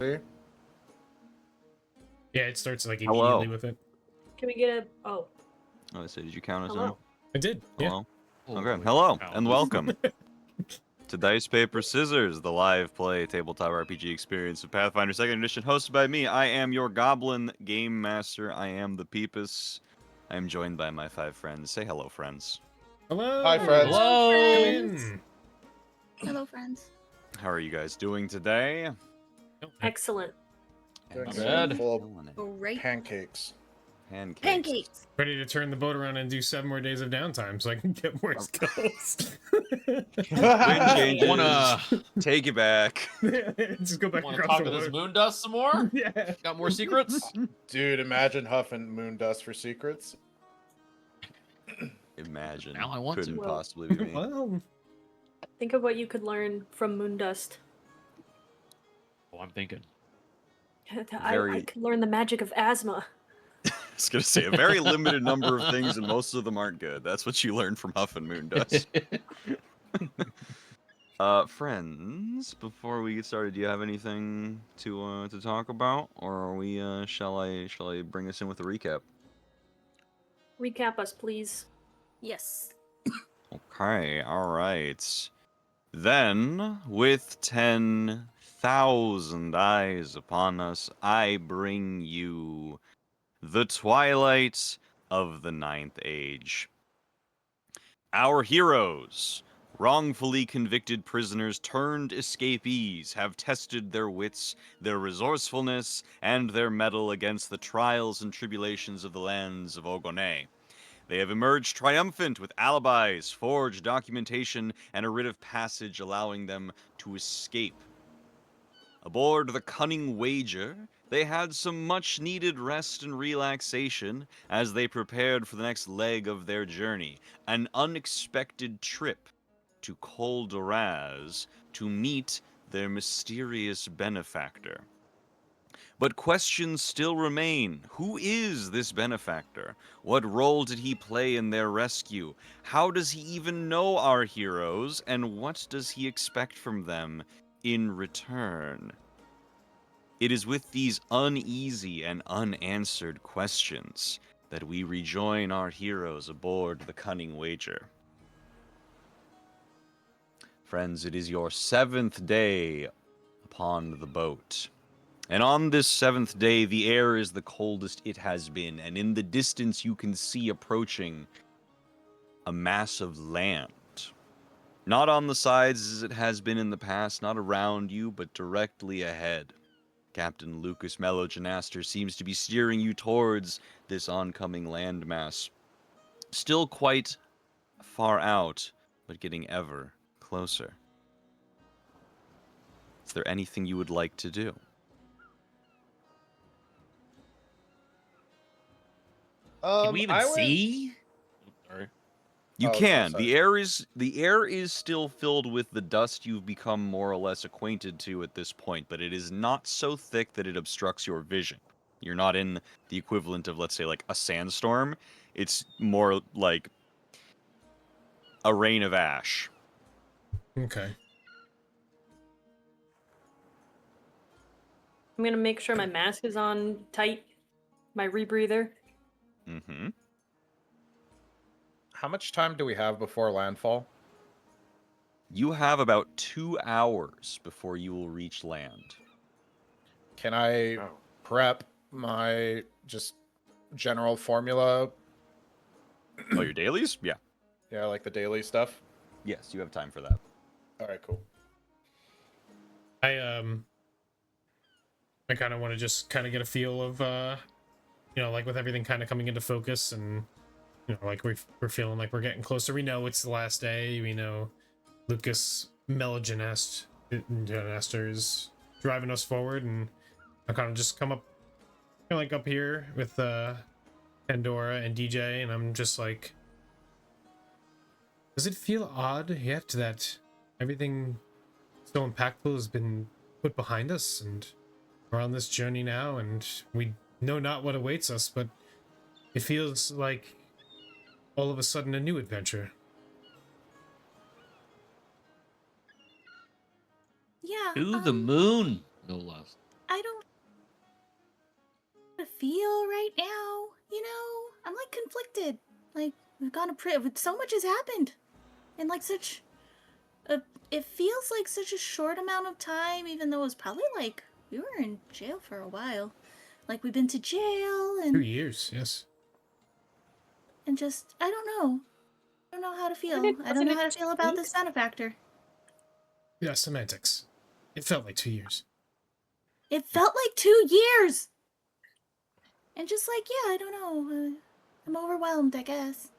See? Yeah, it starts like Hello. immediately with it. Can we get a... Oh, Oh, so did you count us in? hello. I did. Yeah. Hello. Holy Okay. Hello cow. and welcome to Dice Paper Scissors, the live play tabletop RPG experience of Pathfinder 2nd Edition, hosted by me. I am your Goblin Game Master. I am the Peepus. I am joined by my 5 friends. Say hello, friends. Hello. Hi, friends. Hello. Come friends. in. Hello, friends. How are you guys doing today? Excellent. Doing Not good. bad. Full Killing it. Great pancakes. Pancakes. pancakes. Ready to turn the boat around and do 7 more days of downtime so I can get more skills. Wind I changes. wanna Take it back. Just go back wanna across talk the to this water. moon dust some more? Yeah. Got more secrets? Dude, imagine huffing moon dust for secrets. Imagine. Now I want Couldn't to. Well- possibly be me. Well, Think of what you could learn from Moondust. Oh, I'm thinking. I Very- could learn the magic of asthma. I was gonna say a very limited number of things, and most of them aren't good. That's what you learn from Huff and Moon Dust. Friends, before we get started, do you have anything to talk about, or are we shall I bring us in with a recap? Recap us, please. Yes. Okay, all right. Then, with 10,000 eyes upon us, I bring you the Twilight of the Ninth Age. Our heroes, wrongfully convicted prisoners turned escapees, have tested their wits, their resourcefulness, and their mettle against the trials and tribulations of the lands of Ogonay. They have emerged triumphant with alibis, forged documentation, and a writ of passage allowing them to escape. Aboard the Cunning Wager, they had some much-needed rest and relaxation as they prepared for the next leg of their journey, an unexpected trip to Khol Doraz to meet their mysterious benefactor. But questions still remain. Who is this benefactor? What role did he play in their rescue? How does he even know our heroes? And what does he expect from them in return? It is with these uneasy and unanswered questions that we rejoin our heroes aboard the Cunning Wager. Friends, it is your 7th day upon the boat. And on this 7th day, the air is the coldest it has been, and in the distance you can see approaching a mass of land. Not on the sides as it has been in the past, not around you, but directly ahead. Captain Lucas Meloganaster seems to be steering you towards this oncoming landmass. Still quite far out, but getting ever closer. Is there anything you would like to do? Can we even I would- see? Sorry. You Oh, can. sorry. The air is still filled with the dust you've become more or less acquainted to at this point, but it is not so thick that it obstructs your vision. You're not in the equivalent of, let's say, like a sandstorm. It's more like a rain of ash. okay. I'm gonna make sure my mask is on tight. My rebreather. Mm-hmm. How much time do we have before landfall? You have about 2 hours before you will reach land. Can I prep my just general formula? Oh, your dailies? Yeah. Yeah, like the daily stuff. Yes, you have time for that. All right, cool. I kind of want to just kind of get a feel of like with everything kind of coming into focus, and like we're feeling like we're getting closer. We know it's the last day. We know Lucas Meloganaster is driving us forward, and I kind of just come up like up here with Pandora and DJ, and I'm just like, does it feel odd yet that everything so impactful has been put behind us, and we're on this journey now, and we know not what awaits us, but it feels like all of a sudden a new adventure. Yeah. To the moon, no less. I feel right now. You know, I'm like conflicted. Like we've gone so much has happened, and like such a. It feels like such a short amount of time, even though it was probably like we were in jail for a while. Like we've been to jail 2 and years, yes. just I don't know. I don't know how to feel. Wasn't I don't know it how to feel about this weeks? benefactor. Yeah, semantics. It felt like 2 years. It felt like 2 years. And just like, yeah, I don't know. I'm overwhelmed, I guess.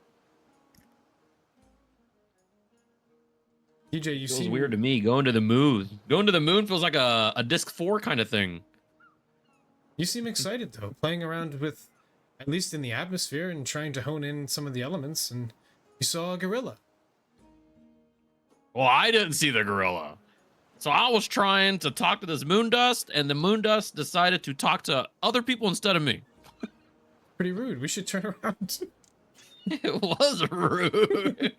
TJ, you Feels seem weird to me. Going to the moon. Going to the moon feels like a disc 4 kind of thing. You seem excited though, playing around with, at least in the atmosphere, and trying to hone in some of the elements. And you saw a gorilla. Well, I didn't see the gorilla. So I was trying to talk to this moon dust, and the moon dust decided to talk to other people instead of me. Pretty rude. We should turn around. It was rude.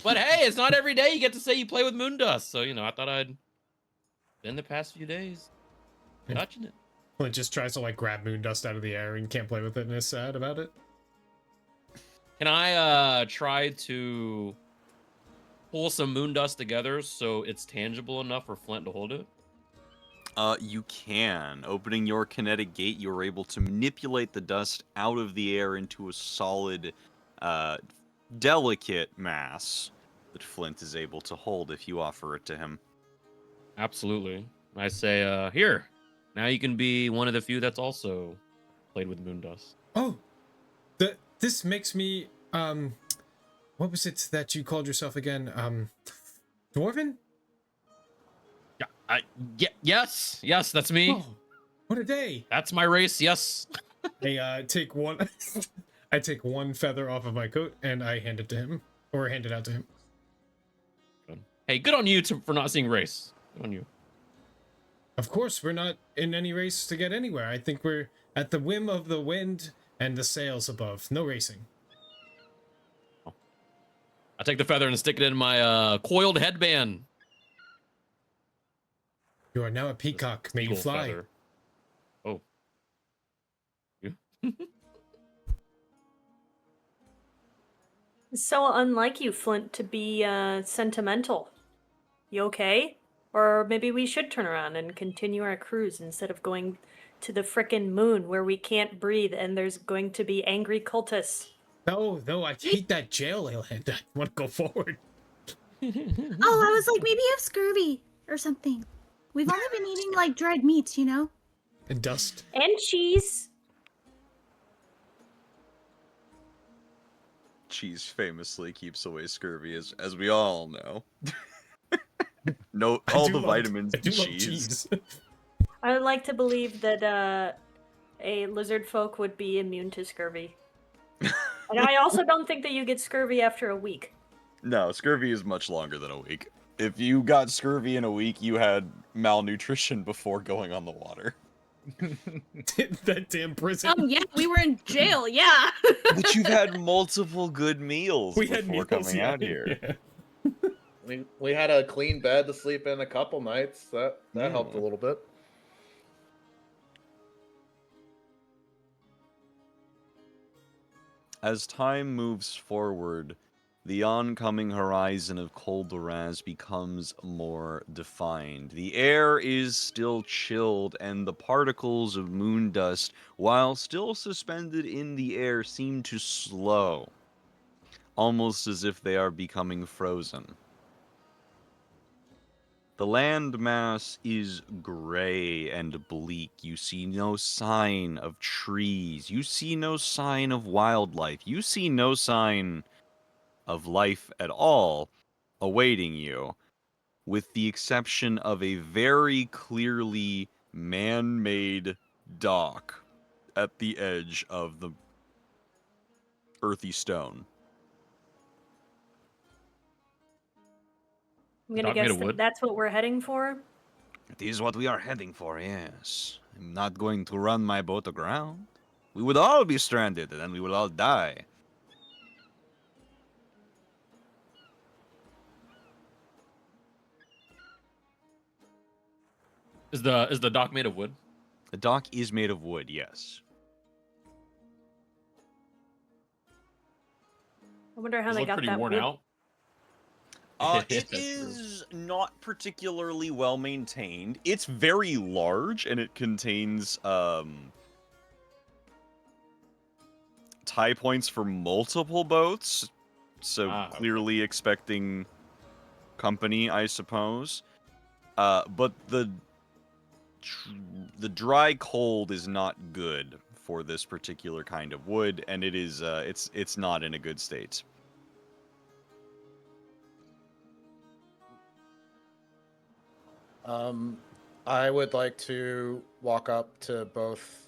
But hey, it's not every day you get to say you play with moon dust. So, I thought I'd spend the past few days touching it. Well, it just tries to like grab moon dust out of the air and can't play with it and is sad about it. Can I try to pull some moon dust together so it's tangible enough for Flint to hold it? You can. Opening your kinetic gate, you're able to manipulate the dust out of the air into a solid, delicate mass that Flint is able to hold if you offer it to him. Absolutely. I say, here. Now you can be one of the few that's also played with moon dust. Oh, this makes me what was it that you called yourself again? Dwarven? Yes, that's me. Oh, what a day! That's my race. Yes. I take one. I take one feather off of my coat and I hand it to him, or hand it out to him. Hey, good on you for not seeing race. Good on you. Of course, we're not in any race to get anywhere. I think we're at the whim of the wind and the sails above. No racing. I take the feather and stick it in my coiled headband. You are now a peacock. May you Eagle fly. feather. Oh. You? It's so unlike you, Flint, to be sentimental. You okay? Or maybe we should turn around and continue our cruise instead of going to the frickin' moon where we can't breathe and there's going to be angry cultists. No, I hate that jail, Land. I want to go forward. Oh, I was like, maybe you have scurvy or something. We've only been eating like dried meats, you know? And dust. And cheese. Cheese famously keeps away scurvy, as we all know. No, all the vitamins I do in love cheese. I would like to believe that a lizard folk would be immune to scurvy. And I also don't think that you get scurvy after a week. No, scurvy is much longer than a week. If you got scurvy in a week, you had malnutrition before going on the water. That damn prison. Yeah, we were in jail, yeah. But you've had multiple good meals We before had meals, coming yeah, out here. yeah. We had a clean bed to sleep in a couple nights. That helped a little bit. As time moves forward, the oncoming horizon of Khol Doraz becomes more defined. The air is still chilled, and the particles of moon dust, while still suspended in the air, seem to slow, almost as if they are becoming frozen. The landmass is gray and bleak. You see no sign of trees. You see no sign of wildlife. You see no sign of life at all awaiting you, with the exception of a very clearly man-made dock at the edge of the earthy stone. I'm gonna Dock made guess of that wood? that's what we're heading for. It is what we are heading for, yes. I'm not going to run my boat aground. We would all be stranded, and then we would all die. Is the dock made of wood? The dock is made of wood, yes. I wonder how Does it they look got pretty that worn wood. out. It True. is not particularly well maintained. It's very large, and it contains tie points for multiple boats. So Okay. clearly expecting company, I suppose. But the dry cold is not good for this particular kind of wood, and it is it's not in a good state. I would like to walk up to both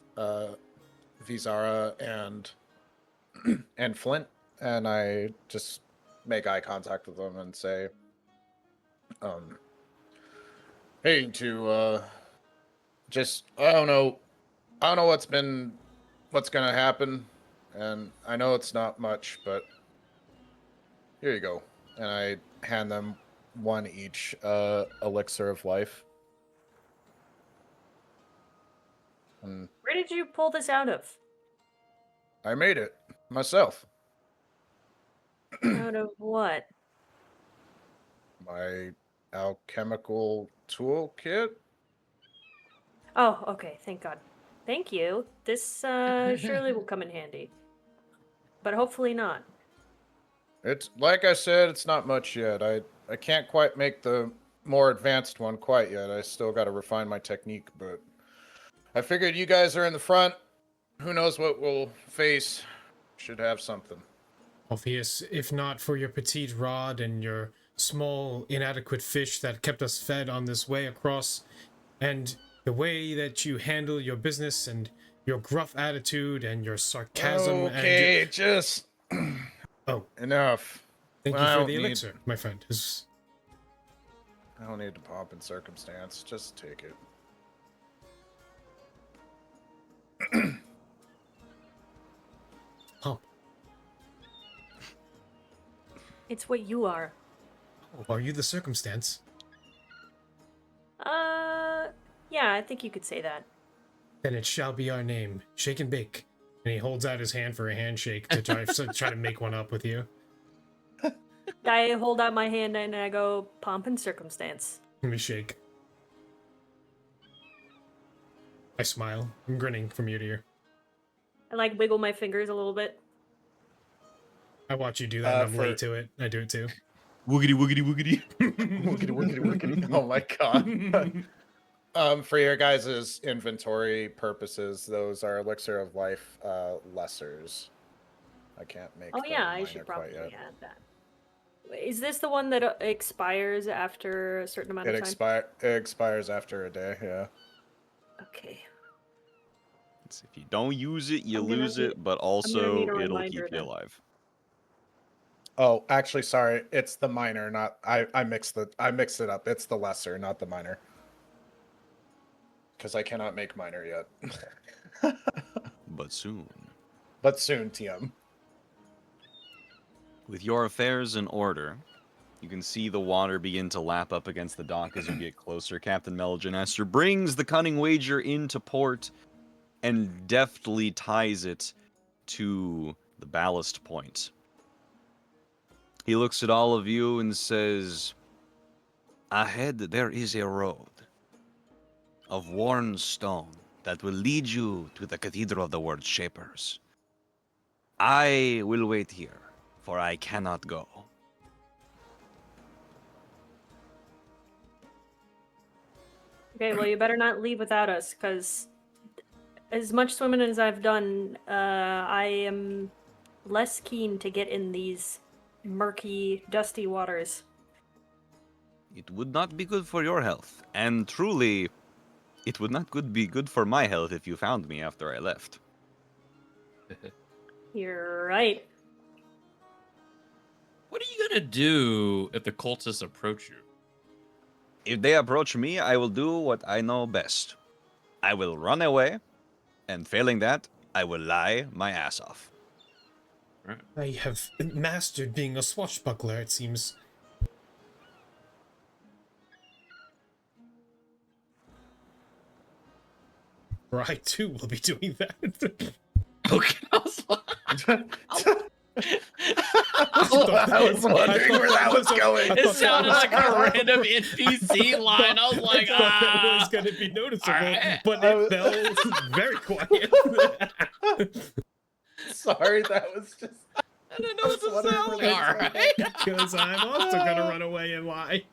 Vizara and Flint, and I just make eye contact with them and say, "Hey, just I don't know what's gonna happen, and I know it's not much, but here you go." And I hand them one each elixir of life. And Where did you pull this out of? I made it myself. Out of what? My alchemical toolkit. Oh, okay. Thank God. Thank you. This surely will come in handy. But hopefully not. It's like I said, it's not much yet. I can't quite make the more advanced one quite yet. I still got to refine my technique, but I figured you guys are in the front. Who knows what we'll face? Should have something. Obvious, if not for your petite rod and your small, inadequate fish that kept us fed on this way across, and the way that you handle your business and your gruff attitude and your sarcasm Okay, and just oh, enough. thank I you for don't the need- elixir, my friend. I don't need to pomp and circumstance. Just take it. Pump. It's what you are. Are you the circumstance? Yeah, I think you could say that. Then it shall be our name, Shake and Bake. And he holds out his hand for a handshake to try to make one up with you. I hold out my hand and I go, pomp and circumstance. Let me shake. I smile. I'm grinning from ear to ear. I like wiggle my fingers a little bit. I watch you do that and I'm for- late to it. I do it too. Woogity woogity woogity. Wookity, wookity, wookity. Oh my god. For your guys' inventory purposes, those are elixir of life lessers. I can't make. Oh the yeah, I minor should quite probably yet. add that. Is this the one that expires after a certain amount It of time? expires after a day. Yeah. Okay. If you don't use it, you I'm gonna lose need- it, but gonna also need a it'll reminder keep you then. alive. Oh, actually, sorry. It's the minor, not I mixed it up. It's the lesser, not the minor. Because I cannot make minor yet. But soon. But soon, TM. With your affairs in order, you can see the water begin to lap up against the dock as you get closer. Captain Melgenester brings the cunning wager into port and deftly ties it to the ballast point. He looks at all of you and says, "Ahead there is a road of worn stone that will lead you to the Cathedral of the World Shapers. I will wait here, for I cannot go." Okay, well, you better not leave without us, because as much swimming as I've done, I am less keen to get in these murky, dusty waters. It would not be good for your health, and truly, it would not be good for my health if you found me after I left. You're right. What are you gonna do if the cultists approach you? If they approach me, I will do what I know best. I will run away, and failing that, I will lie my ass off. I have mastered being a swashbuckler, it seems. Or I too will be doing that. Okay, I was like, I was wondering where that was going. It sounded like a random NPC line. I was like, I thought that was ah. going to be noticeable, Alright. but it fell very quiet. Sorry, that was just. I didn't know what to wondering sound where like. that Alright. Because I'm also going to run away and lie.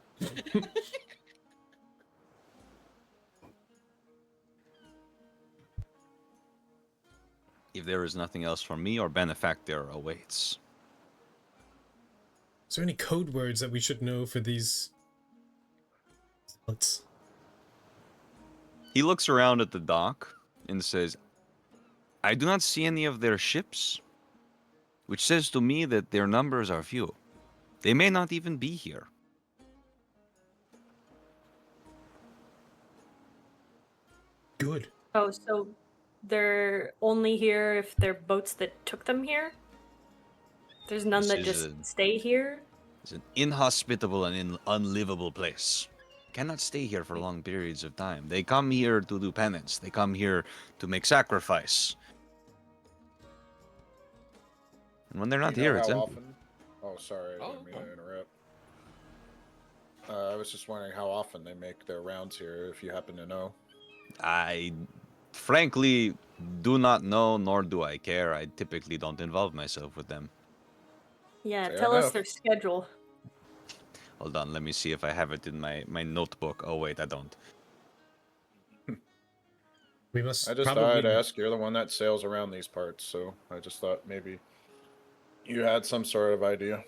If there is nothing else from me, our benefactor awaits. Is there any code words that we should know for these? Let's. He looks around at the dock and says, I do not see any of their ships, which says to me that their numbers are few. They may not even be here. Good. Oh, so they're only here if they're boats that took them here? There's none This that is just a- stay here? It's an inhospitable and unlivable place. Cannot stay here for long periods of time. They come here to do penance. They come here to make sacrifice. And when they're not Do you know here, it's how empty. often? Oh, sorry, I Oh, didn't mean okay. to interrupt. I was just wondering how often they make their rounds here, if you happen to know. I frankly do not know, nor do I care. I typically don't involve myself with them. Yeah, Fair tell us enough. their schedule. Hold on, let me see if I have it in my notebook. Oh wait, I don't. We must. I just probably... thought I'd ask. You're the one that sails around these parts, so I just thought maybe you had some sort of idea.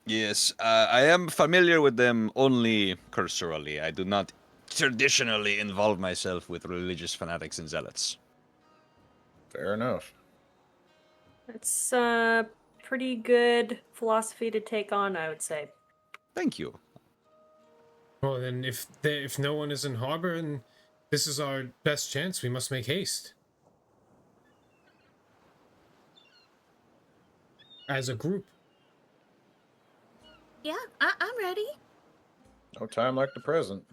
Yes, I am familiar with them only cursorily. I do not traditionally involve myself with religious fanatics and zealots. Fair enough. It's pretty good philosophy to take on, I would say. Thank you. Well, then, if no one is in harbor and this is our best chance, we must make haste. As a group. Yeah, I'm ready. No time like the present.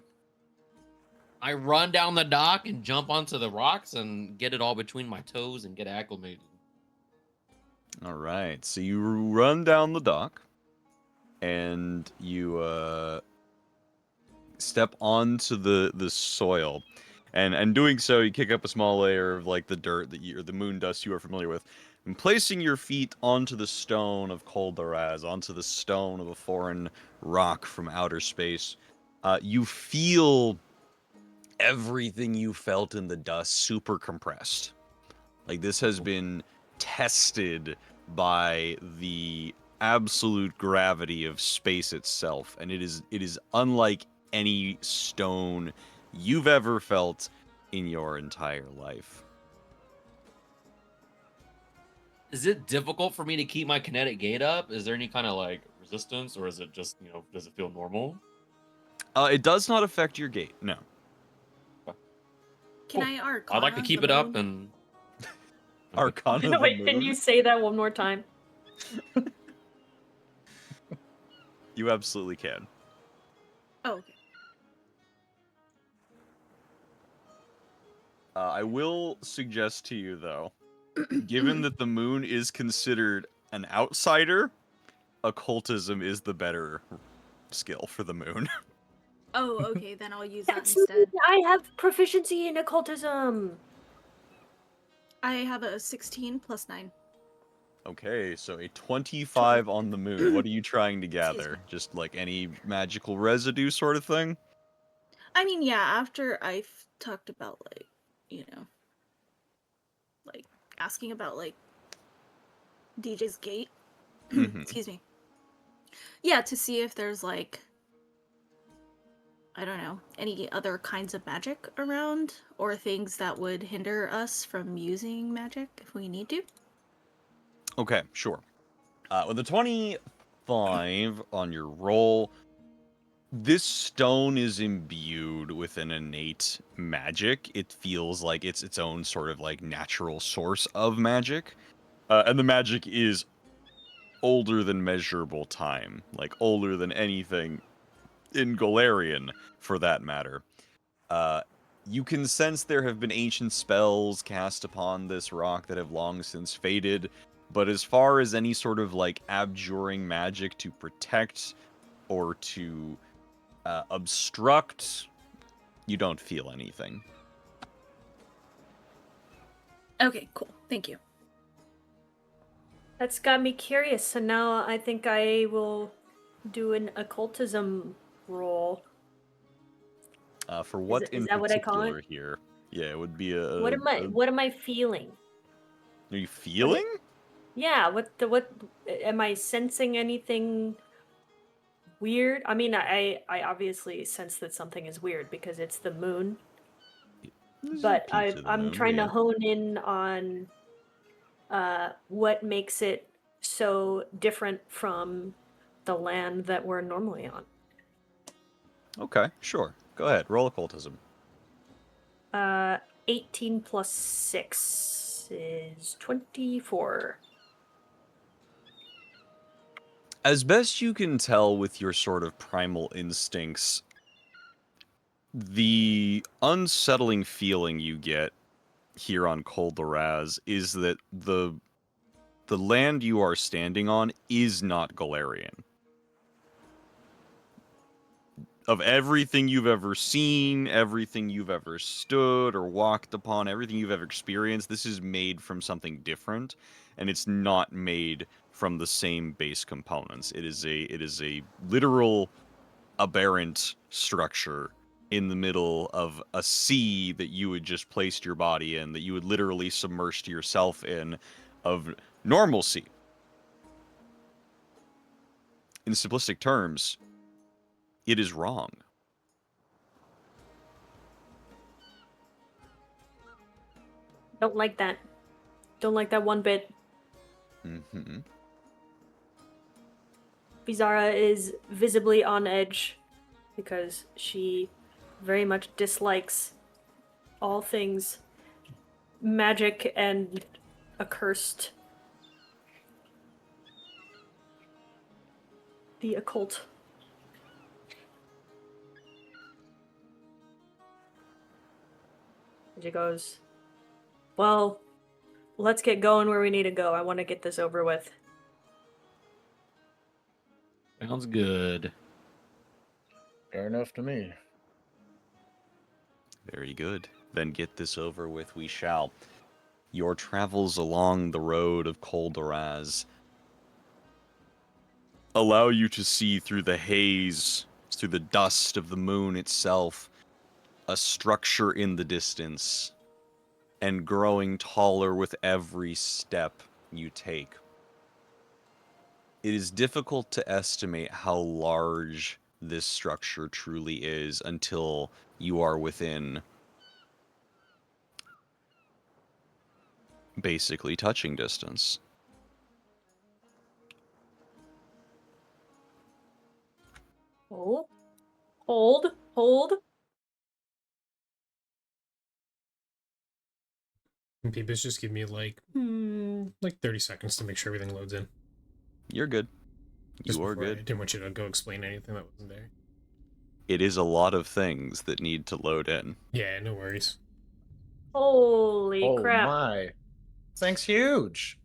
I run down the dock and jump onto the rocks and get it all between my toes and get acclimated. All right, so you run down the dock, and you step onto the soil, and doing so, you kick up a small layer of like the dirt that you or the moon dust you are familiar with, and placing your feet onto the stone of Khol Doraz, onto the stone of a foreign rock from outer space, you feel everything you felt in the dust super compressed. Like this has been tested by the absolute gravity of space itself, and it is unlike any stone you've ever felt in your entire life. Is it difficult for me to keep my kinetic gate up? Is there any kind of like resistance, or is it just, does it feel normal? It does not affect your gait, no. Can I Arcana? I'd like to keep the it up moon? and Arcana of the Wait, can moon? you say that one more time? You absolutely can. Oh, okay. I will suggest to you, though, given that the moon is considered an outsider, occultism is the better skill for the moon. Oh, okay. Then I'll use that That's instead. I have proficiency in occultism. I have a 16 plus 9. Okay, so a 25 on the moon. What are you trying to Excuse gather? me. Just like any magical residue sort of thing? I mean, yeah, after I've talked about, like, like, asking about, like, DJ's gate. Mhm. Excuse me. Yeah, to see if there's, like, I don't know, any other kinds of magic around, or things that would hinder us from using magic if we need to. Okay, sure. With a 25 on your roll, this stone is imbued with an innate magic. It feels like it's its own sort of like natural source of magic. And the magic is older than measurable time. Like older than anything in Golarion, for that matter. You can sense there have been ancient spells cast upon this rock that have long since faded, But as far as any sort of like abjuring magic to protect or to obstruct, you don't feel anything. Okay, cool. Thank you. That's got me curious, so now I think I will do an occultism roll. For what is that what I call it? particular here? Yeah, it would be a. What am I feeling? Are you feeling? Yeah, what am I sensing anything weird? I mean, I obviously sense that something is weird because it's the moon. There's a But piece of the I'm moon, trying yeah. to hone in on what makes it so different from the land that we're normally on. Okay, sure. Go ahead. Roll occultism. 18 plus 6 is 24. As best you can tell with your sort of primal instincts, the unsettling feeling you get here on Khol Doraz is that the land you are standing on is not Galarian. Of everything you've ever seen, everything you've ever stood or walked upon, everything you've ever experienced, this is made from something different, and it's not made from the same base components. It is a literal aberrant structure in the middle of a sea that you had just placed your body in, that you had literally submerged yourself in, of normalcy. In simplistic terms, it is wrong. Don't like that. Don't like that one bit. Mm-hmm. Bizarra is visibly on edge because she very much dislikes all things magic and accursed. The occult. And she goes, well, let's get going where we need to go. I want to get this over with. Sounds good. Fair enough to me. Very good. Then get this over with we shall. Your travels along the road of Khol Doraz allow you to see through the haze, through the dust of the moon itself, a structure in the distance, and growing taller with every step you take. It is difficult to estimate how large this structure truly is until you are within basically touching distance. Oh. Hold. And Peepus, just give me like 30 seconds to make sure everything loads in. You're good. Just You are before I good. didn't want you to go explain anything that wasn't there. It is a lot of things that need to load in. Yeah, no worries. Holy Oh crap. my. Thing's huge.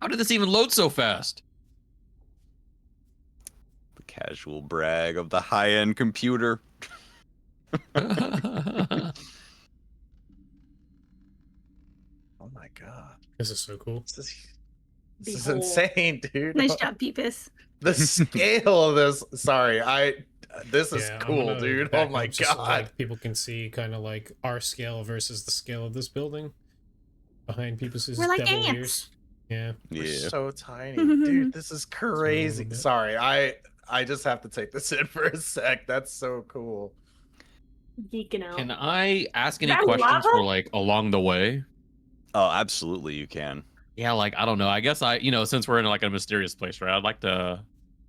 How did this even load so fast? The casual brag of the high-end computer. Oh my god. This is so cool. This is Behold. insane, dude. Nice job, Peepus. The scale of this. Sorry, this is I'm cool, gonna dude. back Oh my up just so, god. like, people can see kind of like our scale versus the scale of this building. Behind Peepus's We're like devil ants. ears. Yeah. We're Yeah. so tiny, dude. This is crazy. bit. Sorry, I just have to take this in for a sec. That's so cool. Geeking out. Can I ask any That questions lava? for like along the way? Oh, absolutely you can. Yeah, like I don't know. I guess since we're in like a mysterious place, right? I'd like to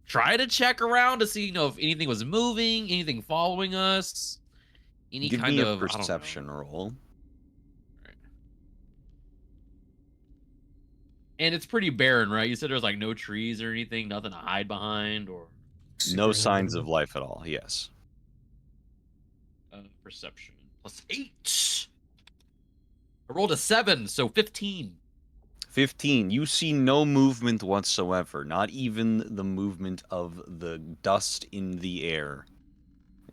try to check around to see, if anything was moving, anything following us, any Give kind me of a I don't know. perception roll. And it's pretty barren, right? You said there's like no trees or anything, nothing to hide behind, or No Super signs of invisible. life at all, yes. perception +8. I rolled a 7, so 15. 15. You see no movement whatsoever, not even the movement of the dust in the air.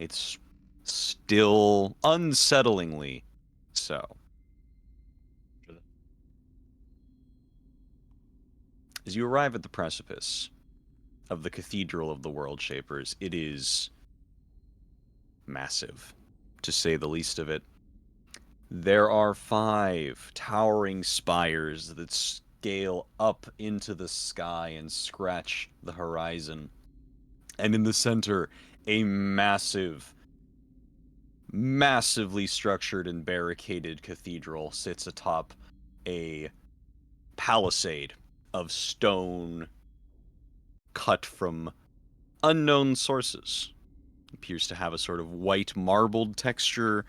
It's still unsettlingly so. As you arrive at the precipice of the Cathedral of the World Shapers, it is massive, to say the least of it. There are 5 towering spires that scale up into the sky and scratch the horizon. And in the center, a massively structured and barricaded cathedral sits atop a palisade of stone cut from unknown sources. It appears to have a sort of white marbled texture,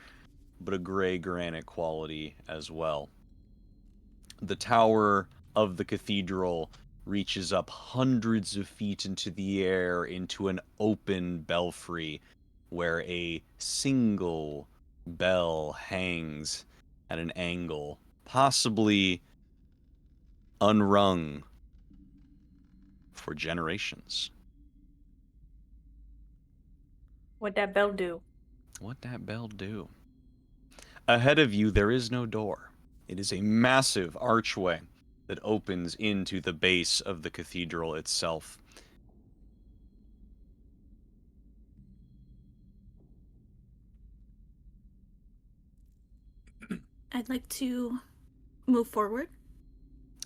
but a gray granite quality as well. The tower of the cathedral reaches up hundreds of feet into the air into an open belfry where a single bell hangs at an angle, possibly unrung for generations. What'd that bell do? What'd that bell do? Ahead of you, there is no door. It is a massive archway that opens into the base of the cathedral itself. I'd like to move forward.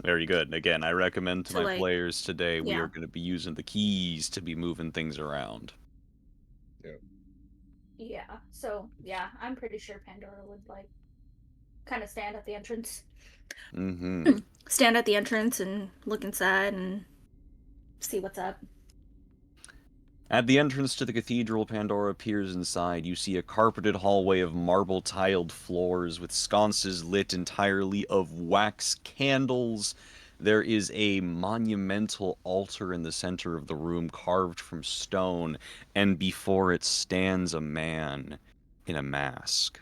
Very good. Again, I recommend to my players today, we yeah. are going to be using the keys to be moving things around. Yeah, so, yeah, I'm pretty sure Pandora would, like, kind of stand at the entrance. Mm-hmm. Stand at the entrance and look inside and see what's up. At the entrance to the cathedral, Pandora peers inside. You see a carpeted hallway of marble-tiled floors with sconces lit entirely of wax candles. There is a monumental altar in the center of the room carved from stone, and before it stands a man in a mask.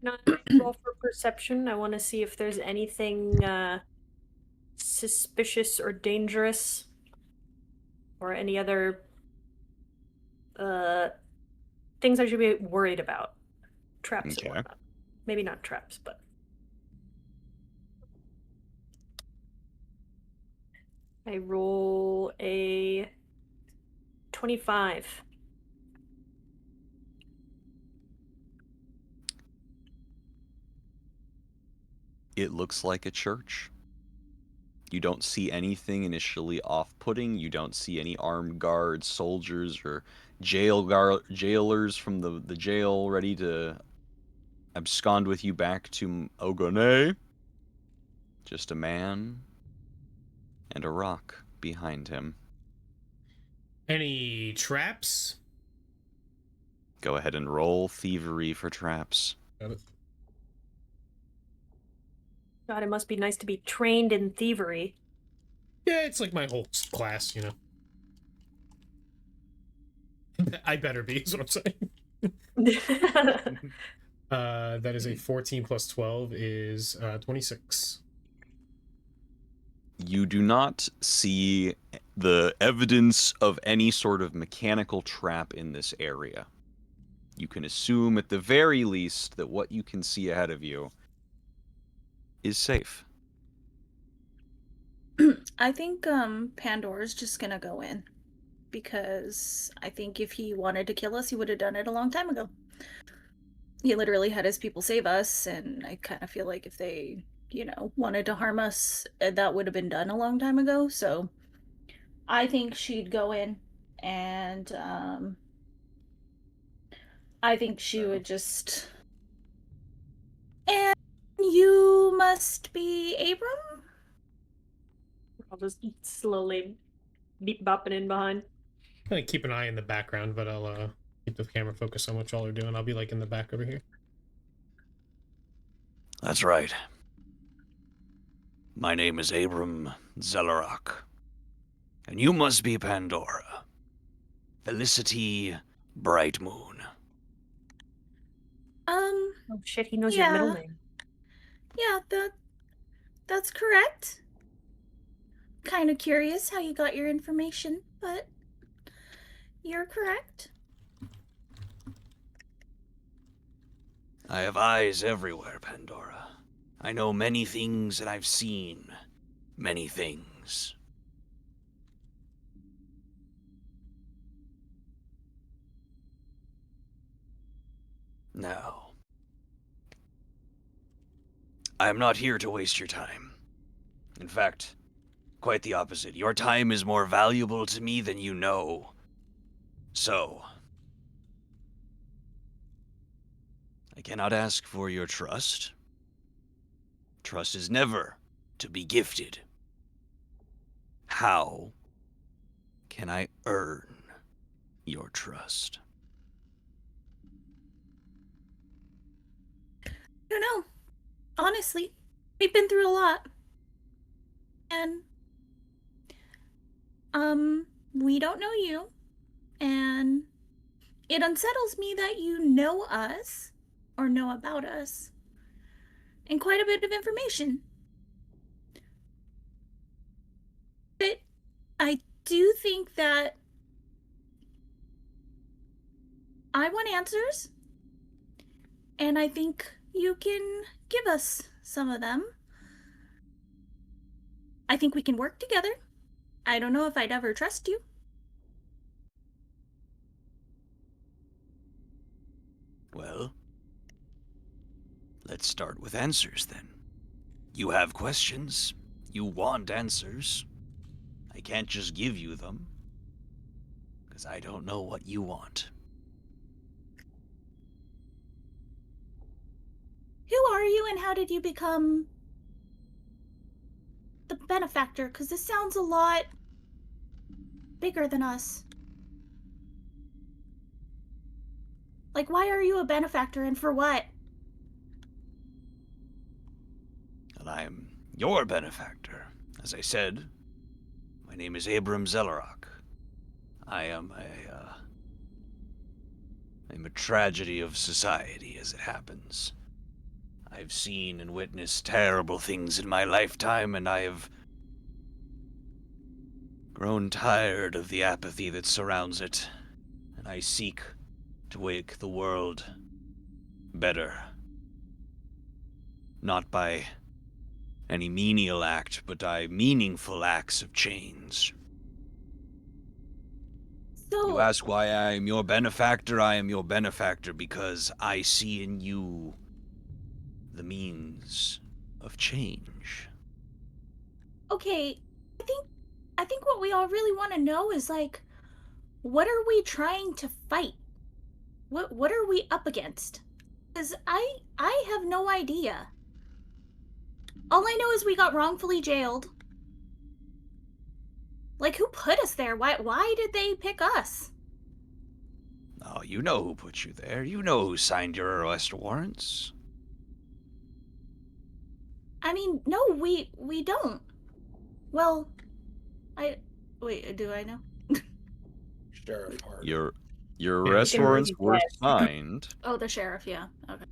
Not roll for perception. I want to see if there's anything suspicious or dangerous, or any other things I should be worried about. Traps and whatnot. Maybe not traps, but I roll a 25. It looks like a church. You don't see anything initially off-putting. You don't see any armed guards, soldiers, or jailers from the jail ready to abscond with you back to Ogone. Just a man and a rock behind him. Any traps? Go ahead and roll thievery for traps. Got it. God, it must be nice to be trained in thievery. Yeah, it's like my whole class, you know. I better be, is what I'm saying. That is a 14 plus 12 is 26. You do not see the evidence of any sort of mechanical trap in this area. You can assume at the very least that what you can see ahead of you is safe. I think Pandora's just gonna go in. Because I think if he wanted to kill us, he would have done it a long time ago. He literally had his people save us, and I kind of feel like if they, you know, wanted to harm us, that would have been done a long time ago. So I think she'd go in, and I think she would just... And you must be Abram? I'll just slowly beep bopping in behind. I'm gonna keep an eye in the background, but I'll keep the camera focused on what y'all are doing. I'll be like in the back over here. That's right. My name is Abram Zelarak, and you must be Pandora. Felicity Brightmoon. Oh shit, he knows your middle Yeah. name. Yeah, that's correct. Kind of curious how you got your information, but you're correct. I have eyes everywhere, Pandora. I know many things and I've seen many things. Now, I am not here to waste your time. In fact, quite the opposite. Your time is more valuable to me than you know. So, I cannot ask for your trust. Trust is never to be gifted. How can I earn your trust? I don't know. Honestly, we've been through a lot. And we don't know you. And it unsettles me that you know us or know about us and quite a bit of information. But I do think that I want answers, and I think you can give us some of them. I think we can work together. I don't know if I'd ever trust you. Well, let's start with answers then. You have questions. You want answers. I can't just give you them, because I don't know what you want. Who are you and how did you become the benefactor? Because this sounds a lot bigger than us. Like, why are you a benefactor and for what? And I am your benefactor. As I said, my name is Abram Zellerach. I am I'm a tragedy of society as it happens. I've seen and witnessed terrible things in my lifetime, and I have grown tired of the apathy that surrounds it, and I seek to make the world better. Not by any menial act, but by meaningful acts of change. So, You ask why I am your benefactor? I am your benefactor because I see in you the means of change. okay, I think what we all really want to know is like, what are we trying to fight? What are we up against? Because I have no idea. All I know is we got wrongfully jailed. Like, who put us there? Why did they pick us? Oh, you know who put you there. You know who signed your arrest warrants. I mean, no, we don't. Well, wait, do I know? Sheriff Hart. Your Yeah, arrest can warrants read were that. signed Oh, the sheriff, yeah. Okay.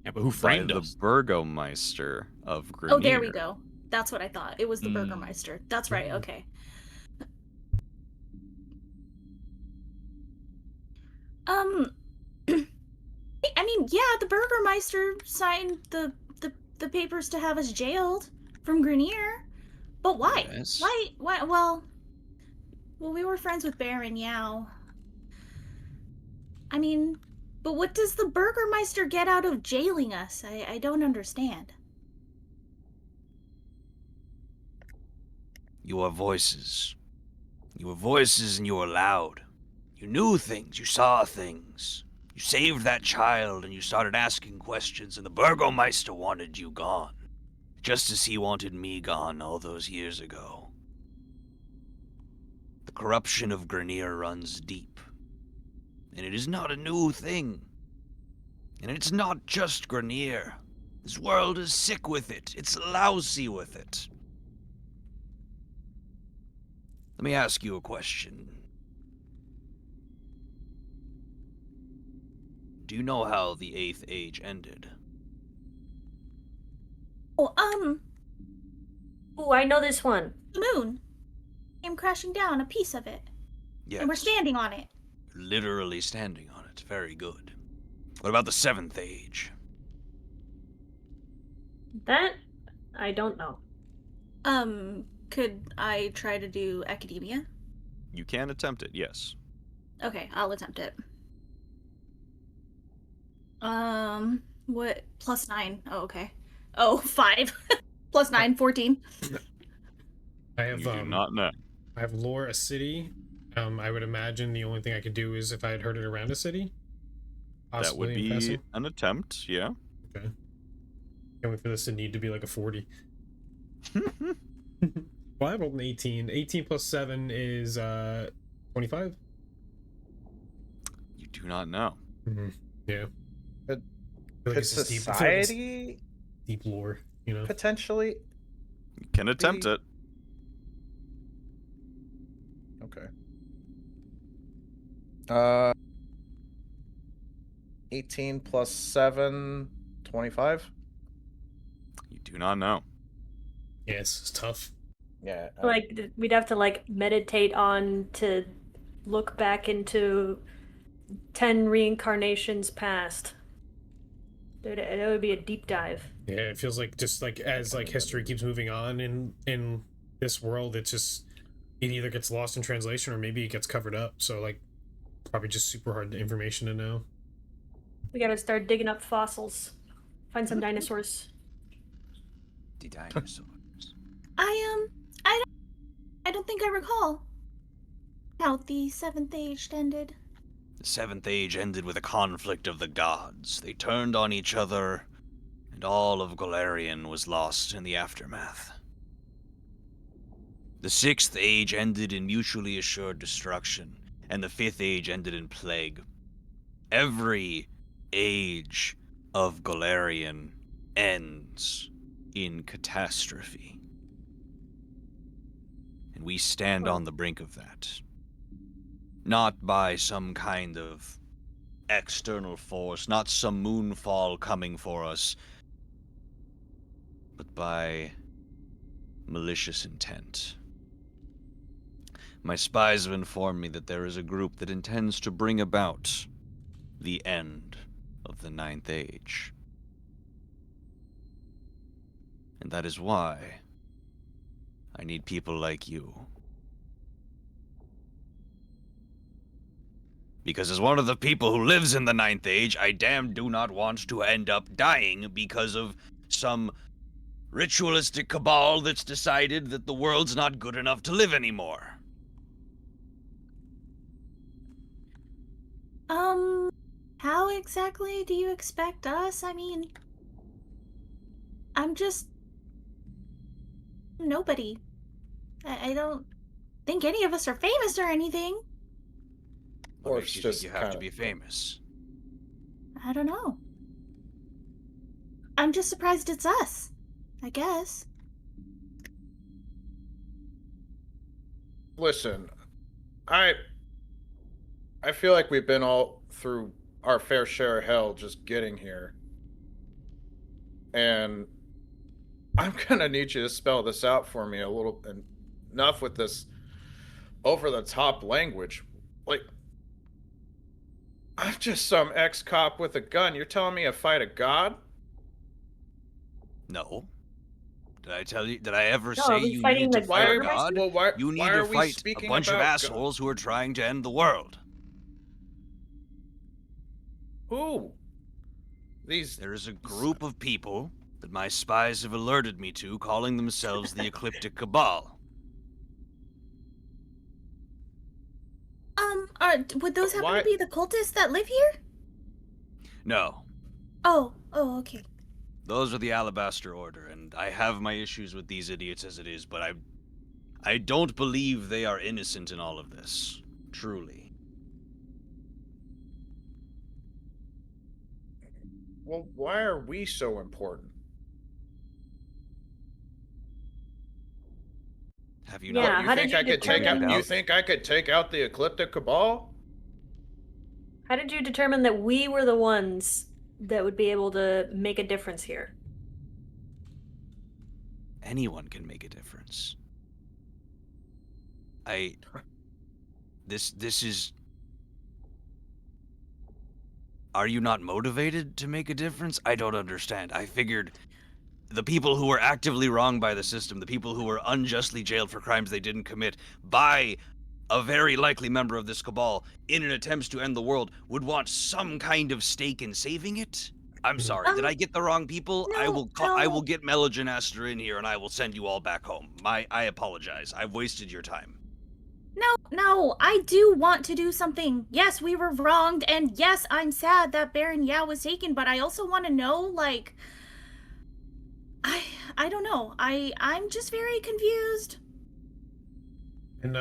Yeah, but who by framed the us? Burgomeister of Grenier. Oh, there we go. That's what I thought. It was the Mm. Burgermeister. That's right, okay. I mean, yeah, the Burgermeister signed the papers to have us jailed from Grenier. But why? Yes. Why? Well, we were friends with Baron Yao. I mean, but what does the Burgermeister get out of jailing us? I don't understand. You are voices. You were voices and you were loud. You knew things, you saw things. You saved that child and you started asking questions, and the Burgomeister wanted you gone. Just as he wanted me gone all those years ago. The corruption of Grenier runs deep. And it is not a new thing. And it's not just Grenier. This world is sick with it. It's lousy with it. Let me ask you a question. do you know how the 8th age ended? Oh, Ooh, I know this one. the moon came crashing down, a piece of it, Yes. and we're standing on it. Literally standing on it. Very good. What about the 7th age? That I don't know. Could I try to do academia? You can attempt it, yes. Okay, I'll attempt it. What? +9. Oh, okay. Oh, 5. +9, 14. I have You do not know. I have lore a city. I would imagine the only thing I could do is if I had heard it around a city. That would Possibly in be passing. an attempt, yeah. Okay. Can't wait for this to need to be like a 40. Well, I rolled an 18. 18 plus 7 is 25. You do not know. Mm-hmm. Yeah. But I feel like Could it's just deep, I feel like it's society deep lore, you know. potentially? You can attempt Maybe- it. Okay. 18 plus 7, 25? You do not know. Yeah, it's tough. Yeah. Like we'd have to like meditate on to look back into 10 reincarnations past. It would be a deep dive. Yeah, it feels like just like as like history keeps moving on in this world, it's just it either gets lost in translation or maybe it gets covered up. So like probably just super hard information to know. We gotta start digging up fossils. Find some dinosaurs. The dinosaurs. I don't think I recall how the 7th age ended. The 7th age ended with a conflict of the gods. They turned on each other, and all of Golarion was lost in the aftermath. The 6th age ended in mutually assured destruction, and the 5th age ended in plague. Every age of Golarion ends in catastrophe. And we stand on the brink of that. Not by some kind of external force, not some moonfall coming for us, but by malicious intent. My spies have informed me that there is a group that intends to bring about the end of the 9th age. And that is why I need people like you. Because as one of the people who lives in the 9th age, I damn do not want to end up dying because of some ritualistic cabal that's decided that the world's not good enough to live anymore. How exactly do you expect us? I mean, I'm just nobody. I don't think any of us are famous or anything. What Or makes it's you just think you have to kinda- be famous? I don't know. I'm just surprised it's us, I guess. Listen, I feel like we've been all through our fair share of hell just getting here. And I'm gonna need you to spell this out for me a little enough with this over the top language. Like, I'm just some ex-cop with a gun. You're telling me I fight a god? No. Did I tell you? Did I ever No, say are we you fighting need to the fight a Burgermeister? god? Well, why, You need why to are we fight a speaking bunch of about assholes who are trying to end the world. Who? These There is a group of people that my spies have alerted me to, calling themselves the Ecliptic Cabal. Would those happen Why- to be the cultists that live here? No, Oh, okay. those are the Alabaster Order, and I have my issues with these idiots as it is, but I don't believe they are innocent in all of this. Truly. Well, why are we so important? Have you Yeah, not? What, you how did think you I could take determine- out? You think I could take out the Ecliptic Cabal? How did you determine that we were the ones that would be able to make a difference here? Anyone can make a difference. This is... Are you not motivated to make a difference? I don't understand. I figured the people who were actively wronged by the system, the people who were unjustly jailed for crimes they didn't commit by a very likely member of this cabal in an attempt to end the world, would want some kind of stake in saving it? I'm sorry, did I get the wrong people? I will get Melaginaster in here and I will send you all back home. I apologize. I've wasted your time. No, I do want to do something. Yes, we were wronged, and yes, I'm sad that Baron Yao was taken, but I also want to know, like, I don't know. I'm just very confused. And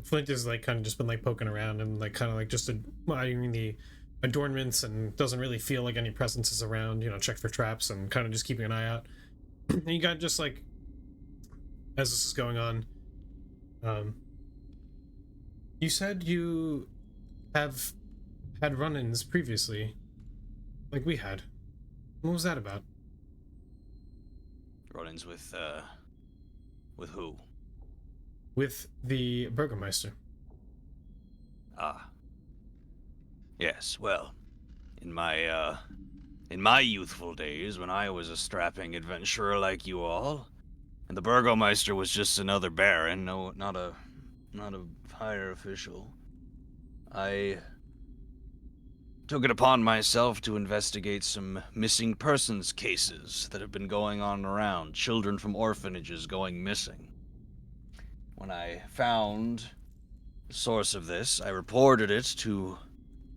Flint is like kind of just been like poking around and like kind of like just admiring the adornments and doesn't really feel like any presence is around, you know, check for traps and kind of just keeping an eye out. And you got just like, as this is going on, you said you have had run-ins previously, like we had. What was that about? Run-ins with who? With the Burgermeister. Ah. Yes, well, in my youthful days, when I was a strapping adventurer like you all, and the Burgomeister was just another baron, no, not a higher official, I took it upon myself to investigate some missing persons cases that have been going on around, children from orphanages going missing. When I found the source of this, I reported it to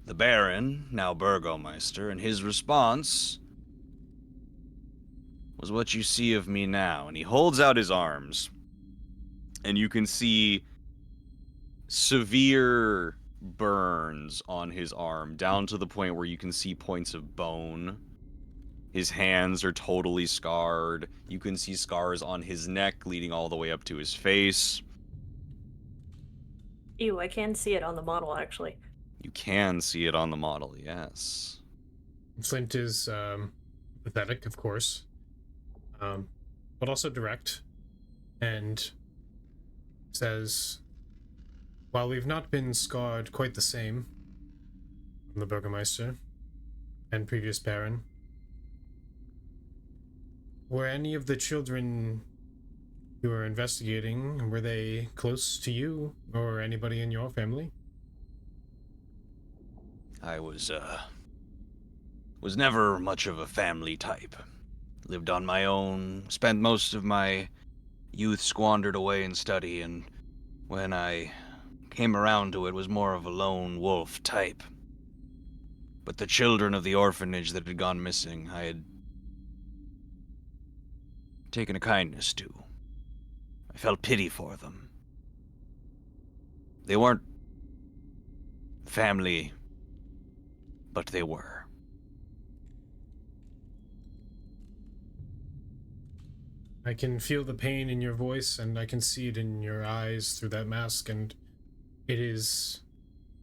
the Baron, now Burgomeister, and his response was what you see of me now. And he holds out his arms, and you can see severe burns on his arm, down to the point where you can see points of bone. His hands are totally scarred. You can see scars on his neck leading all the way up to his face. Ew, I can see it on the model, actually. You can see it on the model, yes. Flint is pathetic, of course, but also direct, and says, while we've not been scarred quite the same from the Burgermeister and previous Baron, were any of the children you were investigating, were they close to you or anybody in your family? I was never much of a family type. Lived on my own, spent most of my youth squandered away in study, and when I came around to it, was more of a lone wolf type. But the children of the orphanage that had gone missing, I had taken a kindness to. I felt pity for them. They weren't family, but they were. I can feel the pain in your voice, and I can see it in your eyes through that mask, and it is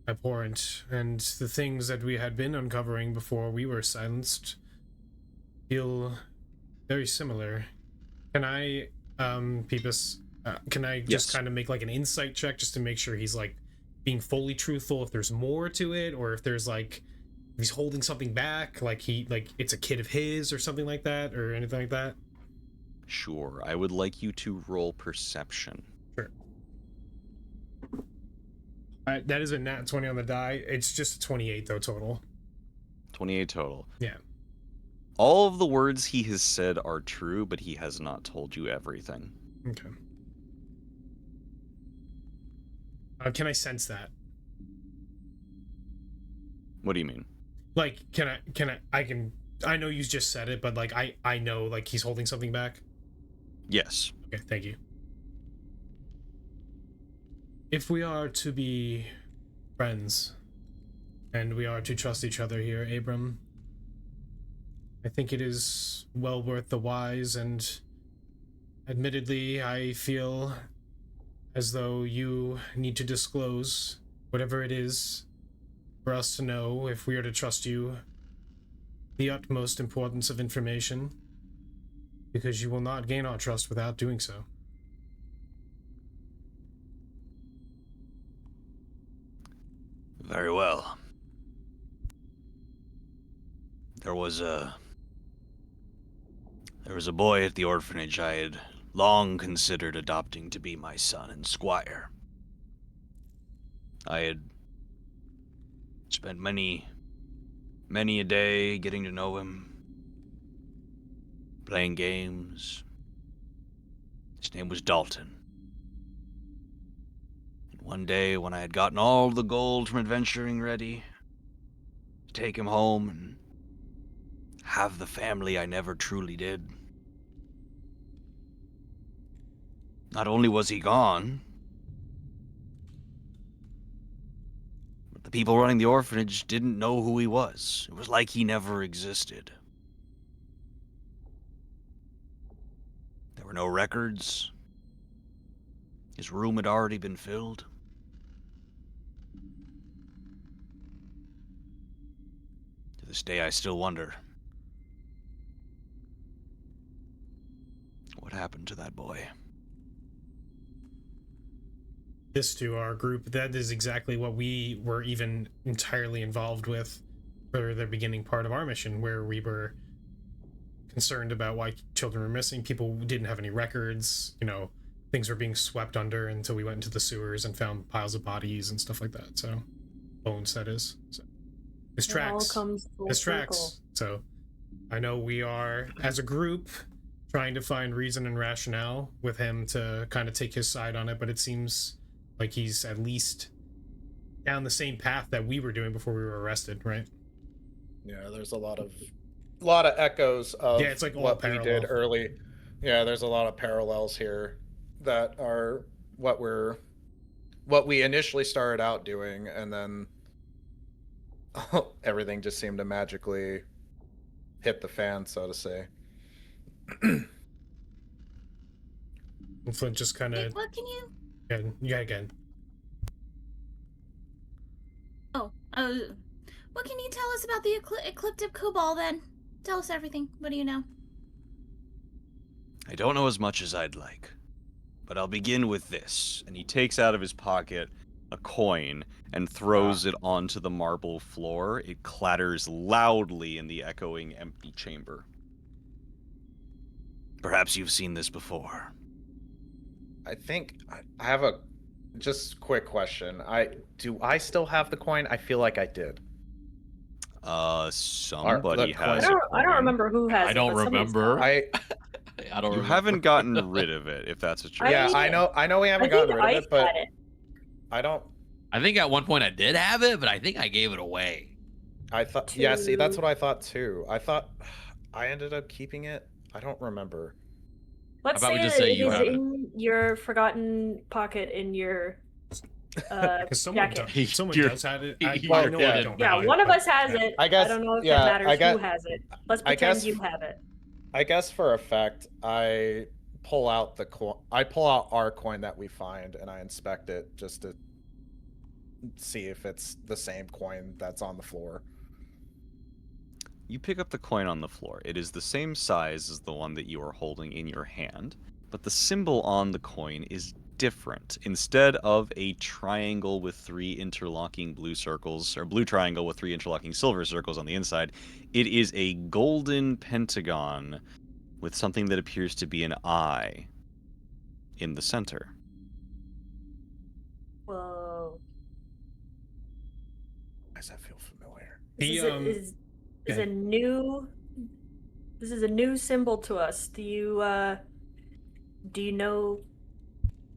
abhorrent. And the things that we had been uncovering before we were silenced feel very similar. Can I, Peepus, can I just kind of make like an insight check just to make sure he's like being fully truthful, if there's more to it, or if there's like, if he's holding something back, like it's a kid of his or something like that, or anything like that? Sure, I would like you to roll perception. Sure. That is a nat 20 on the die. It's just a 28 though total. 28 total. Yeah. All of the words he has said are true, but he has not told you everything. Okay. Can I sense that? What do you mean? Like, I know you just said it, but like, I know like he's holding something back. Yes. Okay, thank you. If we are to be friends, and we are to trust each other here, Abram, I think it is well worth the wise, and admittedly, I feel as though you need to disclose whatever it is for us to know if we are to trust you the utmost importance of information, because you will not gain our trust without doing so. Very well. There was a boy at the orphanage I had long considered adopting to be my son and squire. I had spent many a day getting to know him, playing games. His name was Dalton. And one day, when I had gotten all the gold from adventuring ready to take him home and have the family I never truly did, not only was he gone, but the people running the orphanage didn't know who he was. It was like he never existed. There were no records. His room had already been filled. To this day, I still wonder, what happened to that boy? This to our group, that is exactly what we were even entirely involved with for the beginning part of our mission, where we were concerned about why children were missing. People didn't have any records, you know, things were being swept under until we went into the sewers and found piles of bodies and stuff like that. So, bones, that is. So, this It all tracks. comes full This circle. tracks. So, I know we are, as a group, trying to find reason and rationale with him to kind of take his side on it, but it seems like he's at least down the same path that we were doing before we were arrested, right? Yeah, there's a lot of echoes of Yeah, it's like all what we parallel. did early. Yeah, there's a lot of parallels here that are what we initially started out doing, and then everything just seemed to magically hit the fan, so to say. And Flint just kind Wait, of, what can you? yeah, again. Oh, what can you tell us about the ecliptic Cobalt then? Tell us everything. What do you know? I don't know as much as I'd like, but I'll begin with this. And he takes out of his pocket a coin and throws it onto the marble floor. It clatters loudly in the echoing empty chamber. Perhaps you've seen this before. I think I have a just quick question. Do I still have the coin? I feel like I did. Somebody the has coin. a I don't coin. remember who has I it. don't but somebody's got remember. it. I don't You remember. haven't gotten rid of it, if that's what you're Yeah, asking. I know we I haven't think gotten rid of Ice it, but had it. I don't. I think at one point I did have it, but I think I gave it away. I thought. Yeah, see, that's To- what I thought too. I thought I ended up keeping it. I don't remember. Let's How about say we just say it you is have it? in your forgotten pocket in your Because someone jacket. does, someone You're- does have it. you're I know dead. I don't Yeah, have it, one of but- us has it. I guess- I don't know if yeah, it matters I guess- who has it. Let's I pretend guess- you have it. I guess for effect, I pull out our coin that we find, and I inspect it just to see if it's the same coin that's on the floor. You pick up the coin on the floor. It is the same size as the one that you are holding in your hand, but the symbol on the coin is different. Instead of a triangle with 3 interlocking blue circles, or blue triangle with 3 interlocking silver circles on the inside, it is a golden pentagon with something that appears to be an eye in the center. Whoa. Why does that feel familiar? This He, is okay. a new. This is a new symbol to us. Do you know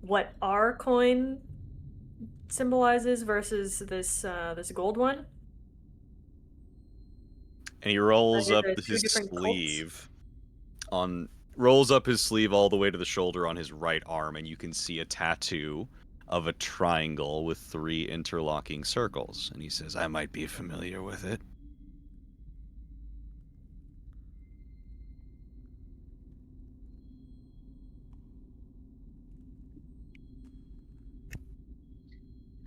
what our coin symbolizes versus this gold one? And he rolls Are up there two his different cults? sleeve rolls up his sleeve all the way to the shoulder on his right arm, and you can see a tattoo of a triangle with 3 interlocking circles. And he says, I might be familiar with it.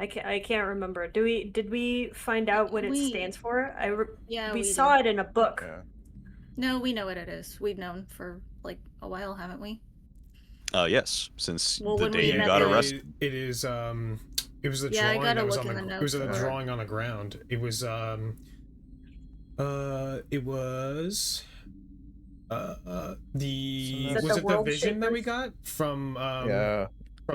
I can't remember. Did we find out what it stands for? Yeah, we we saw do. it in a book. Yeah. No, we know what it is. We've known for like a while, haven't we? Yes, since Well, the when day we you met got the- arrested. It is it was the Yeah, I drawing gotta that was look on in the the it was a notes for it. drawing on the ground. It was the Is it was the it the World vision that we Shapers? got from Yeah.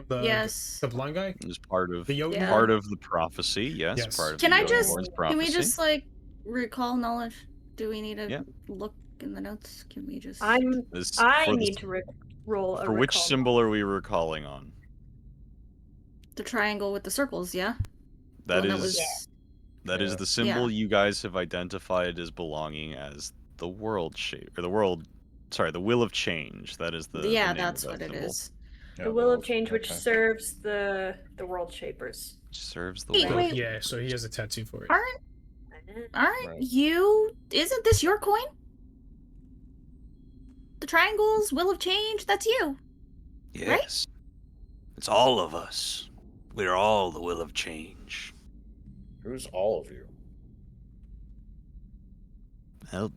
Yes. the blind guy? It was part of The Jotun Yeah. part of the prophecy. Yes, Yes. part of Can the I just? Jotunborn's Can prophecy. we just like recall knowledge? Do we need to Yeah. look in the notes? Can we just? I For the- need to roll a For which recall. symbol are we recalling on? The triangle with the circles, yeah. That One is that was- the symbol you guys have identified as belonging as the world shape or the will of change. That is the yeah, name that's of that what it symbol. is. The will of change, which serves the world shapers. Which serves the Hey, will. wait. Yeah, so he has a tattoo for it. Aren't Right. you? Isn't this your coin? The triangles, will of change. That's you. Yes. It's all of us. We're all the will of change. Who's all of you? Well,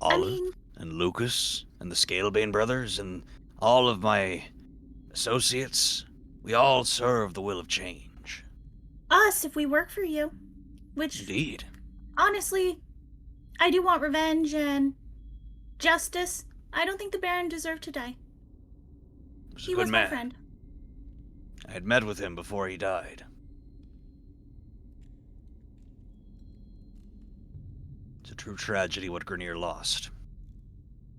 I Olive mean, and Lucas and the Scalebane brothers and all of my associates, we all serve the will of change. us if we work for you. Which, Indeed. honestly, I do want revenge and justice. I don't think the Baron deserved to die. He was a He good was man. my friend. I had met with him before he died. It's a true tragedy what Grenier lost.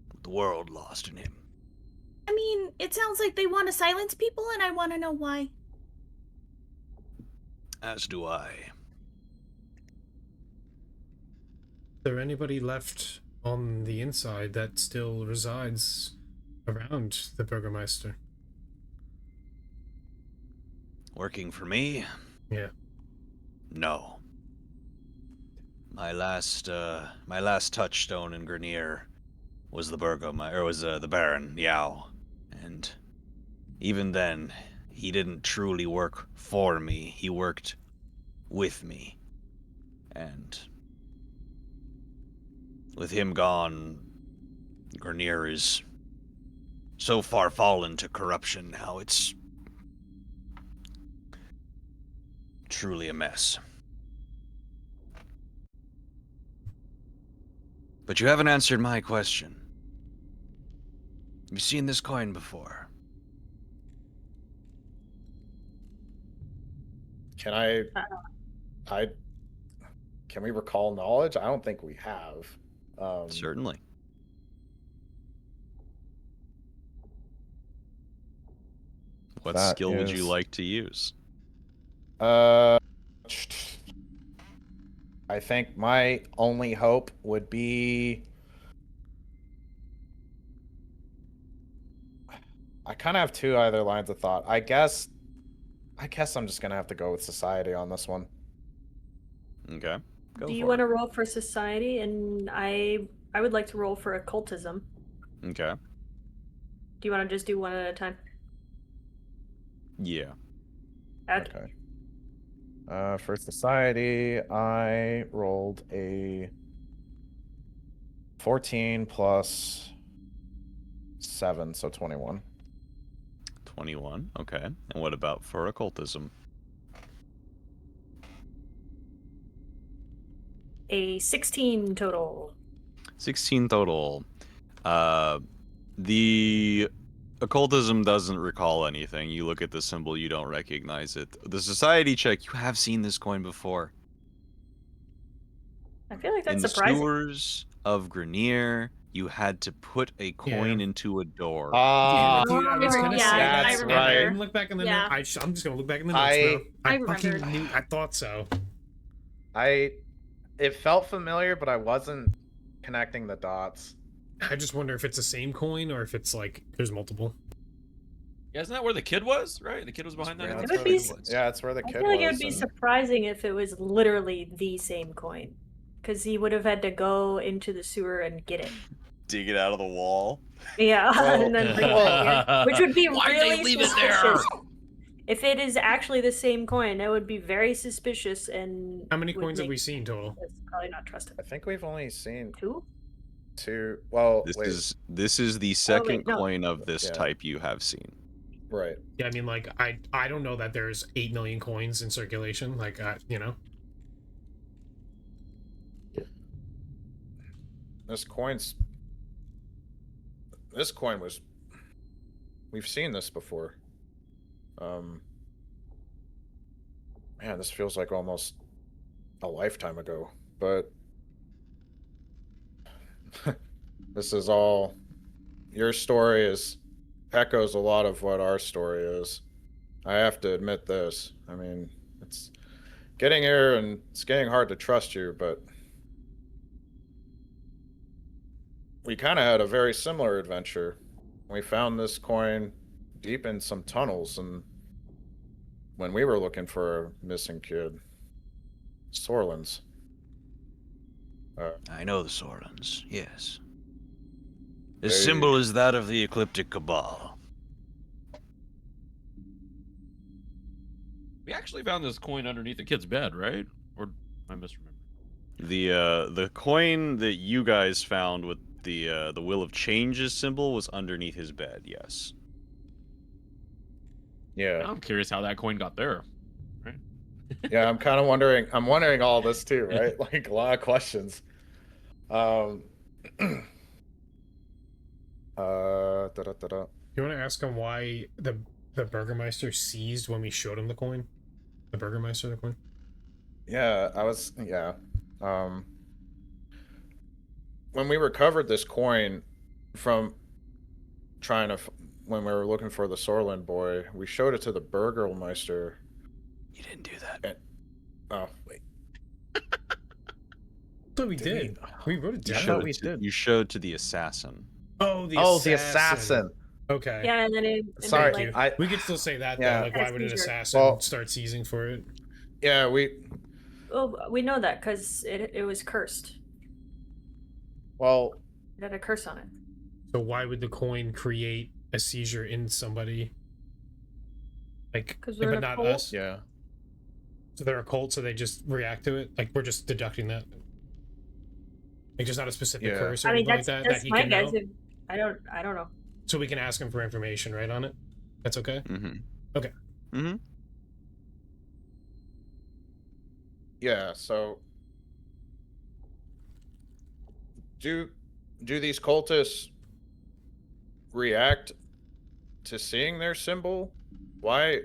What the world lost in him. I mean, it sounds like they want to silence people, and I want to know why. As do I. Is there anybody left on the inside that still resides around the Burgermeister? Working for me? Yeah. No. My last touchstone in Grenier was the the Baron Yao, and even then, he didn't truly work for me. He worked with me, and with him gone, Grenier is so far fallen to corruption now. It's truly a mess. But you haven't answered my question. Have you seen this coin before? Can can we recall knowledge? I don't think we have. Certainly. What That skill would you is- like to use? I think my only hope would be. I kind of have two other lines of thought. I guess I'm just gonna have to go with society on this one. Okay. Go Do you for want it. to roll for society? And I would like to roll for occultism. Okay. Do you want to just do one at a time? Yeah. Okay. For society, I rolled a 14 plus 7, so 21. 21. Okay. And what about for occultism? A 16 total. 16 total. The occultism doesn't recall anything. You look at the symbol, you don't recognize it. The society check, you have seen this coin before. I feel like that's In the surprising. sewers of Grenier, you had to put a coin into a door. Ah, Dude, I was gonna yeah, say I that. remember. And I didn't look back in the Yeah. notes. I'm just gonna look back in the notes, bro. I fucking remembered. knew. I thought so. it felt familiar, but I wasn't connecting the dots. I just wonder if it's the same coin or if it's like there's multiple. Yeah, isn't that where the kid was? Right, the kid was behind Yeah, that. It that's would where be the- yeah, that's where the I kid feel like it was. would be and- surprising if it was literally the same coin. Because he would have had to go into the sewer and get it. Dig it out of the wall. Yeah, Well, and then bring it back in, which would be Why'd they really leave it suspicious. there? If it is actually the same coin, that would be very suspicious and. How many would coins have make we seen total? us probably not trust it. I think we've only seen 2? 2. Well, This wait. is the second no. coin of this Yeah. type you have seen. Right. Yeah, I mean, like, I don't know that there's 8 million coins in circulation. Like, you know. This coin was. We've seen this before. Man, this feels like almost a lifetime ago. But this is all. Your story echoes a lot of what our story is. I have to admit this. I mean, it's getting here and it's getting hard to trust you, but we kind of had a very similar adventure. We found this coin deep in some tunnels, and when we were looking for a missing kid, Sorlins. I know the Sorlins, yes. The They- symbol is that of the Ecliptic Cabal. We actually found this coin underneath the kid's bed, right? Or I misremember. The coin that you guys found with the Will of Changes symbol was underneath his bed, yes. Yeah, I'm curious how that coin got there. yeah. I'm kind of wondering. I'm wondering all this too, right? Like a lot of questions. Da-da-da-da. You want to ask him why the Burgermeister seized when we showed him the coin? The Burgermeister, the coin? Yeah, when we recovered this coin from trying to, when we were looking for the Sorlin boy, we showed it to the Burgermeister. You didn't do that. Oh, wait. No, we Did did. We wrote it You down. showed, we it to, did. you showed to the assassin. Oh, the The assassin. Okay. Yeah, and then it. Sorry, Thank you. I- We could still say that, Yeah. though. Like, why would an Seizure. assassin Well- start seizing for it? Yeah, we. Oh, we know that because it was cursed. Well, It had a curse on it. So why would the coin create a seizure in somebody? Like, 'Cause we're but in a not cult? us? yeah. So they're a cult, so they just react to it? Like, we're just deducting that? Like, there's not a specific Yeah. curse or I mean, anything that's like that that's that he my can guess. know? I don't know. So we can ask him for information, right, on it? That's okay? Mm-hmm. Okay. Mm-hmm. Yeah, so do these cultists react to seeing their symbol? Why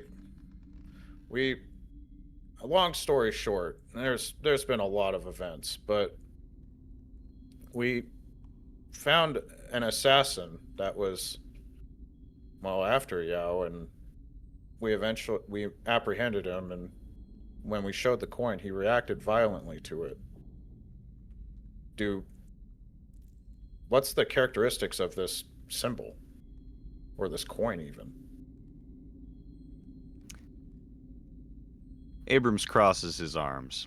a long story short, there's been a lot of events, but we found an assassin that was after Yao, and we apprehended him, and when we showed the coin, he reacted violently to it. What's the characteristics of this symbol? Or this coin, even? Abrams crosses his arms.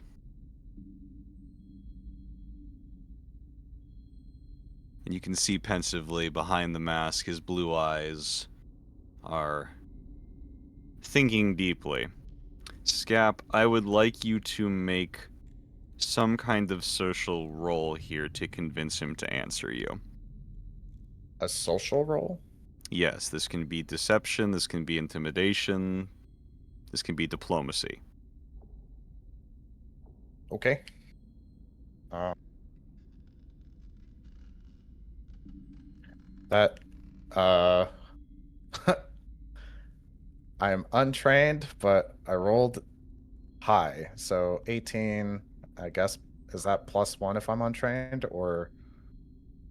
And you can see pensively behind the mask, his blue eyes are thinking deeply. Scap, I would like you to make some kind of social role here to convince him to answer you. A social role? Yes, this can be deception, this can be intimidation, this can be diplomacy. Okay. That, I am untrained, but I rolled high. So 18, I guess, is that +1 if I'm untrained, or?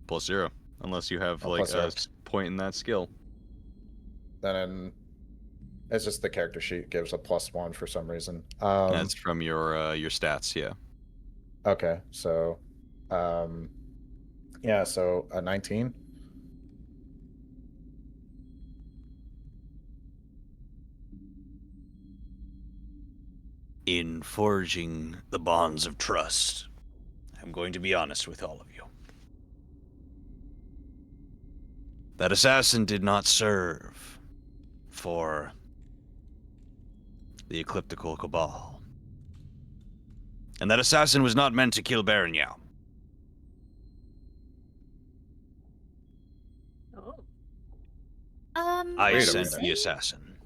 +0, unless you have Oh, like +0. a point in that skill. Then it's just the character sheet gives a +1 for some reason. That's from your stats, yeah. Okay, so, yeah, so a 19. In forging the bonds of trust, I'm going to be honest with all of you. That assassin did not serve for the Ecliptical Cabal. And that assassin was not meant to kill Baron Yao. Oh. I Wait a sent minute. the assassin.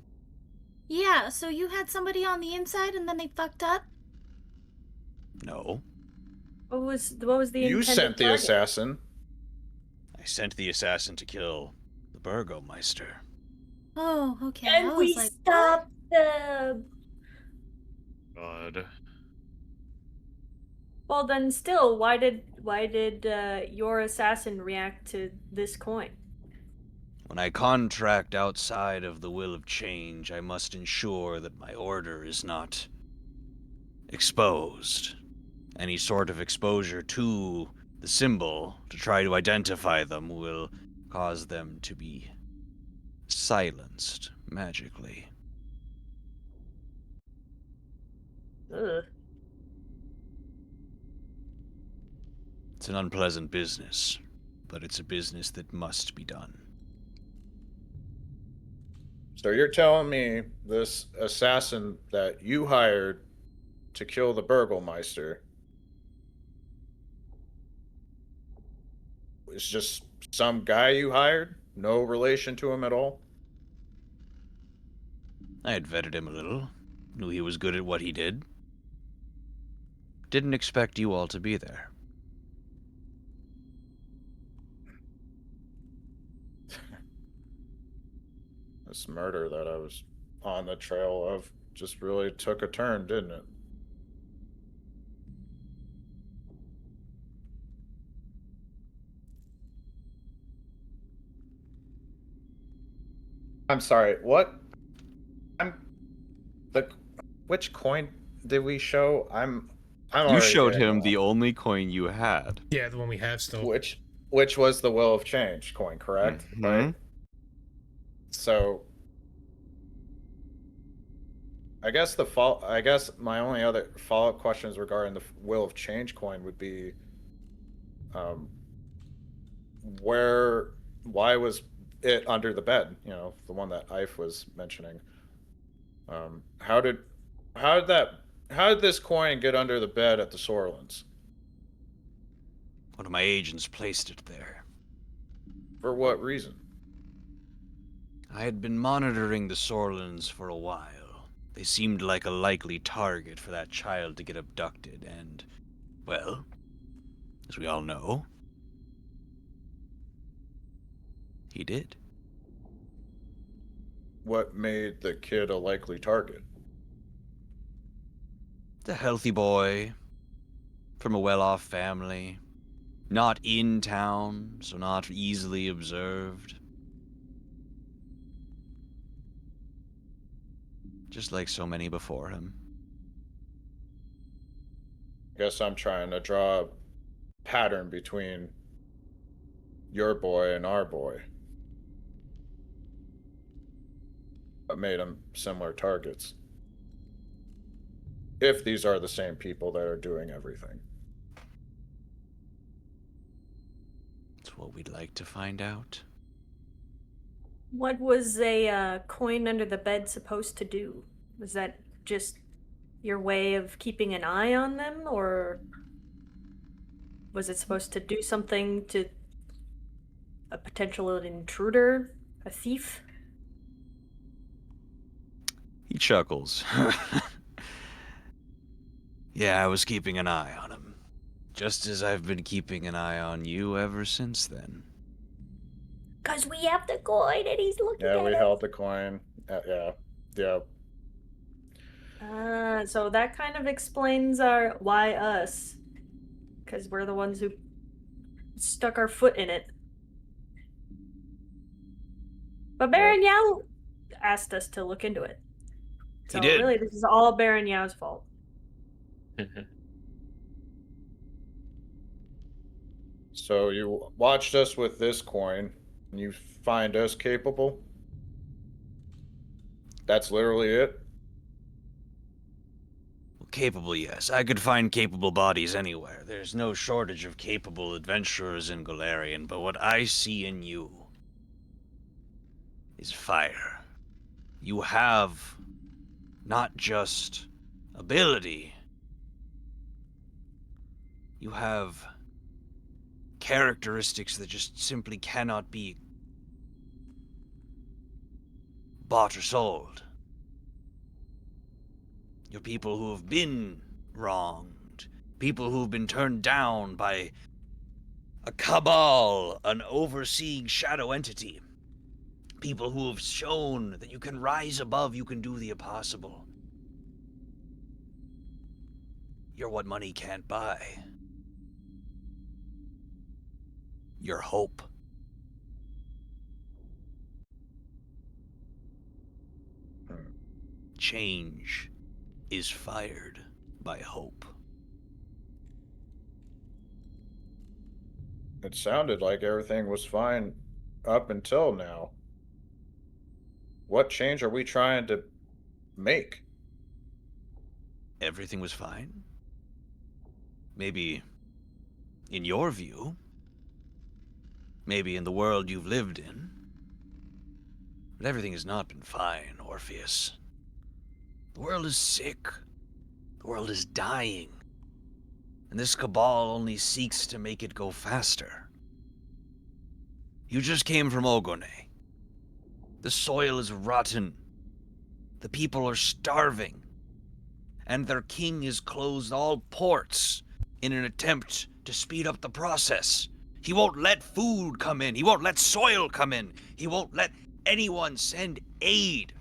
Yeah, so you had somebody on the inside and then they fucked up? No, What was the You intended sent the target? assassin. I sent the assassin to kill the Burgomeister. Oh, okay. I And was we like, stopped the. God. Well, then, still, why did your assassin react to this coin? When I contract outside of the will of change, I must ensure that my order is not exposed. Any sort of exposure to the symbol to try to identify them will cause them to be silenced magically. Ugh. It's an unpleasant business, but it's a business that must be done. So you're telling me this assassin that you hired to kill the Burgomeister is just some guy you hired? No relation to him at all? I had vetted him a little, knew he was good at what he did. Didn't expect you all to be there. This murder that I was on the trail of just really took a turn, didn't it? I'm sorry, what? Which coin did we show? I'm You already showed getting him lost. the only coin you had. Yeah, the one we have still. Which was the Will of Change coin, correct? Mhm. Right. So I guess my only other follow-up questions regarding the Will of Change coin would be, why was it under the bed? You know, the one that Ife was mentioning. How did this coin get under the bed at the Sorlands? One of my agents placed it there. For what reason? I had been monitoring the Sorlands for a while. They seemed like a likely target for that child to get abducted, and, well, as we all know, he did. What made the kid a likely target? The healthy boy, from a well-off family, not in town, so not easily observed. Just like so many before him. Guess I'm trying to draw a pattern between your boy and our boy. What made them similar targets? If these are the same people that are doing everything. It's what we'd like to find out. What was a coin under the bed supposed to do? Was that just your way of keeping an eye on them, or was it supposed to do something to a potential intruder, a thief? He chuckles. Yeah, I was keeping an eye on him. Just as I've been keeping an eye on you ever since then. 'Cause we have the coin and he's looking Yeah, at we it. held the coin. Yeah. So that kind of explains our why us. Because we're the ones who stuck our foot in it. But Baron Yao asked us to look into it. So He did. really, this is all Baron Yao's fault. So you watched us with this coin, and you find us capable? That's literally it? Capable, yes. I could find capable bodies anywhere. There's no shortage of capable adventurers in Golarion, but what I see in you is fire. You have not just ability. You have characteristics that just simply cannot be bought or sold. You're people who have been wronged, people who've been turned down by a cabal, an overseeing shadow entity, people who have shown that you can rise above, you can do the impossible. You're what money can't buy. Your hope. Change is fired by hope. It sounded like everything was fine up until now. What change are we trying to make? Everything was fine. Maybe in your view. Maybe in the world you've lived in. But everything has not been fine, Orpheus. The world is sick. The world is dying. And this cabal only seeks to make it go faster. You just came from Ogone. The soil is rotten. The people are starving. And their king has closed all ports in an attempt to speed up the process. He won't let food come in. He won't let soil come in. He won't let anyone send aid.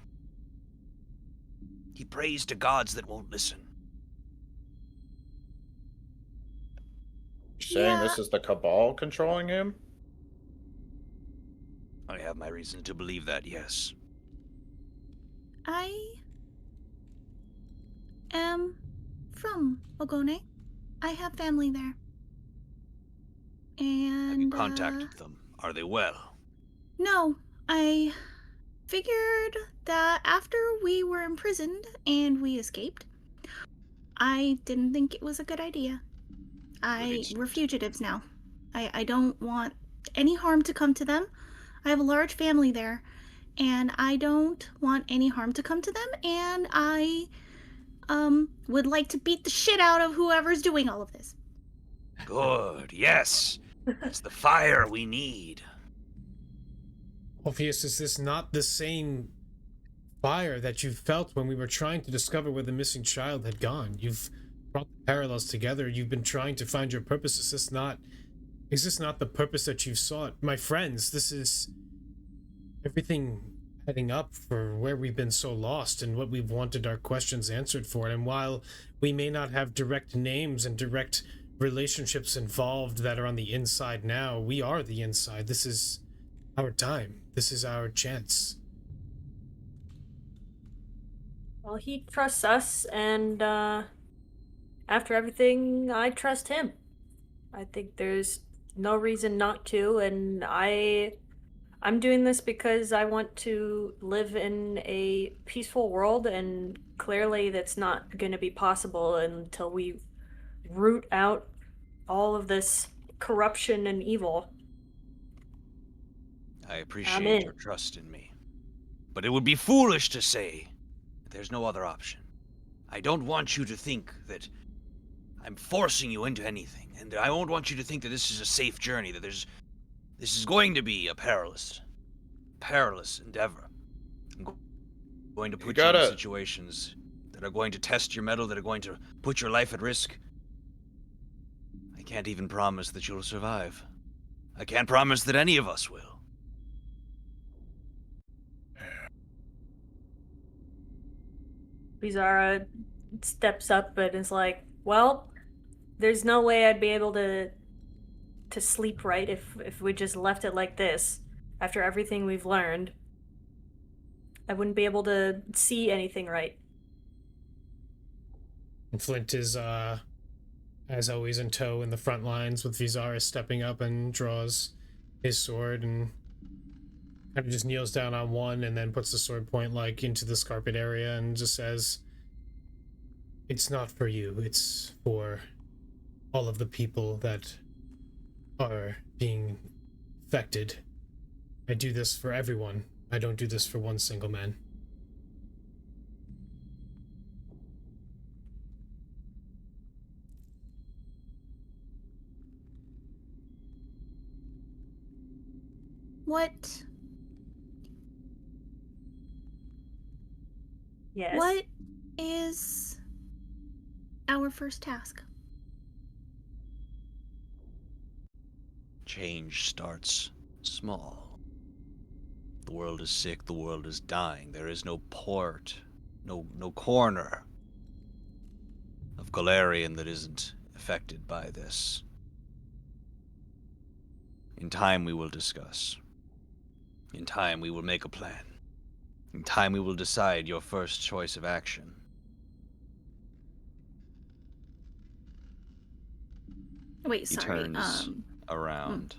He prays to gods that won't listen. You're saying Yeah. this is the cabal controlling him? I have my reason to believe that, yes. I am from Ogone. I have family there. And Have you contacted them? Are they well? No, I figured that after we were imprisoned and we escaped, I didn't think it was a good idea. We're fugitives now. I don't want any harm to come to them. I have a large family there, and I don't want any harm to come to them, and I would like to beat the shit out of whoever's doing all of this. Good, yes. It's the fire we need. Orpheus, is this not the same fire that you felt when we were trying to discover where the missing child had gone? You've brought the parallels together. You've been trying to find your purpose. Is this not the purpose that you've sought? My friends, this is everything heading up for where we've been so lost and what we've wanted our questions answered for. And while we may not have direct names and direct relationships involved that are on the inside now, we are the inside. This is our time. This is our chance. Well, he trusts us, and after everything, I trust him. I think there's no reason not to, and I'm doing this because I want to live in a peaceful world, and clearly that's not going to be possible until we root out all of this corruption and evil. I appreciate your trust in me. But it would be foolish to say that there's no other option. I don't want you to think that I'm forcing you into anything, and I won't want you to think that this is a safe journey, that this is going to be a perilous endeavor. I'm going to put you in situations that are going to test your mettle, that are going to put your life at risk. I can't even promise that you'll survive. I can't promise that any of us will. Bizarra steps up and is like, well, there's no way I'd be able to sleep right if we just left it like this. After everything we've learned, I wouldn't be able to see anything right. And Flint is, as always, in tow in the front lines, with Vizara stepping up and draws his sword and kind of just kneels down on one and then puts the sword point like into the scarpet area and just says, "It's not for you, it's for all of the people that are being affected. I do this for everyone. I don't do this for one single man." What Yes. what is our first task? Change starts small. The world is sick, the world is dying. There is no port, no corner of Galarian that isn't affected by this. In time we will discuss. In time we will make a plan. In time we will decide your first choice of action. Wait, He sorry. turns around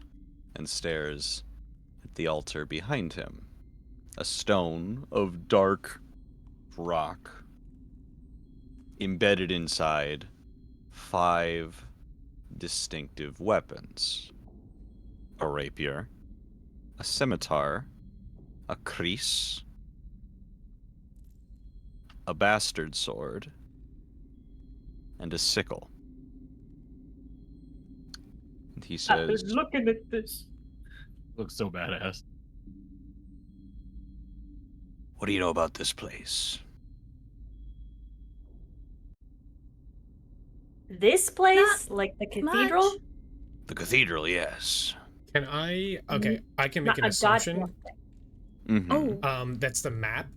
and stares at the altar behind him. A stone of dark rock, embedded inside 5 distinctive weapons. A rapier, a scimitar, a kreese, a bastard sword, and a sickle. And he I've been says, looking at this. Looks so badass. "What do you know about this place?" This place, like the cathedral. much. The cathedral, yes. Can I? Okay, I can make Not an a assumption. goddamn Mm-hmm. Oh, That's the map,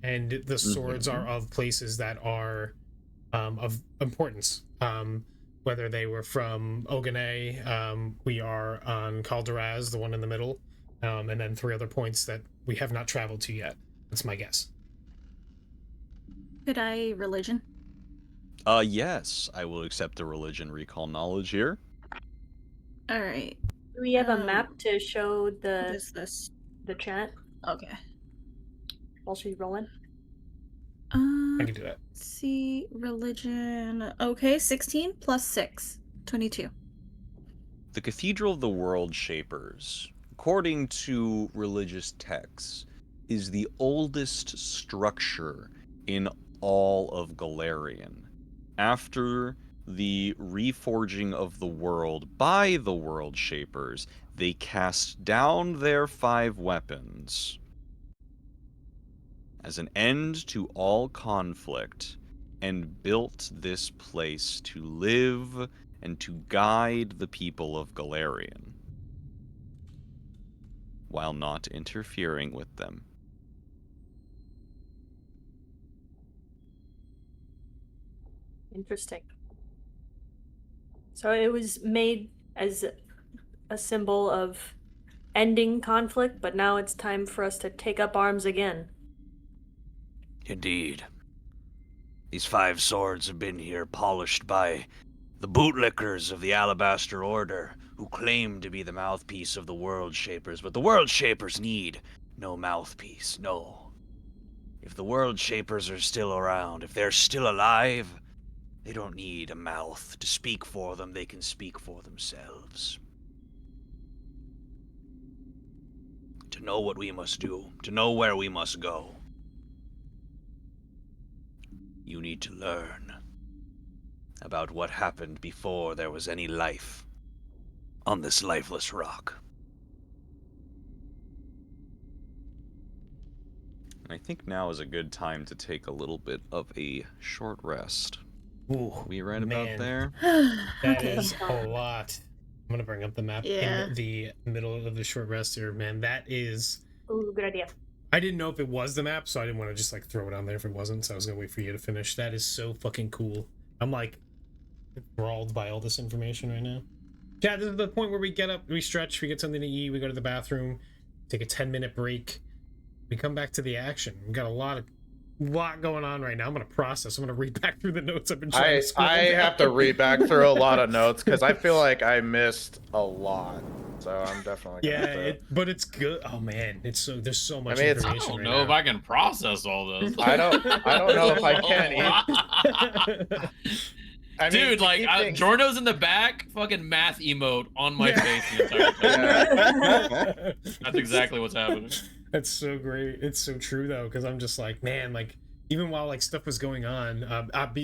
and the swords are of places that are of importance. Whether they were from Ogane, we are on Khol Doraz, the one in the middle, and then 3 other points that we have not traveled to yet. That's my guess. could I religion? Yes, I will accept the religion recall knowledge here. All right. Do we have a map to show What the is this? chat Okay. while she's rolling? I can do that. See religion. Okay, 16 plus 6, 22. The Cathedral of the World Shapers, according to religious texts, is the oldest structure in all of Galarian. After the reforging of the world by the World Shapers, they cast down their 5 weapons as an end to all conflict and built this place to live and to guide the people of Galarian while not interfering with them. Interesting. So it was made as a symbol of ending conflict, but now it's time for us to take up arms again. Indeed. These 5 swords have been here polished by the bootlickers of the Alabaster Order, who claim to be the mouthpiece of the World Shapers, but the World Shapers need no mouthpiece, no. If the World Shapers are still around, if they're still alive, they don't need a mouth to speak for them, they can speak for themselves. To know what we must do, to know where we must go, you need to learn about what happened before there was any life on this lifeless rock. And I think now is a good time to take a little bit of a short rest. Ooh, We right man, about there? That Okay. is a lot. I'm gonna bring up the map Yeah. in the middle of the short rest here, man. That is. Ooh, good idea. I didn't know if it was the map, so I didn't want to just like throw it on there if it wasn't. So I was gonna wait for you to finish. That is so fucking cool. I'm like enthralled by all this information right now. Yeah, this is the point where we get up, we stretch, we get something to eat, we go to the bathroom, take a 10-minute break, we come back to the action. We got a lot going on right now. I'm gonna process. I'm gonna read back through the notes I've been trying to scroll I have to read back through a lot of notes because I feel like I missed a lot. So I'm definitely gonna Yeah, have to... but it's good. Oh man, it's so there's so much mean, it's- I information. don't right know if now. I can process all this. I don't know if I can either. I mean, Dude, to like keep things- Jorno's in the back, fucking math emote on my Yeah. face the entire time. That's exactly what's happening. That's so great. It's so true though, because I'm just like, man, like even while like stuff was going on,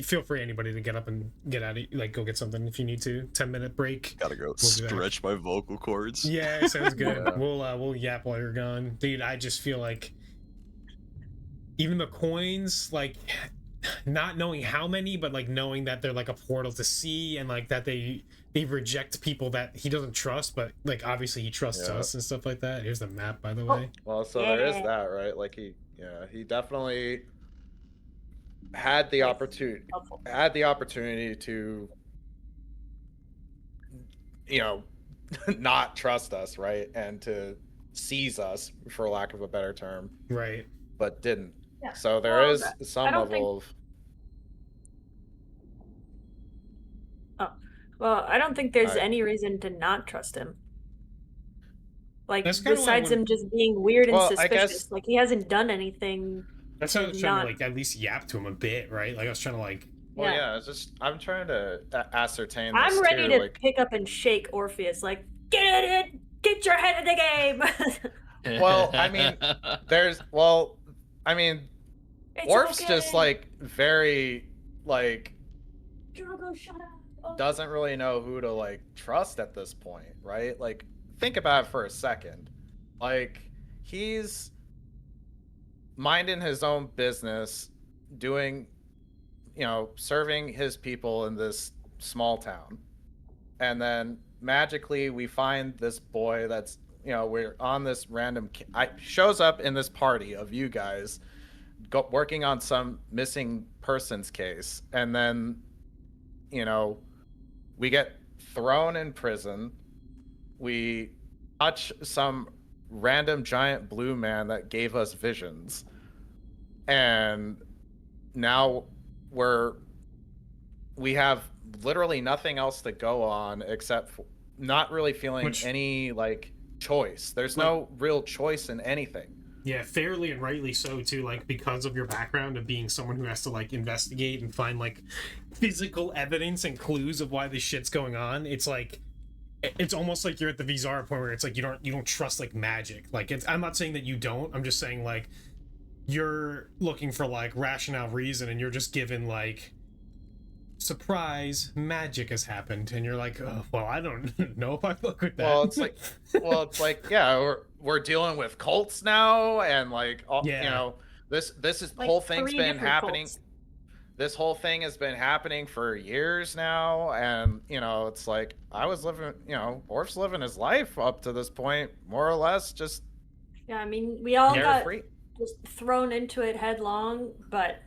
feel free anybody to get up and get out of like go get something if you need to. 10-minute break. Gotta go We'll be back. stretch my vocal cords. Yeah, sounds good. Yeah. We'll yap while you're gone, dude. I just feel like even the coins, like not knowing how many, but like knowing that they're like a portal to see, and like that they reject people that he doesn't trust, but like obviously he trusts Yeah. us and stuff like that. Here's the map, by the Oh. way. Well, so there is Yeah. that, right? Like he definitely had the Helpful. opportunity to, you know, not trust us, right, and to seize us, for lack of a better term, Right. but didn't. Yeah. So there Well, is some I don't level of. Well, I don't think there's Alright. any reason to not trust him. Like, That's kinda why I besides him wouldn't- just being weird and Well, I suspicious. guess- Like, he hasn't done anything. That's how I was trying Not- to like at least yap to him a bit, right? Like I was trying to like. Well, Yeah. yeah, it's just I'm trying to ascertain. This I'm ready too, to like, pick up and shake Orpheus. Like, get it! Get your head in the game! Well, I mean, I mean, It's Orf's okay. just like very like Drogo, shut up. Oh. doesn't really know who to like trust at this point, right? Like, think about it for a second. Like, he's minding his own business, doing, you know, serving his people in this small town, and then magically we find this boy that's, you know, we're on this random shows up in this party of you guys working on some missing persons case, and then, you know, we get thrown in prison. We touch some random giant blue man that gave us visions, and now we have literally nothing else to go on except for not really feeling any like choice. There's no real choice in anything. Yeah, fairly and rightly so too, like because of your background of being someone who has to like investigate and find like physical evidence and clues of why this shit's going on. It's like it's almost like you're at the Vizara point where it's like you don't trust like magic. Like I'm not saying that you don't, I'm just saying like you're looking for like rationale reason, and you're just given like surprise magic has happened, and you're like, oh, well, I don't know if I fuck with that. Well, it's like yeah, we're dealing with cults now, and like all, Yeah. you know, this is Like, whole thing's 3 been different happening. cults. This whole thing has been happening for years now, and you know, it's like I was living, you know, Orf's living his life up to this point, more or less, just Yeah, I mean, we all got carefree. just thrown into it headlong, but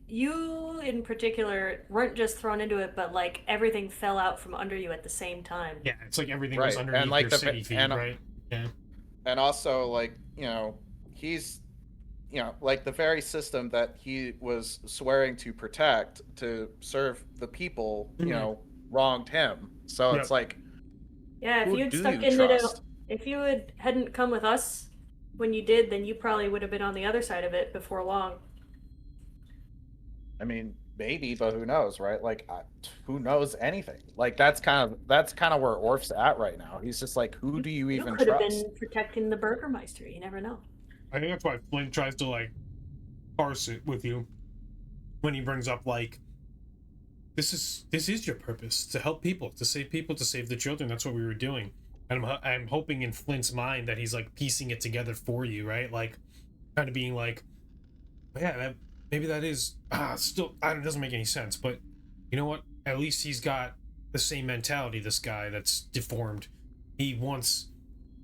you in particular weren't just thrown into it, but like everything fell out from under you at the same time. Yeah, it's like everything Right, was and, underneath like, your the city feed, and- right? Yeah. And also, like, you know, he's, you know, like the very system that he was swearing to protect to serve the people, you Mhm. know, wronged him. So Yep. it's like, Yeah, if who you'd do stuck you into it, trust? if you hadn't come with us when you did, then you probably would have been on the other side of it before long. I mean, maybe, but who knows, right? Like, who knows anything? Like, that's kind of where Orf's at right now. He's just like, who do you even could have trust? been protecting the Burgermeister. You never know. I think that's why Flint tries to like parse it with you when he brings up like this is your purpose, to help people, to save the children. That's what we were doing. And I'm hoping in Flint's mind that he's like piecing it together for you, right? Like kind of being like, yeah, maybe that is still it doesn't make any sense, but you know what? At least he's got the same mentality. This guy that's deformed, he wants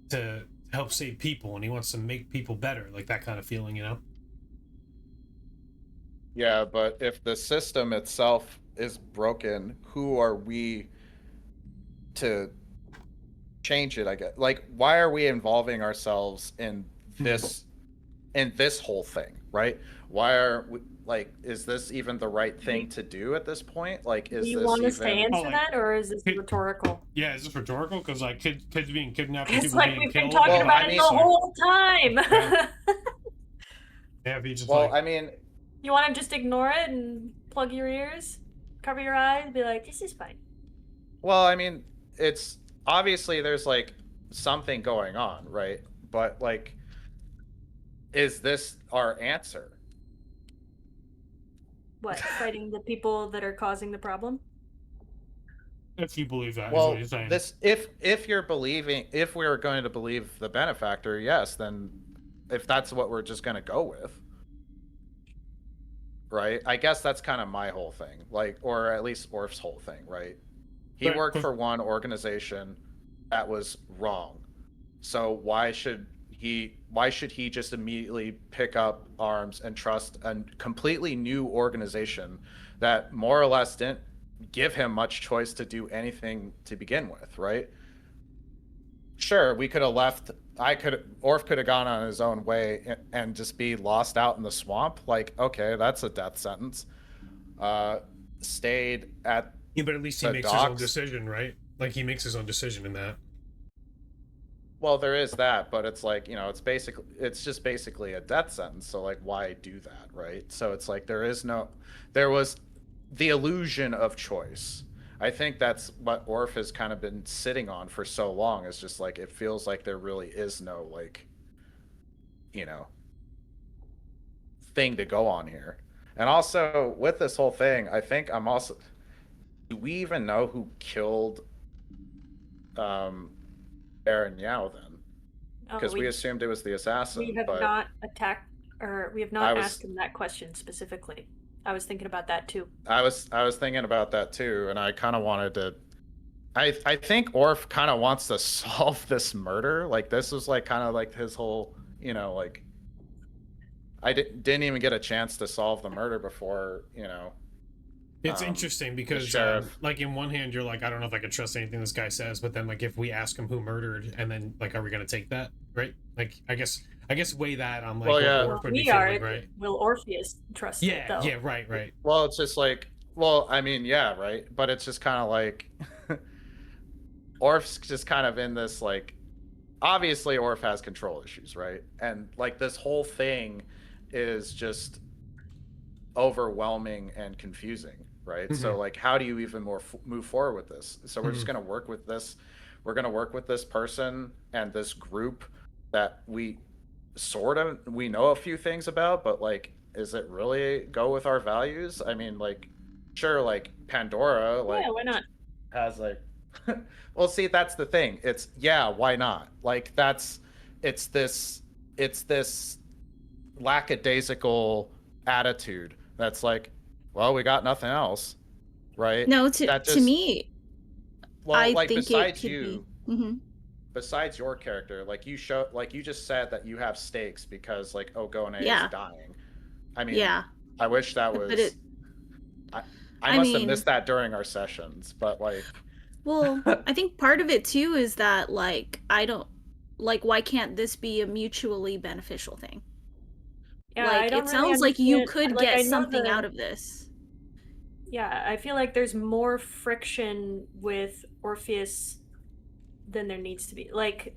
to help save people, and he wants to make people better, like that kind of feeling, you know? Yeah, but if the system itself is broken, who are we to change it? I guess. Like, why are we involving ourselves in this whole thing, right? Why are we, like, is this even the right thing to do at this point? Like, is Do you this want us to even? answer that, or is this rhetorical? Yeah, is this rhetorical? Because like kids being kidnapped, and It's people like being we've been killed. talking Well, about I it mean, the whole time. Yeah. Yeah, if you just Well, like, I mean, You want to just ignore it and plug your ears, cover your eyes, be like, this is fine. well, I mean, it's obviously there's like something going on, right? But like, is this our answer? What, fighting the people that are causing the problem? If you believe that, is Well, what you're saying. this if you're believing, if we're going to believe the benefactor, yes, then if that's what we're just going to go with, right? I guess that's kind of my whole thing, like, or at least Orf's whole thing, right? He worked for one organization that was wrong, so why should he just immediately pick up arms and trust a completely new organization that more or less didn't give him much choice to do anything to begin with, right? Sure, we could have left. Orf could have gone on his own way and just be lost out in the swamp. Like, okay, that's a death sentence. Stayed at. Yeah, but at least he the makes his own docks. decision, right? Like he makes his own decision in that. Well, there is that, but it's like, it's just basically a death sentence. So like, why do that, right? So it's like there was the illusion of choice. I think that's what Orf has kind of been sitting on for so long. Is just like it feels like there really is no like, thing to go on here. And also with this whole thing, I think I'm also. Do we even know who killed Aaron Yao then? Because we assumed it was the assassin. We have but not attacked, or we have not asked him that question specifically. I was thinking about that too. I was thinking about that too, and I kind of wanted to. I think Orf kind of wants to solve this murder. Like this was like kind of like his whole, like. I didn't even get a chance to solve the murder before, It's interesting because, like, in one hand, you're like, I don't know if I can trust anything this guy says, but then, like, if we ask him who murdered, and then, like, are we gonna take that, right? Like, I guess weigh that on, like, well, yeah. Orf would be We are. feeling, right? Will Orpheus trust it, though? Yeah, right. Well, it's just like, I mean, yeah, right, but it's just kind of like, Orf's just kind of in this, like, obviously Orf has control issues, right? And, like, this whole thing is just overwhelming and confusing. Right. So like, how do you even move forward with this? So we're just going to work with this. We're going to work with this person and this group that we know a few things about, but like, is it really go with our values? I mean, like, sure. Like Pandora, like, yeah, why not? Has like, well, see, that's the thing. It's why not? Like it's this lackadaisical attitude. That's like, well, we got nothing else, right? No, to me, well, I like think besides it could you, be. besides your character, like you just said that you have stakes because like Ogone is dying. I mean, I wish that was. But I must have missed that during our sessions, but like. Well, I think part of it too is that like I don't like why can't this be a mutually beneficial thing? Yeah, like it sounds like you could get something out of this. Yeah, I feel like there's more friction with Orpheus than there needs to be. Like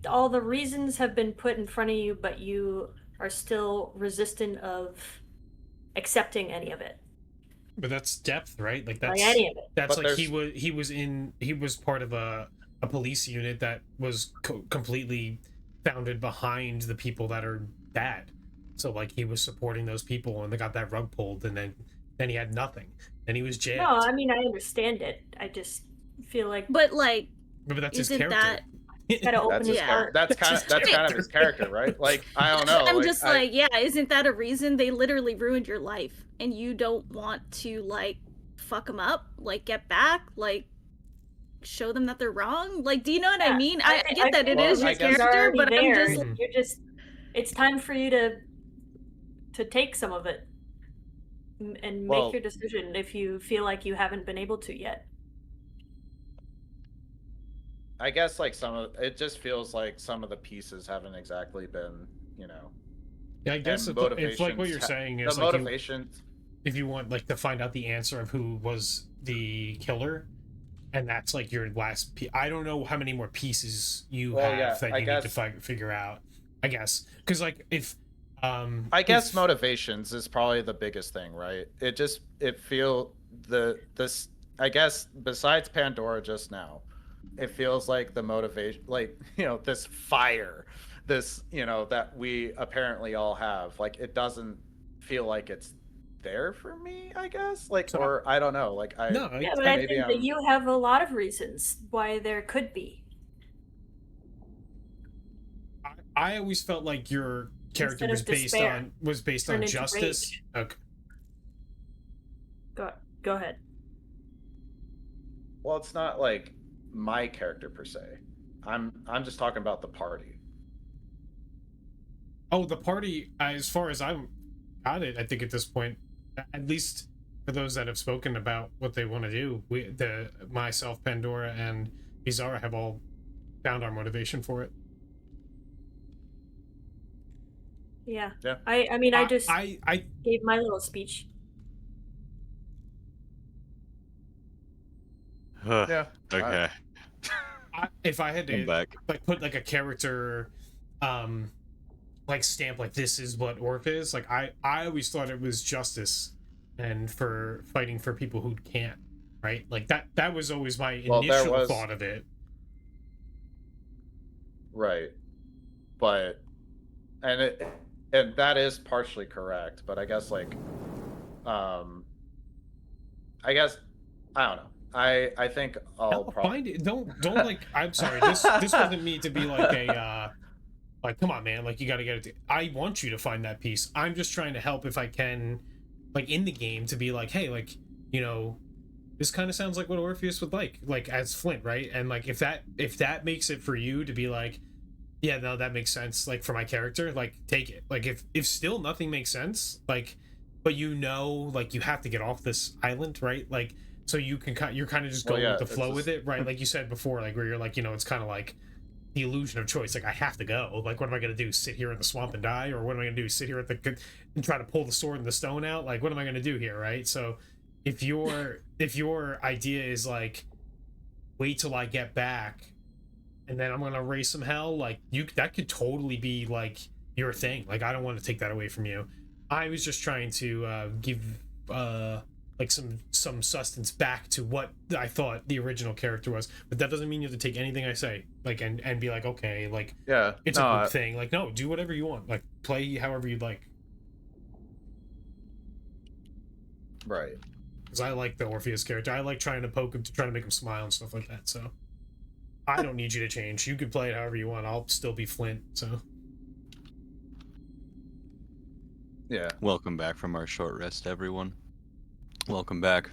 all the reasons have been put in front of you, but you are still resistant of accepting any of it. But that's depth, right? Like that's any of it. That's but like he was part of a police unit that was completely founded behind the people that are bad. So like he was supporting those people, and they got that rug pulled, and then he had nothing, and he was jailed. No, I mean I understand it. I just feel like, but like, but that's his character. Gotta open his heart. That's kind of his character, right? Like I don't know. I'm just like, isn't that a reason? They literally ruined your life, and you don't want to like fuck them up, like get back, like show them that they're wrong. Like, do you know what I mean? I get that it is your character, but I'm just it's time for you to take some of it and make your decision if you feel like you haven't been able to yet. I guess like it just feels like some of the pieces haven't exactly been, Yeah, I guess it's like what you're saying is the like motivations. If you want like to find out the answer of who was the killer, and that's like your last I don't know how many more pieces you have that you need to figure out. I guess because like if I guess motivations is probably the biggest thing, right? I guess besides Pandora just now, it feels like the motivation, like, this fire, this, that we apparently all have, like, it doesn't feel like it's there for me, I guess. Like, So- or I don't know. Like, No, Yeah, it's but I maybe think that I'm- you have a lot of reasons why there could be. I always felt like your character Instead was of based despair, on turn into justice. Okay. Go ahead. Well, it's not like my character per se. I'm just talking about the party. Oh, the party, as far as I'm got it, I think at this point, at least for those that have spoken about what they want to do, myself, Pandora, and Izara have all found our motivation for it. Yeah. Yeah. I mean, I just I gave my little speech. Yeah. Okay. if I had Come to back. like put like a character like stamp like this is what Orc is, like I always thought it was justice and for fighting for people who can't, right? Like that was always my Well, there initial was- thought of it. Right. But and that is partially correct, but I guess like I guess I don't know. I think I'll No, probably find it. Don't like. I'm sorry. This wasn't me to be like a like. Come on, man. Like you got to get it. I want you to find that piece. I'm just trying to help if I can, like in the game, to be like, hey, like you know, this kind of sounds like what Orpheus would like as Flint, right? And like if that makes it for you to be like, yeah, no, that makes sense. Like for my character, like take it. Like if still nothing makes sense, like, but you know, like you have to get off this island, right? Like. So you're kind of just Well, going yeah, with the it's flow just- with it, right? Like you said before, like where you're like, you know, it's kind of like the illusion of choice. Like I have to go. Like what am I gonna do? Sit here in the swamp and die, or what am I gonna do? Sit here at the and try to pull the sword and the stone out? Like what am I gonna do here, right? So if your idea is like wait till I get back, and then I'm gonna raise some hell, like that could totally be like your thing. Like I don't want to take that away from you. I was just trying to give like some sustenance back to what I thought the original character was, but that doesn't mean you have to take anything I say like and be like okay, like Yeah. it's no, a group thing. Like no, do whatever you want. Like play however you'd like. Right. Because I like the Orpheus character. I like trying to poke him to try to make him smile and stuff like that. So I don't need you to change. You can play it however you want. I'll still be Flint. So Yeah. Welcome back from our short rest, everyone. Welcome back.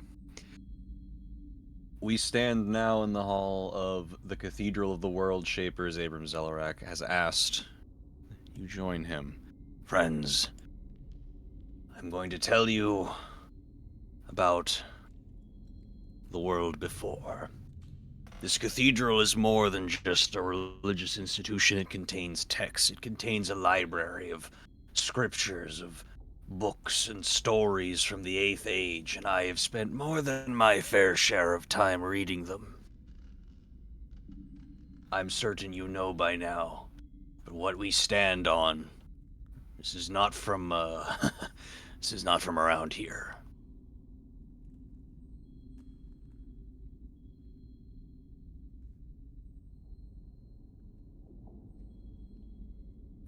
We stand now in the hall of the Cathedral of the World Shapers. Abram Zelarak has asked you join him. Friends, I'm going to tell you about the world before. This cathedral is more than just a religious institution. It contains texts. It contains a library of scriptures, of books and stories from the 8th Age, and I have spent more than my fair share of time reading them. I'm certain you know by now, but what we stand on, this is not from, this is not from around here.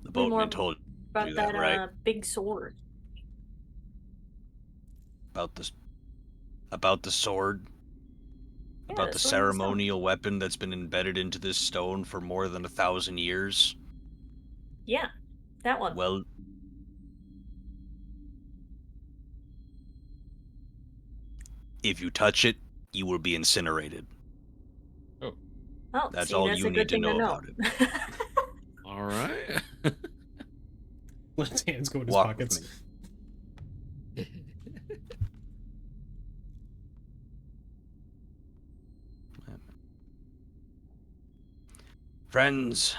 The Be more boatman told About you that, right? big sword. About the sword? Yeah, About the sword and stone. ceremonial weapon that's been embedded into this stone for more than 1,000 years? Yeah, that one. Well, if you touch it, you will be incinerated. Oh, That's see, all that's you a need good to thing know know. about it. All right. let his hands go in his Walk pockets. with me. Friends,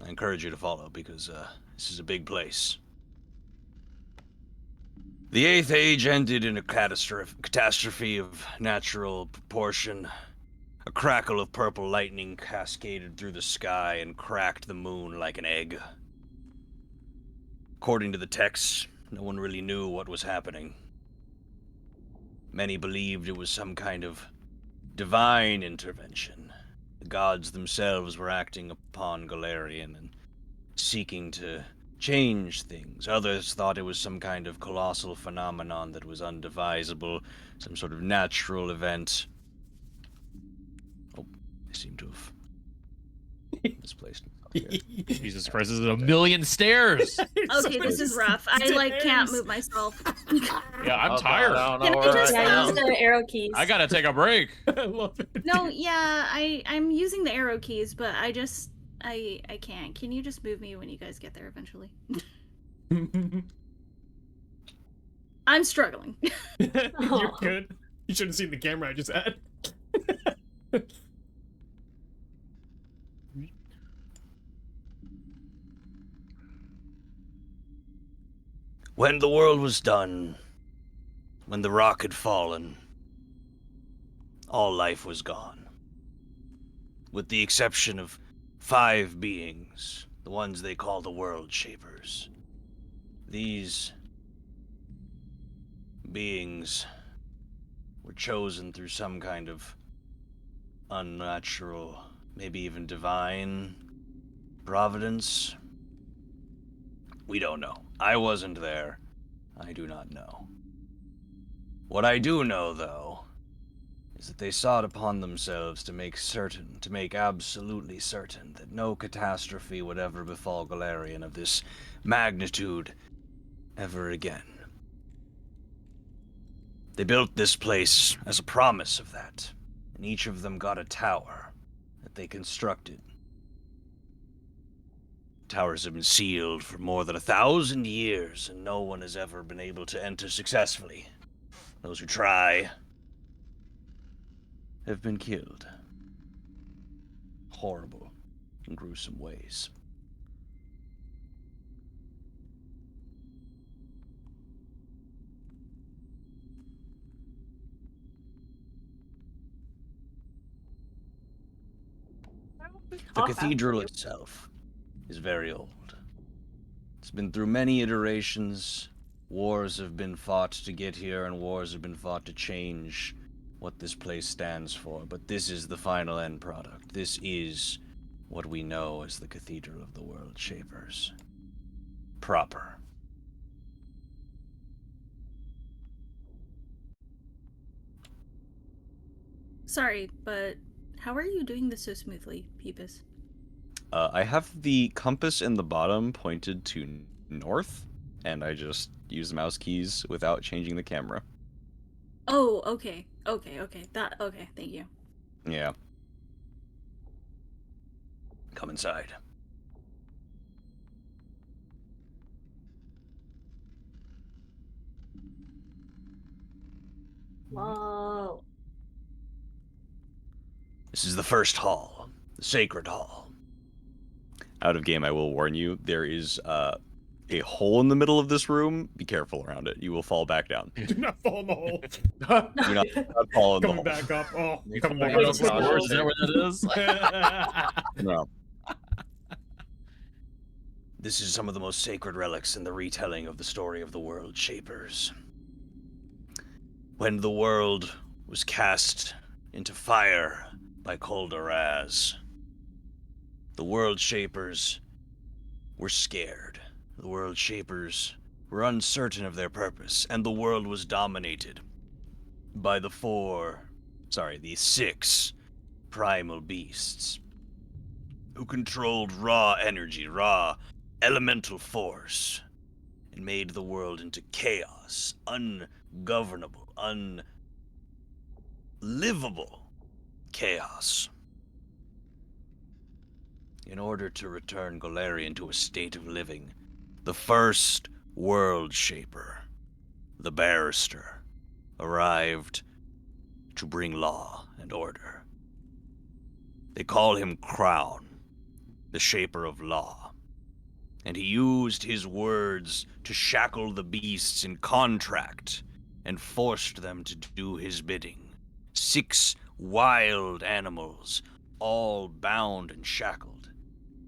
I encourage you to follow because this is a big place. The 8th Age ended in a catastrophe of natural proportion. A crackle of purple lightning cascaded through the sky and cracked the moon like an egg. According to the texts, no one really knew what was happening. Many believed it was some kind of divine intervention. The gods themselves were acting upon Galarian and seeking to change things. Others thought it was some kind of colossal phenomenon that was undivisible, some sort of natural event. Oh, I seem to have misplaced myself here. Jesus Christ, this is a million stairs. Okay, this is rough. I like can't move myself. Yeah, I'm Oh, tired. God, I don't know Can I where just, I Yeah, am. use the arrow keys. I gotta take a break. I love it. No, yeah, I'm using the arrow keys, but I can't. Can you just move me when you guys get there eventually? I'm struggling. You're good. You should have seen the camera I just had. When the world was done, when the rock had fallen, all life was gone. With the exception of 5 beings, the ones they call the World Shapers. These beings were chosen through some kind of unnatural, maybe even divine providence. We don't know. I wasn't there. I do not know. What I do know, though, is that they sought upon themselves to make absolutely certain that no catastrophe would ever befall Galarian of this magnitude ever again. They built this place as a promise of that, and each of them got a tower that they constructed. Towers have been sealed for more than 1,000 years, and no one has ever been able to enter successfully. Those who try have been killed. Horrible and gruesome ways. The Off cathedral after you. itself is very old. It's been through many iterations. Wars have been fought to get here, and wars have been fought to change what this place stands for. But this is the final end product. This is what we know as the Cathedral of the World Shapers. Proper. Sorry, but how are you doing this so smoothly, Peepus? I have the compass in the bottom pointed to north, and I just use the mouse keys without changing the camera. Oh, okay. Okay, thank you. Yeah. Come inside. Whoa. This is the first hall, the Sacred Hall. Out of game, I will warn you, there is a hole in the middle of this room. Be careful around it. You will fall back down. Do not fall in the hole. Do not fall in the Coming hole. back up. Oh, coming Oh, back right up. up the doors, is that what that is? No. This is some of the most sacred relics in the retelling of the story of the World Shapers. When the world was cast into fire by Khol Doraz, the World Shapers were scared. The World Shapers were uncertain of their purpose, and the world was dominated by the 6 primal beasts who controlled raw energy, raw elemental force, and made the world into chaos, ungovernable, unlivable chaos. In order to return Galarian to a state of living, the first World Shaper, the Barrister, arrived to bring law and order. They call him Crown, the Shaper of Law, and he used his words to shackle the beasts in contract and forced them to do his bidding. 6 wild animals, all bound and shackled.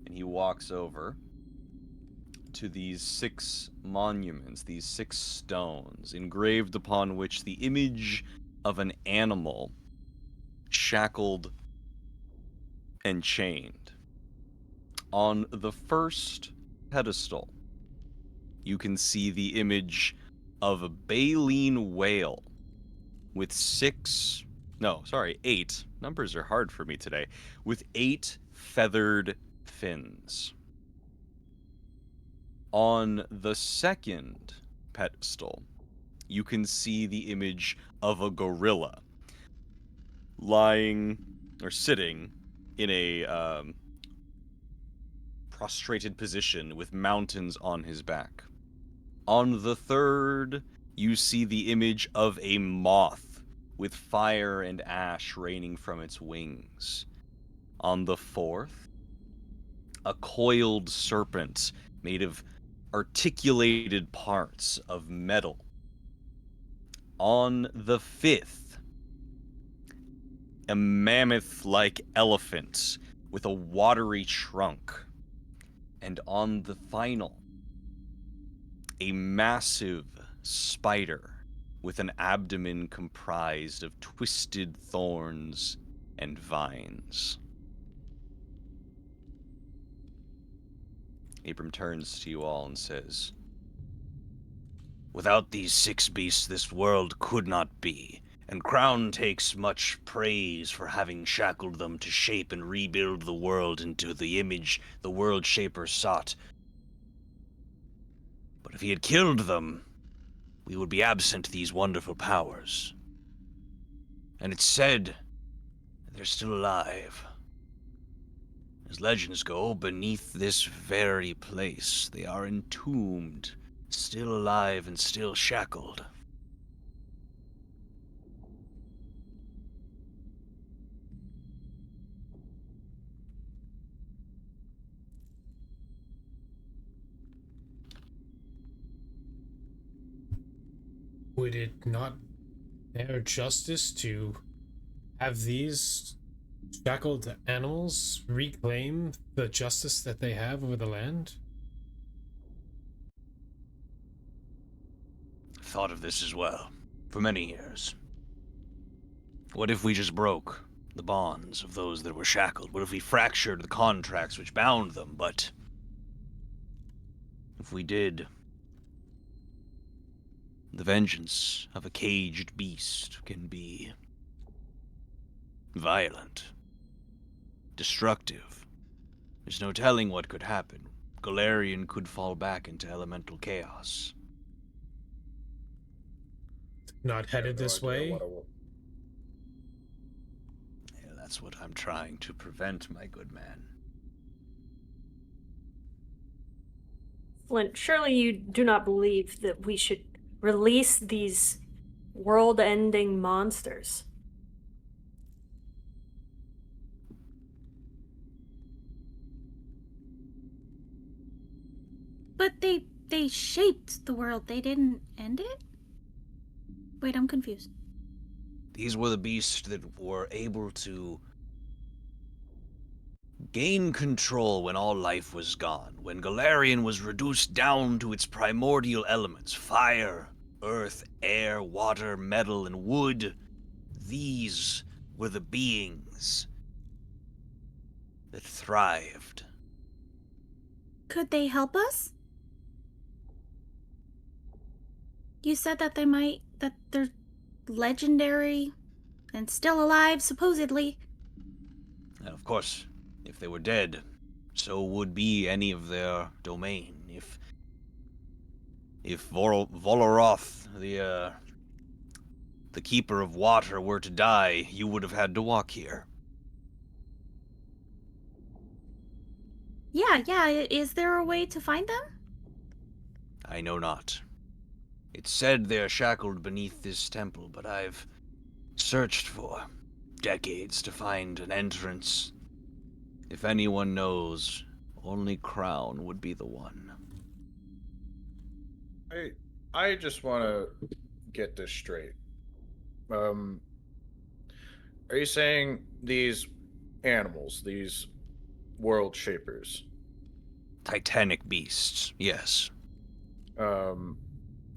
And he walks over to these 6 monuments, these 6 stones, engraved upon which the image of an animal shackled and chained. On the first pedestal you can see the image of a baleen whale with 8. Numbers are hard for me today. With 8 feathered fins. On the second pedestal, you can see the image of a gorilla lying or sitting in a prostrated position with mountains on his back. On the third, you see the image of a moth with fire and ash raining from its wings. On the fourth, a coiled serpent made of articulated parts of metal. On the fifth, a mammoth-like elephant with a watery trunk. And on the final, a massive spider with an abdomen comprised of twisted thorns and vines. Abram turns to you all and says, "Without these 6 beasts, this world could not be, and Crown takes much praise for having shackled them to shape and rebuild the world into the image the World Shaper sought. But if he had killed them, we would be absent these wonderful powers. And it's said they're still alive. As legends go, beneath this very place, they are entombed, still alive and still shackled." Would it not bear justice to have these shackled animals reclaim the justice that they have over the land? I've thought of this as well, for many years. What if we just broke the bonds of those that were shackled? What if we fractured the contracts which bound them? But if we did, the vengeance of a caged beast can be violent, destructive. There's no telling what could happen. Golarion could fall back into elemental chaos. Not headed this way? Yeah, that's what I'm trying to prevent, my good man. Flint, surely you do not believe that we should release these world-ending monsters. But they shaped the world. They didn't end it? Wait, I'm confused. These were the beasts that were able to gain control when all life was gone, when Golarion was reduced down to its primordial elements, fire, earth, air, water, metal, and wood. These were the beings that thrived. Could they help us? You said that that they're legendary and still alive, supposedly. And of course, if they were dead, so would be any of their domain. If Voloroth, the keeper of water, were to die, you would have had to walk here. Yeah. Is there a way to find them? I know not. It's said they are shackled beneath this temple, but I've searched for decades to find an entrance. If anyone knows, only Crown would be the one. I just want to get this straight. Are you saying these animals, these world shapers, Titanic beasts, yes. um,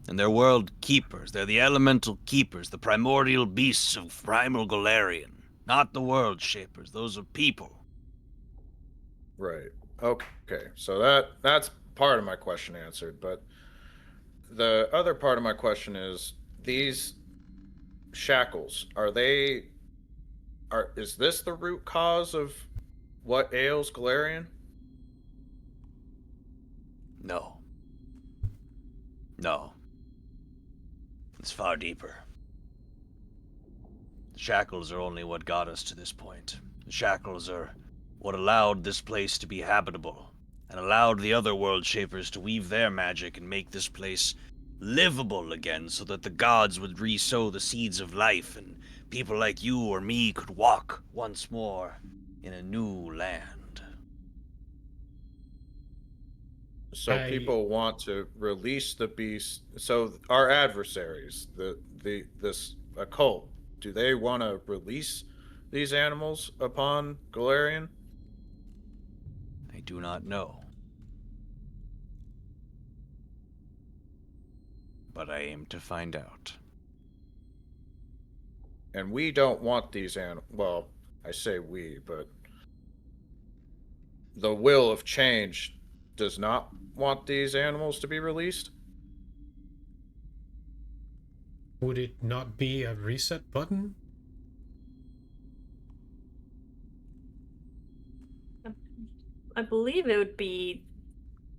And they're world keepers. They're the elemental keepers, the primordial beasts of primal Golarion. Not the world shapers. Those are people. right? Okay, so that's part of my question answered, but the other part of my question is these shackles, is this the root cause of what ails Galarian? No. No. It's far deeper. The shackles are only what got us to this point. The shackles are what allowed this place to be habitable, and allowed the other world shapers to weave their magic and make this place livable again so that the gods would re-sow the seeds of life and people like you or me could walk once more in a new land. So people want to release the beast. So our adversaries, this occult, do they want to release these animals upon Galarian? I do not know. But I aim to find out. And we don't want these animals. Well, I say we, but the will of change does not want these animals to be released. Would it not be a reset button? I believe it would be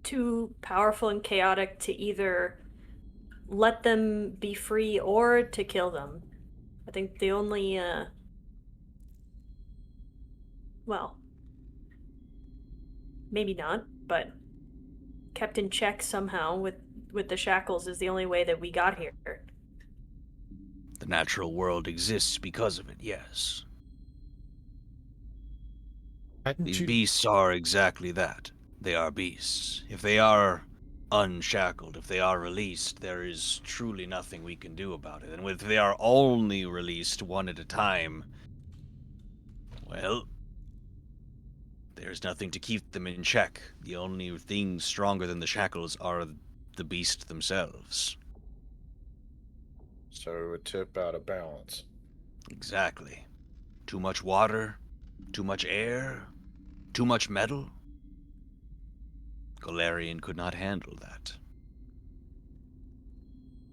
too powerful and chaotic to either let them be free or to kill them. I think the only, well, maybe not, but kept in check somehow with the shackles is the only way that we got here. The natural world exists because of it, yes. These beasts are exactly that. They are beasts. If they are unshackled, if they are released, there is truly nothing we can do about it. And if they are only released one at a time, well, there's nothing to keep them in check. The only things stronger than the shackles are the beast themselves. So it would tip out of balance. Exactly. Too much water, too much air, too much metal. Galarian could not handle that.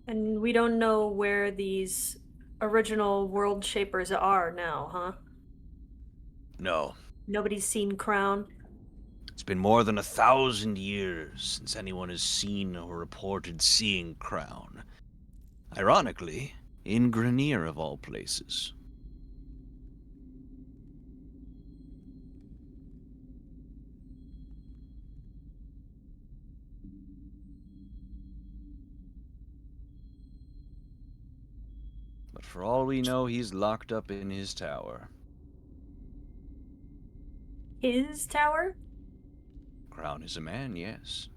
And we don't know where these original world shapers are now, huh? No. Nobody's seen Crown. It's been more than 1,000 years since anyone has seen or reported seeing Crown. Ironically, in Grenier of all places. But for all we know, he's locked up in his tower. His tower? Crown is a man, yes.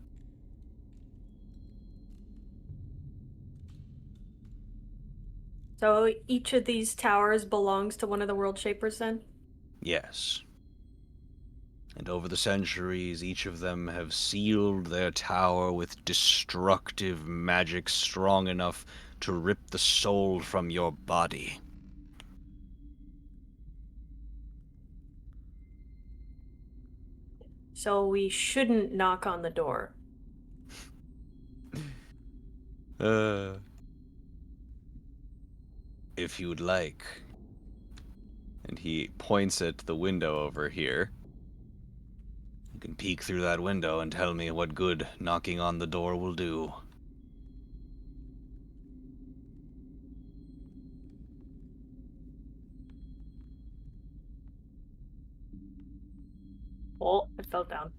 So each of these towers belongs to one of the world shapers then? Yes. And over the centuries, each of them have sealed their tower with destructive magic strong enough to rip the soul from your body. So we shouldn't knock on the door. If you'd like. And he points at the window over here. You can peek through that window and tell me what good knocking on the door will do. Oh, I fell down.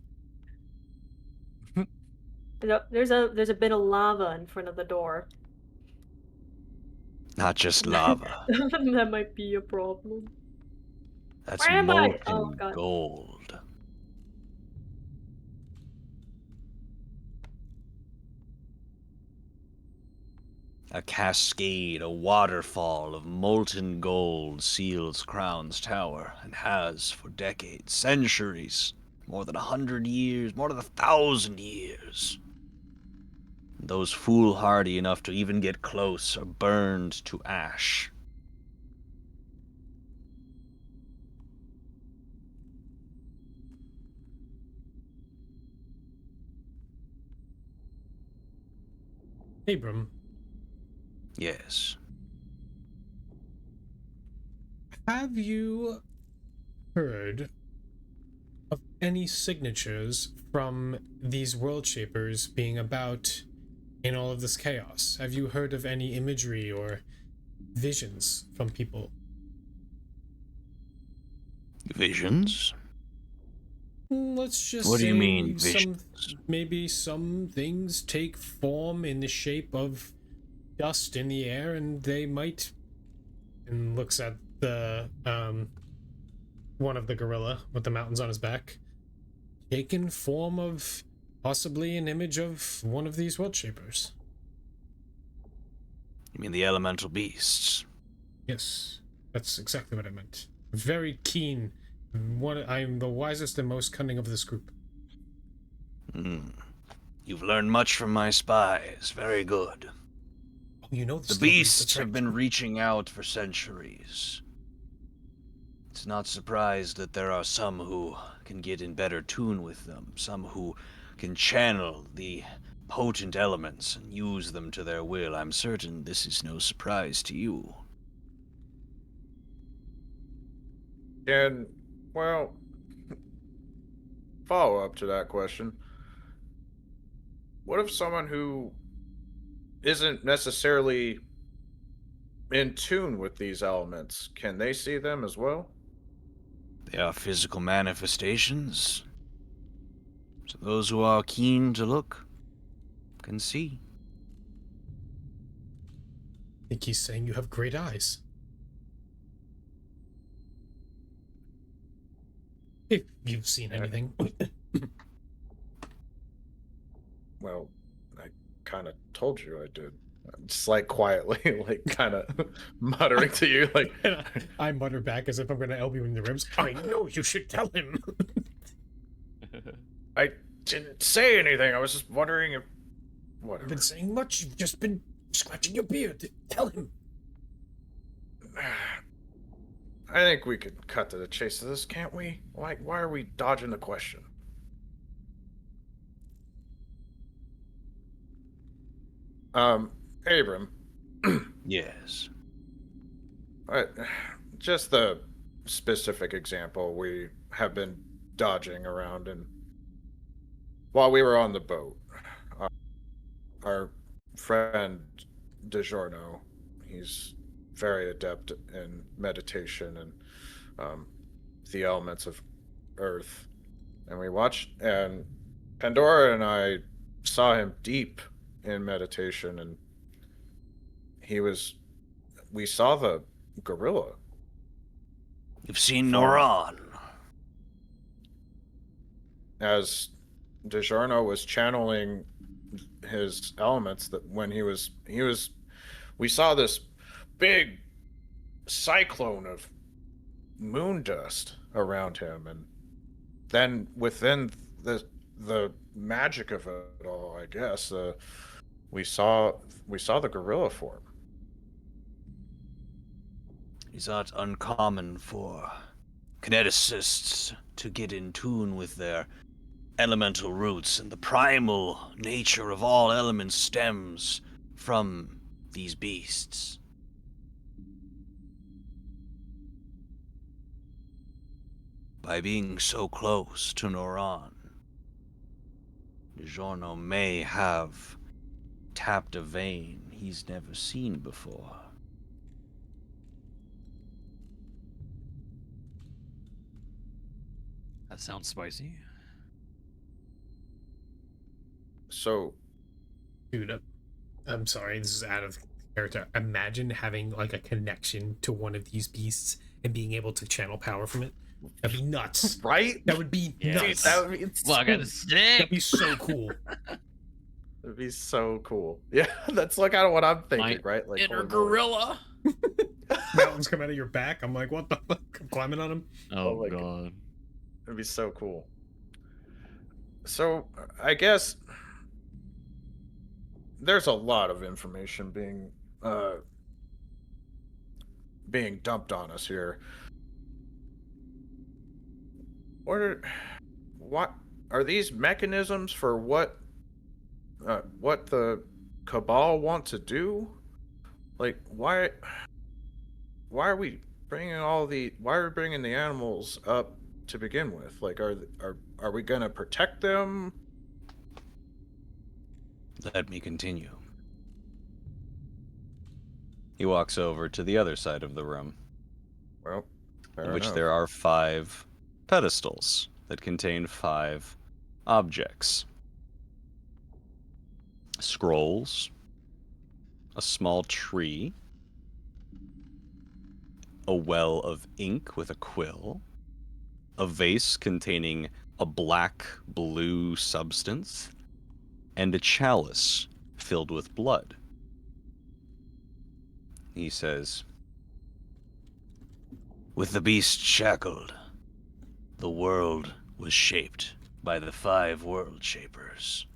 There's a bit of lava in front of the door. Not just lava. That might be a problem. That's Where am I? molten Oh god. gold. A cascade, a waterfall of molten gold seals Crown's tower, and has for decades, centuries, more than 100 years, more than 1,000 years. Those foolhardy enough to even get close are burned to ash. Abram, Yes. have you heard of any signatures from these world shapers being about in all of this chaos? Have you heard of any imagery or visions from people? Visions? Let's just What do you say mean, maybe some things take form in the shape of dust in the air, and they might. And looks at the one of the gorilla with the mountains on his back, taken form of possibly an image of one of these world shapers. You mean the elemental beasts? Yes, that's exactly what I meant. Very keen. I'm the wisest and most cunning of this group. You've learned much from my spies. Very good. Oh, you know The stuff, beasts that's have right. been reaching out for centuries. It's not surprised that there are some who can get in better tune with them, some who can channel the potent elements and use them to their will. I'm certain this is no surprise to you. And, well, follow up to that question. What if someone who isn't necessarily in tune with these elements, can they see them as well? They are physical manifestations. So those who are keen to look can see. I think he's saying you have great eyes. If you've seen anything. Well, I kind of told you I did. Just like quietly, like kind of muttering to you, like. I mutter back as if I'm going to elbow you in the ribs. I know you should tell him. I didn't say anything. I was just wondering if. I've Whatever. been saying much. You've just been scratching your beard. Tell him. I think we could cut to the chase of this, can't we? Like, why are we dodging the question? Abram. Yes. Just the specific example we have been dodging around, and while we were on the boat, our friend DiGiorno, he's very adept in meditation and the elements of earth, and we watched, and Pandora and I saw him deep in meditation, and we saw the gorilla. You've seen Noran. As DiGiorno was channeling his elements, that when we saw this big cyclone of moon dust around him, and then within the magic of it all, I guess, we saw the gorilla form. It's not uncommon for kineticists to get in tune with their elemental roots, and the primal nature of all elements stems from these beasts. By being so close to Noran, DiGiorno may have tapped a vein he's never seen before. That sounds spicy. So, Dude, I'm sorry, this is out of character. Imagine having like a connection to one of these beasts and being able to channel power from it. That'd be nuts. right? That would be Yeah. nuts. That would be Look at the stick. That'd be so cool. That'd be so cool. Yeah, that's like kind of what I'm thinking, My right? Like Inner holy moly. gorilla. Mountains come out of your back. I'm like, what the fuck? I'm climbing on them. Oh my god. It'd be so cool. So, I guess there's a lot of information being dumped on us here. What are these mechanisms for what the Cabal want to do? Like, why are we bringing why are we bringing the animals up to begin with? Like, are we gonna protect them? Let me continue. He walks over to the other side of the room, Well, fair in which enough. there are 5 pedestals that contain 5 objects. Scrolls, a small tree, a well of ink with a quill, a vase containing a black-blue substance, and a chalice filled with blood. He says, "With the beast shackled, the world was shaped by the 5 world shapers.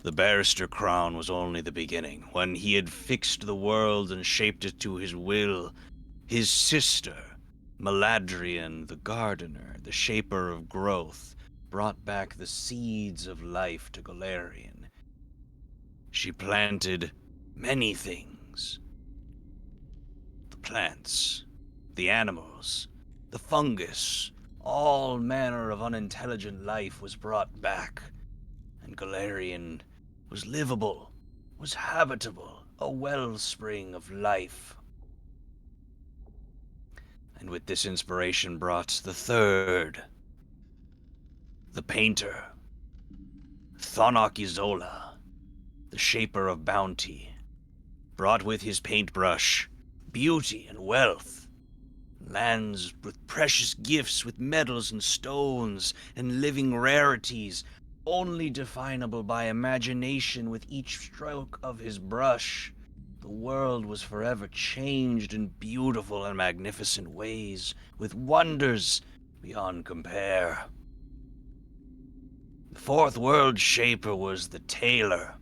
The barrister crown was only the beginning. When he had fixed the world and shaped it to his will, his sister, Meladrian the gardener, the shaper of growth, brought back the seeds of life to Galarian. She planted many things. The plants, the animals, the fungus, all manner of unintelligent life was brought back, and Galarian was livable, was habitable, a wellspring of life. And with this inspiration brought the 3rd, the painter, Thonok Izola, the shaper of bounty, brought with his paintbrush beauty and wealth, lands with precious gifts, with metals and stones and living rarities, only definable by imagination with each stroke of his brush. The world was forever changed in beautiful and magnificent ways, with wonders beyond compare. The 4th world shaper was the tailor.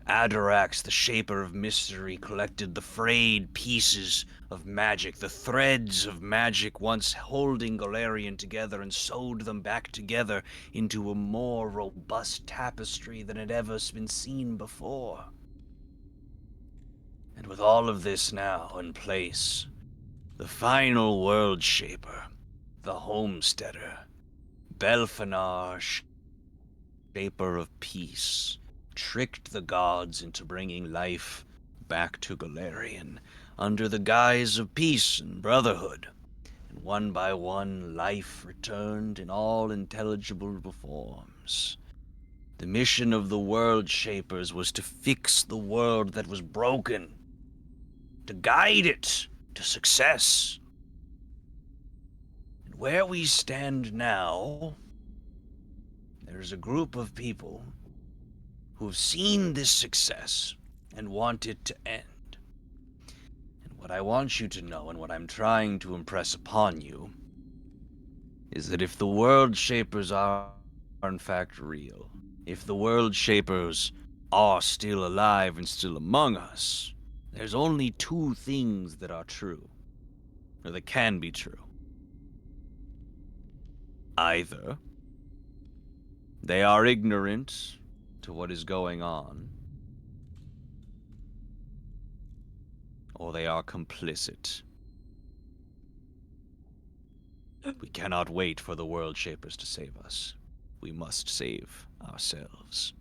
Adorax, the shaper of mystery, collected the frayed pieces of magic, the threads of magic once holding Galarian together, and sewed them back together into a more robust tapestry than had ever been seen before. And with all of this now in place, the final world shaper, the homesteader, Belfanar, shaper of peace, tricked the gods into bringing life back to Galarian under the guise of peace and brotherhood. And one by one, life returned in all intelligible forms. The mission of the world shapers was to fix the world that was broken, to guide it to success. And where we stand now, there's a group of people who've seen this success and want it to end. And what I want you to know, and what I'm trying to impress upon you, is that if the world shapers are in fact real, if the world shapers are still alive and still among us, there's only 2 things that are true, or that can be true. Either they are ignorant to what is going on, or they are complicit. We cannot wait for the world shapers to save us. We must save ourselves.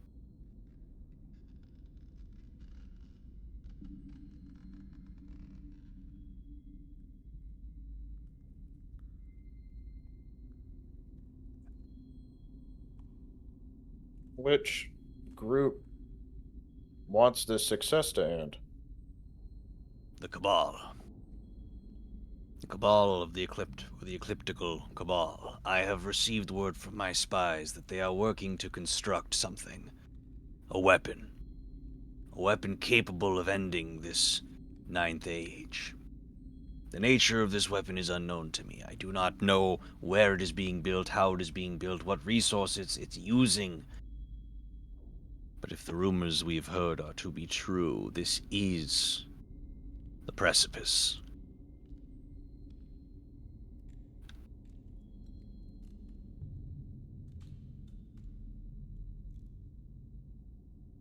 Which group wants this success to end? The Cabal. The Cabal of the Ecliptical Cabal. I have received word from my spies that they are working to construct something. A weapon. A weapon capable of ending this 9th age. The nature of this weapon is unknown to me. I do not know where it is being built, how it is being built, what resources it's using. But if the rumors we've heard are to be true, this is the precipice.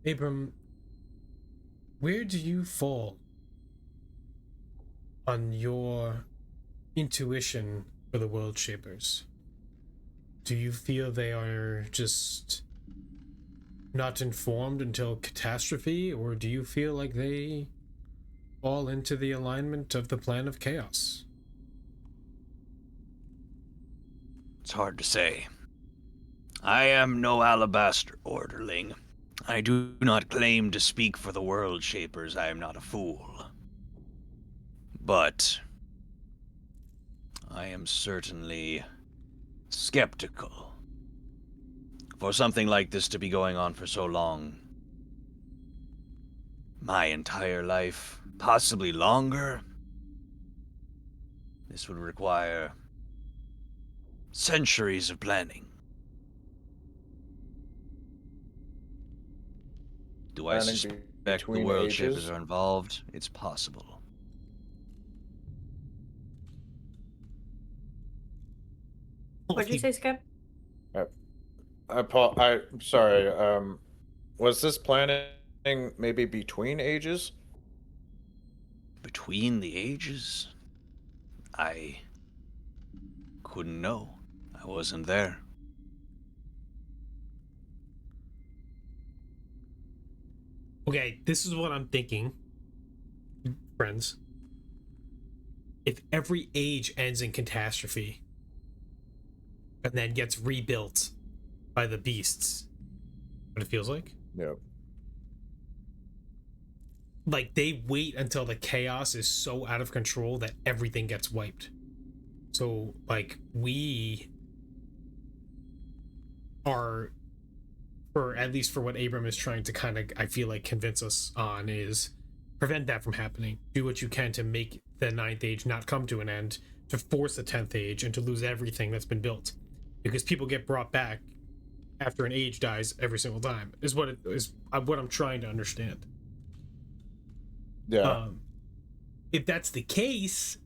Abram, where do you fall on your intuition for the world shapers? Do you feel they are just not informed until catastrophe, or do you feel like they fall into the alignment of the plan of chaos? It's hard to say. I am no Alabaster orderling. I do not claim to speak for the world shapers. I am not a fool. But I am certainly skeptical. For something like this to be going on for so long, my entire life, possibly longer, this would require centuries of planning. Do I Planning suspect the between world ages? shapers are involved? It's possible. What'd you say, Skip? I'm sorry. Was this planning maybe between ages? Between the ages? I couldn't know. I wasn't there. Okay, this is what I'm thinking, friends. If every age ends in catastrophe and then gets rebuilt by the beasts, what it feels like? Yep. Like, they wait until the chaos is so out of control that everything gets wiped. So, like, we are, for at least for what Abram is trying to kind of, I feel like, convince us on, is prevent that from happening. Do what you can to make the 9th age not come to an end, to force the 10th age, and to lose everything that's been built. Because people get brought back after an age dies every single time, is what I'm trying to understand. Yeah. If that's the case,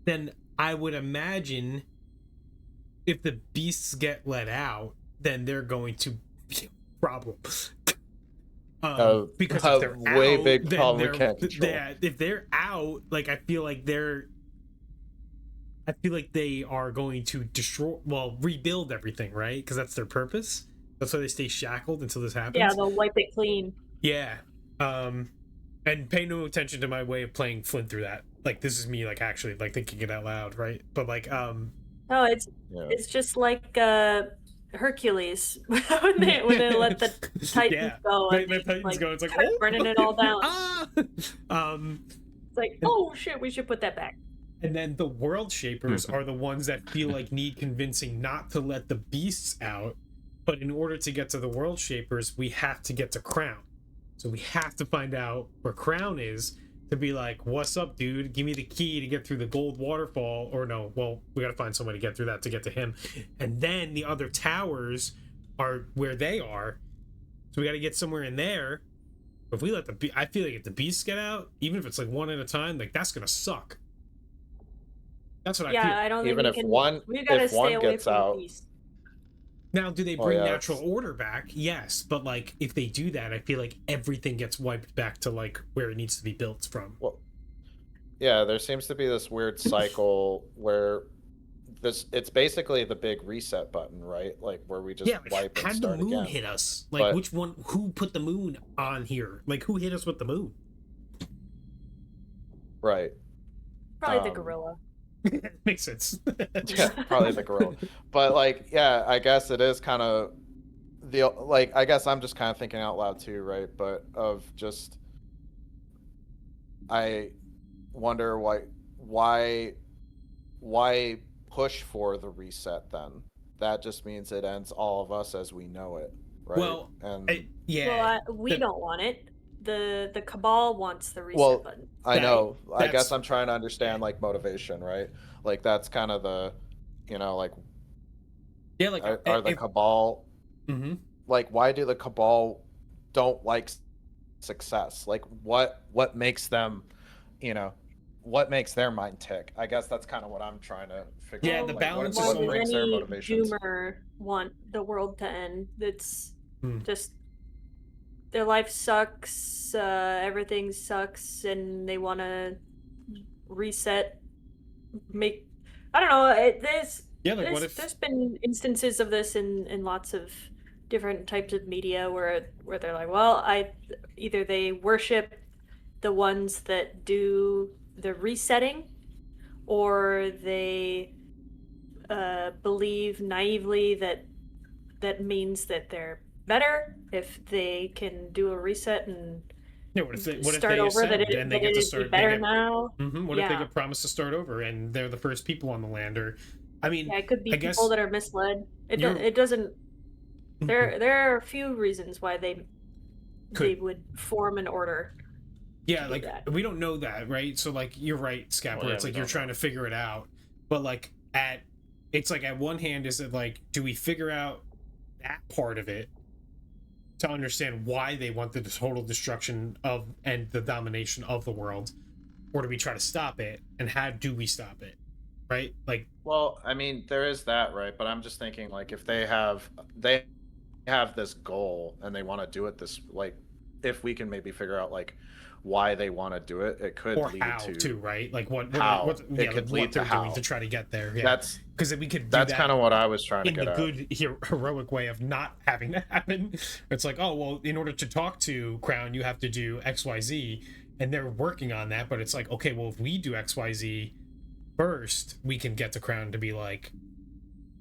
then I would imagine if the beasts get let out, then they're going to be a problem. Because if they're way out, big then problem we can't control. if they're out, like, I feel like they are going to rebuild everything, right? Because that's their purpose. That's why they stay shackled until this happens. Yeah, they'll wipe it clean. Yeah. And pay no attention to my way of playing Flint through that. Like, this is me, like, actually, like, thinking it out loud, right? But, like, No, it's just like Hercules when they let the Titans go. The And Titans go. It's like, start oh! burning it all down. Ah! It's like, oh shit, we should put that back. And then the world shapers are the ones that feel like need convincing not to let the beasts out. But in order to get to the world shapers, we have to get to Crown. So we have to find out where Crown is to be like, what's up, dude? Give me the key to get through the gold waterfall. Or no, well, we gotta find somebody to get through that to get to him. And then the other towers are where they are. So we gotta get somewhere in there. If we let I feel like if the beasts get out, even if it's like one at a time, like, that's gonna suck. That's what I feel. Yeah, I don't think Even we if can. one- We gotta if stay one away gets from out- the beast. Now, do they bring yeah, natural order back? Yes, but, like, if they do that, I feel like everything gets wiped back to, like, where it needs to be built from. Well, yeah, there seems to be this weird cycle where it's basically the big reset button, right? Like, where we just Like, wipe and how did the start moon again. hit us? Like, But- which one? Who put the moon on here? Like, who hit us with the moon? Right. Probably the Um, gorilla. Makes sense. Yeah, probably the gorilla. But, like, yeah, I guess it is kind of I guess I'm just kind of thinking out loud too, right? But of just, I wonder why push for the reset then? That just means it ends all of us as we know it, right? Well, and yeah. Well, we don't want it. The Cabal wants the reset Well, button. I know. I that's- guess I'm trying to understand, like, motivation, right? Like, that's kind of the, like, Yeah, like, are the Cabal, mm-hmm. like, why do the Cabal don't like success? Like, what makes them, what makes their mind tick? I guess that's kind of what I'm trying to figure Yeah, out. the like, balance what is More than brings their any motivations? Doomer want the world to end. It's Hmm. just their life sucks, everything sucks, and they want to reset, make. I don't know. Yeah, like what There's if been instances of this in lots of different types of media where they're like, well, either they worship the ones that do the resetting, or they believe naively that means that they're better if they can do a reset and yeah, what if start they over, ascend and they get to it'd be start better now. what if they Yeah. get promised to start over and they're the first people on the land? Or I mean, Yeah, it could be I people guess that are misled. you're- It doesn't. Mhm. There are a few reasons why they Could. would form an order. Yeah, do like that. we don't know that, right? So like you're right, Scapper. Well, yeah, it's we like you're don't trying know. to figure it out. But like it's like at one hand, is it like, do we figure out that part of it to understand why they want the total destruction of and the domination of the world, or do we try to stop it? And how do we stop it? Right? Like, Well, I mean, there is that, right? But I'm just thinking, like, if they have this goal and they want to do it this, like, if we can maybe figure out like why they want to do it, it could or lead how to too, right? Like what how. what It yeah, could like lead what to they're doing how. to try to get there. Yeah, That's because we could do that's that kind of what I was trying to in get the at. good heroic way of not having that happen. It's like, oh well, in order to talk to Crown, you have to do XYZ, and they're working on that. But it's like, okay, well, if we do XYZ first, we can get to Crown to be like,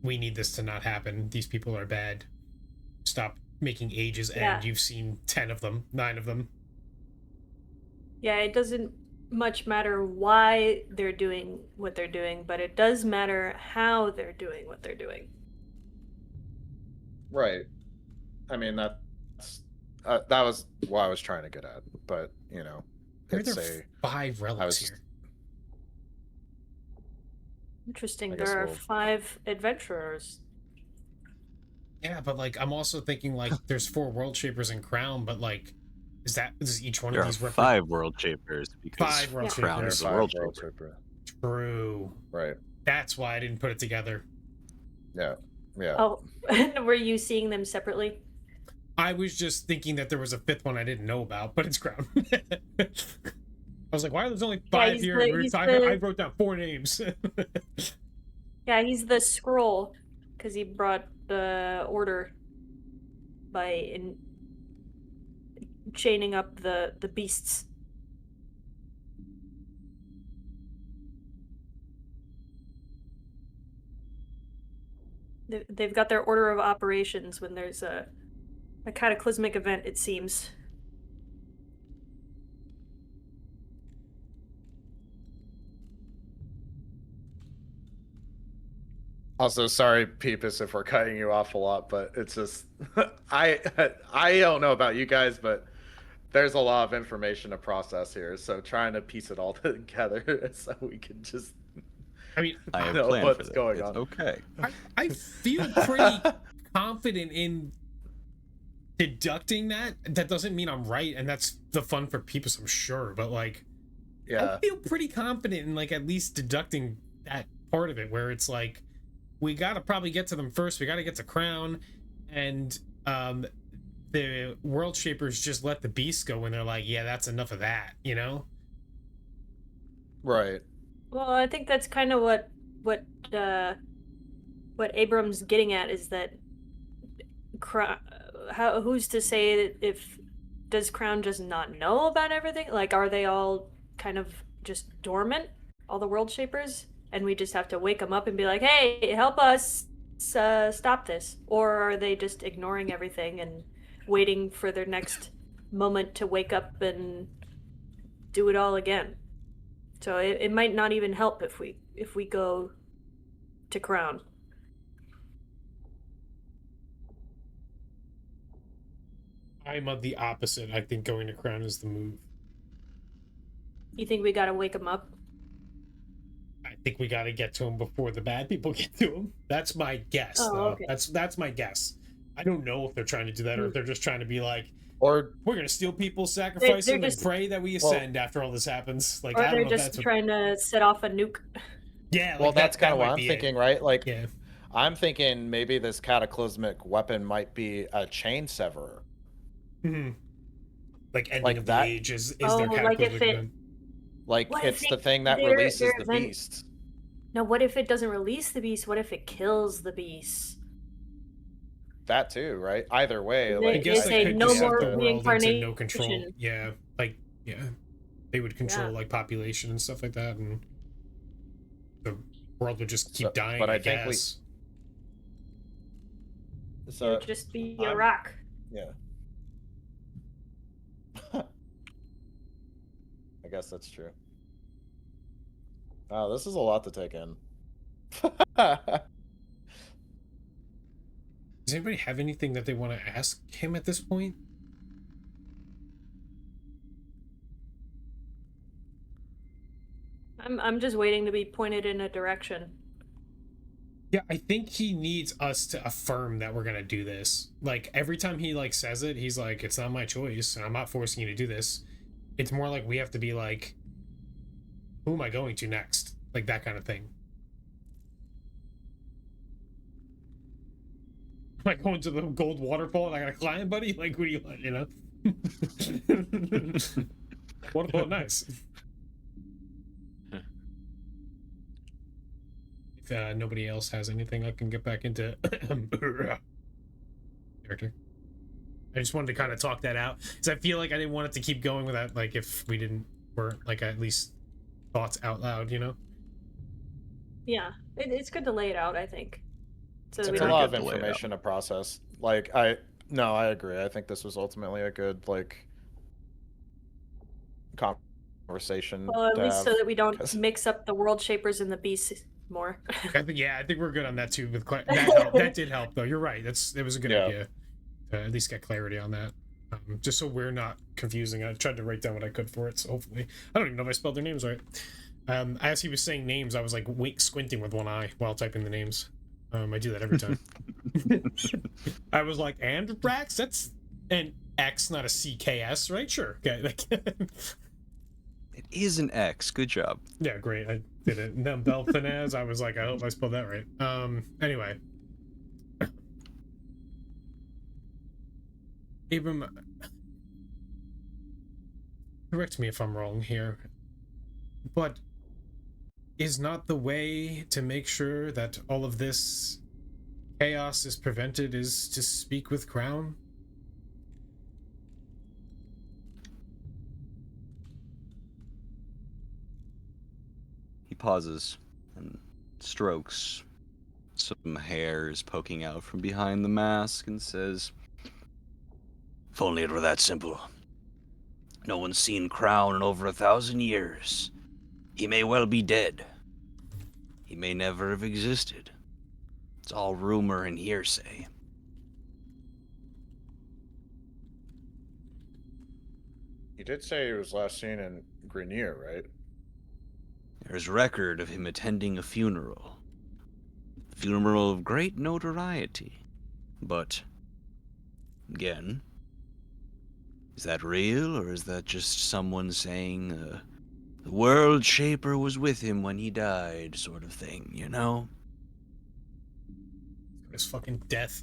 we need this to not happen. These people are bad. Stop making ages, Yeah. and you've seen 10 of them, 9 of them. Yeah, it doesn't much matter why they're doing what they're doing, but it does matter how they're doing what they're doing. Right. I mean, that's that was what I was trying to get at. But you know, Where are it's there a 5 relics was- here? Interesting. I guess There are we'll- 5 adventurers. Yeah, but like I'm also thinking like there's 4 world shapers in Crown, but like is each one There of are these 5 world shapers because 5 world Crown shapers. is a Five world world shaper. shaper. True. Right. That's why I didn't put it together. Yeah. Yeah. Oh, were you seeing them separately? I was just thinking that there was a 5th one I didn't know about, but it's Crown. I was like, why are there only 5 he's here? the- And he's I the- wrote down 4 names. Yeah, he's the scroll because he brought the order by chaining up the beasts. They've got their order of operations when there's a cataclysmic event, it seems. Also, sorry, Peepus, if we're cutting you off a lot, but it's just I don't know about you guys, but there's a lot of information to process here. So trying to piece it all together so we can just I mean, I have know planned what's for this. going It's on. okay. I feel pretty confident in deducting that. That doesn't mean I'm right, and that's the fun for people, I'm sure. But like, yeah. I feel pretty confident in like at least deducting that part of it, where it's like we gotta probably get to them first. We gotta get to Crown, and the world shapers just let the beasts go when they're like, yeah, that's enough of that, you know? Right. Well, I think that's kind of what Abram's getting at is that who's to say that if does Crown just not know about everything? Like, are they all kind of just dormant, all the world shapers, and we just have to wake them up and be like, hey, help us stop this? Or are they just ignoring everything and waiting for their next moment to wake up and do it all again? So it might not even help if we go to Crown. I'm of the opposite. I think going to Crown is the move. You think we gotta wake them up? I think we got to get to him before the bad people get to him. That's my guess, Oh, though. okay. That's my guess. I don't know if they're trying to do that or if they're just trying to be like, Or we're gonna steal people, sacrifice they're them, just- and pray that we ascend after all this happens. Like, Or I don't they're know if just that's what... trying to set off a nuke? Yeah, like well, that's that kind of what might I'm be it. thinking, right? Like, Yeah, I'm thinking maybe this cataclysmic weapon might be a chain severer. Mhm. like ending Like of that? the age is Oh, their like if cataclysmic it- event. Like What if it's the it- thing that there- releases their the event- beast. No, what if it doesn't release the beast? What if it kills the beast? That too, right? Either way, They- like I guess they they say could no just set more the world into no control. reincarnation. Yeah, like they would control like population and stuff like that, and the world would just keep So- dying. but I I think we- guess. It So would just be a I'm- rock. yeah. I guess that's true. Wow, this is a lot to take in. Does anybody have anything that they want to ask him at this point? I'm just waiting to be pointed in a direction. Yeah, I think he needs us to affirm that we're gonna do this. Like every time he like says it, he's like, "It's not my choice, and I'm not forcing you to do this." It's more like we have to be like, "Who am I going to next?" Like that kind of thing. Am I going to the gold waterfall and I gotta climb, buddy? Like, what do you want? You know? Waterfall, nice. If nobody else has anything, I can get back into character. I just wanted to kind of talk that out because I feel like I didn't want it to keep going without, like, if we weren't like at least thoughts out loud, you know? Yeah, it's good to lay it out, I think. So that It's we a don't lot of get to lay it out. information to process. Like no, I agree. I think this was ultimately a good like conversation. Well, at to least so have, that we don't 'cause- mix up the world shapers and the beasts more. I think we're good on that too. With that helped. That did help though. You're right. That was a good Yeah. idea to at least get clarity on that. Just so we're not confusing. I tried to write down what I could for it, so hopefully I don't even know if I spelled their names right. As he was saying names, I was like squinting with one eye while typing the names. I do that every time. I was like, and Brax, that's an X, not a CKS, right? Sure. Okay. It is an X. Good job. Yeah, great. I did it. And then Belfinaz, I was like, I hope I spelled that right. Anyway. Abram, correct me if I'm wrong here, but is not the way to make sure that all of this chaos is prevented is to speak with Crown? He pauses and strokes some hairs poking out from behind the mask and says, "If only it were that simple. No one's seen Crown in over 1,000 years. He may well be dead. He may never have existed. It's all rumor and hearsay." You did say he was last seen in Grenier, right? There's record of him attending a funeral. A funeral of great notoriety. But, again, is that real, or is that just someone saying, the World Shaper was with him when he died, sort of thing, you know? His fucking death.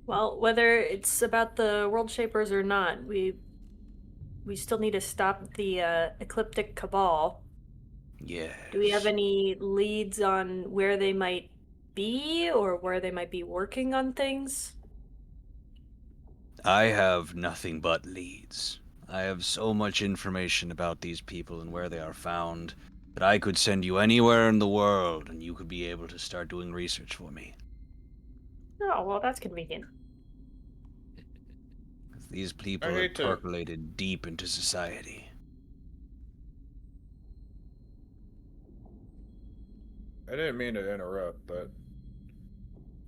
Well, whether it's about the world shapers or not, we still need to stop the ecliptic cabal. Yes. Do we have any leads on where they might be or where they might be working on things? I have nothing but leads. I have so much information about these people and where they are found that I could send you anywhere in the world and you could be able to start doing research for me. Oh, well, that's convenient. These people I are hate to- percolated deep into society. I didn't mean to interrupt, but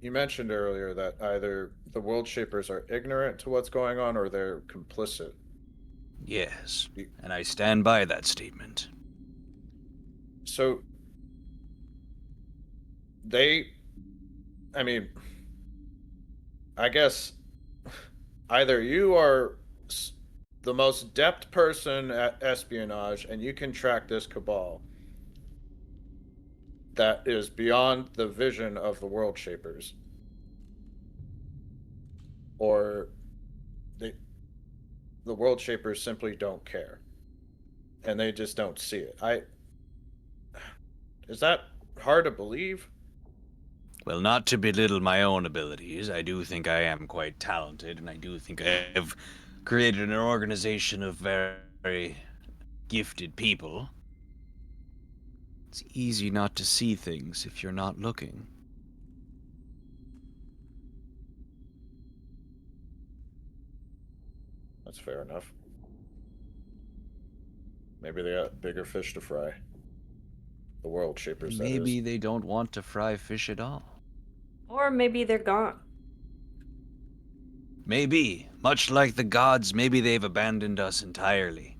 you mentioned earlier that either the world shapers are ignorant to what's going on or they're complicit. Yes, and I stand by that statement. So I guess either you are the most adept person at espionage and you can track this cabal, that is beyond the vision of the world shapers. Or the world shapers simply don't care. And they just don't see it. Is that hard to believe? Well, not to belittle my own abilities, I do think I am quite talented, and I do think I have created an organization of very gifted people. It's easy not to see things if you're not looking. That's fair enough. Maybe they got bigger fish to fry. The world shapers, that Maybe is. they don't want to fry fish at all. Or maybe they're gone. Maybe, much like the gods, maybe they've abandoned us entirely.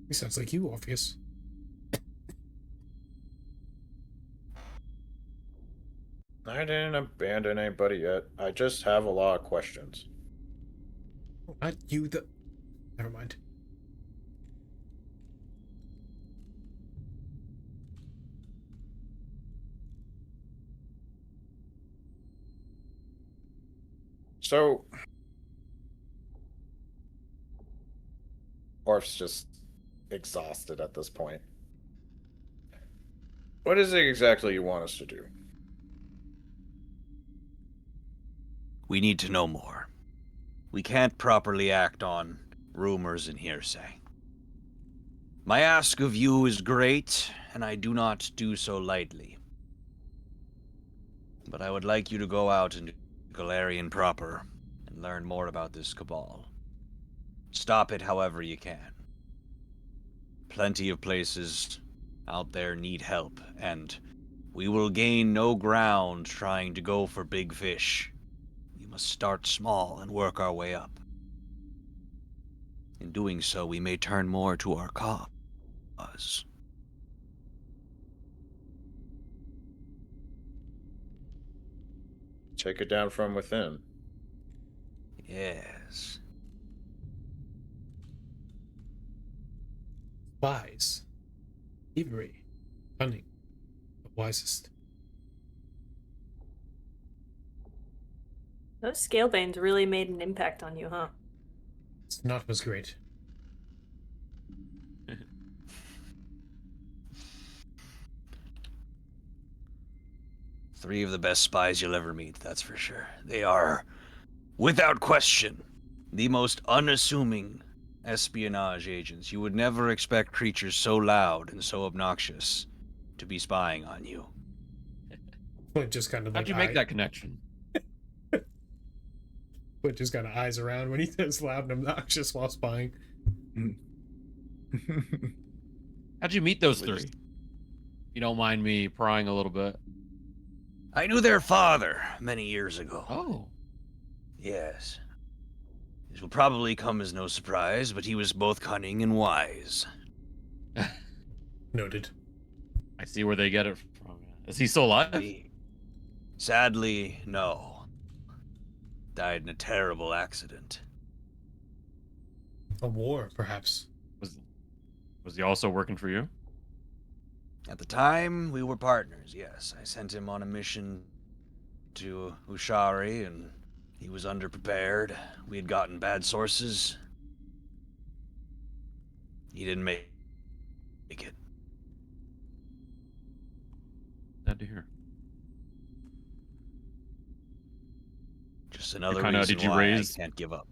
He sounds like you, Orpheus. I didn't abandon anybody yet. I just have a lot of questions. Not you, the... Never mind. So, Orf's just exhausted at this point. What is it exactly you want us to do? We need to know more. We can't properly act on rumors and hearsay. My ask of you is great, and I do not do so lightly. But I would like you to go out into Galarian proper and learn more about this cabal. Stop it however you can. Plenty of places out there need help, and we will gain no ground trying to go for big fish. We must start small and work our way up. In doing so, we may turn more to our cause. Take it down from within. Yes. Wise. Thievery. Cunning. The wisest. Those scalebanes really made an impact on you, huh? Snot was great. Three of the best spies you'll ever meet, that's for sure. They are, without question, the most unassuming espionage agents. You would never expect creatures so loud and so obnoxious to be spying on you. Flint just kind of How'd like you make that connection? Flint just kind of eyes around when he says loud and obnoxious while spying. How'd you meet those three? You don't mind me prying a little bit. I knew their father many years ago. Oh. Yes. This will probably come as no surprise, but he was both cunning and wise. Noted. I see where they get it from. Is he still alive? Sadly, no. Died in a terrible accident. A war, perhaps. Was he also working for you? At the time, we were partners, yes. I sent him on a mission to Ushari, and he was underprepared. We had gotten bad sources. He didn't make it. Glad to hear. Just another kinda- reason did you why raise- I can't give up.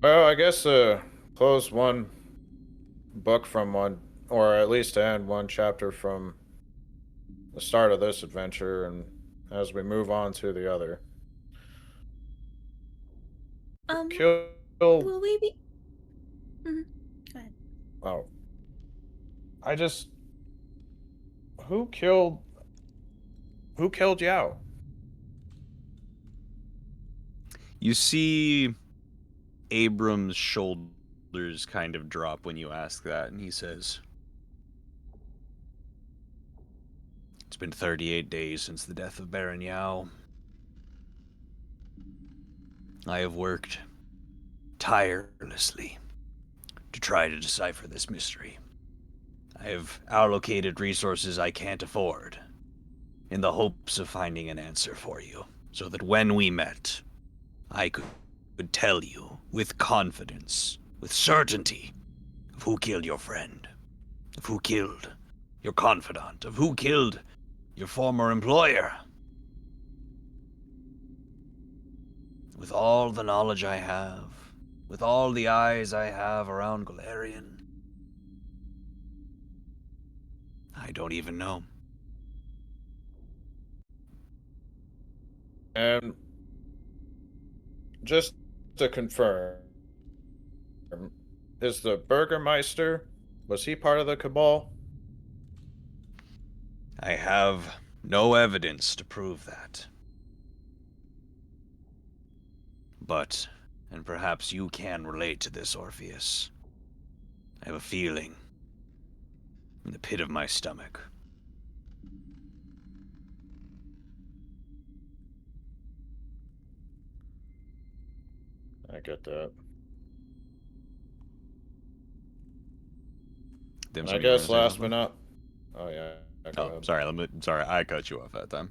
Well, I guess close one book from one, or at least to end one chapter from the start of this adventure, and as we move on to the other. Kill. Will we be? Go ahead. Oh. Who killed Yao? You see Abram's shoulders kind of drop when you ask that, and he says, "It's been 38 days since the death of Baron Yao. I have worked tirelessly to try to decipher this mystery. I have allocated resources I can't afford in the hopes of finding an answer for you, so that when we met, I could tell you with confidence, with certainty, of who killed your friend, of who killed your confidant, of who killed your former employer. With all the knowledge I have, with all the eyes I have around Galarian, I don't even know. And just to confirm, is the Burgermeister, was he part of the Cabal? I have no evidence to prove that. But, and perhaps you can relate to this, Orpheus, I have a feeling in the pit of my stomach. I get that. And I guess last but not... Oh, yeah. Go Oh, ahead. sorry. Sorry, I cut you off that time.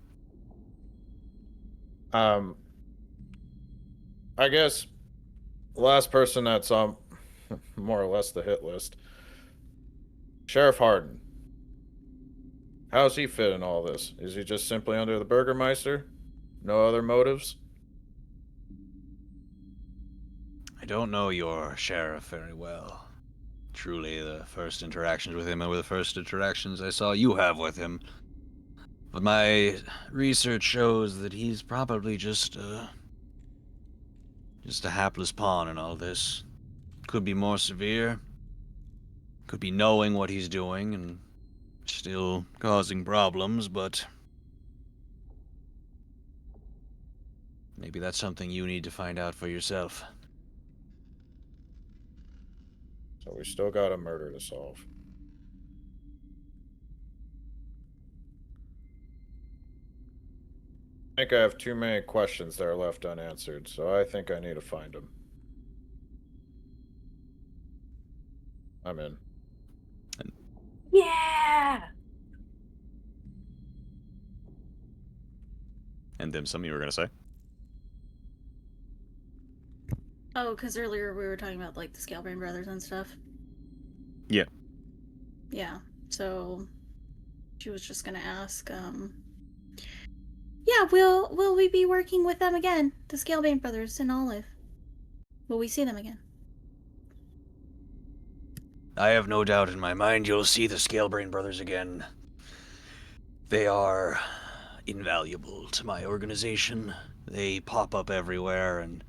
I guess the last person that's on more or less the hit list, Sheriff Hardin. How's he fit in all this? Is he just simply under the Burgermeister? No other motives? I don't know your sheriff very well. Truly, the first interactions with him were the first interactions I saw you have with him. But my research shows that he's probably just a hapless pawn in all this. Could be more severe. Could be knowing what he's doing and still causing problems, but maybe that's something you need to find out for yourself. So we still got a murder to solve. I think I have too many questions that are left unanswered, so I think I need to find them. I'm in. Yeah. And then something you were gonna say? Oh, because earlier we were talking about like the Scalebrain brothers and stuff. Yeah. Yeah. So she was just gonna ask, yeah, will we be working with them again? The Scalebrain brothers and Olive. Will we see them again? I have no doubt in my mind you'll see the Scalebrain brothers again. They are invaluable to my organization. They pop up everywhere, and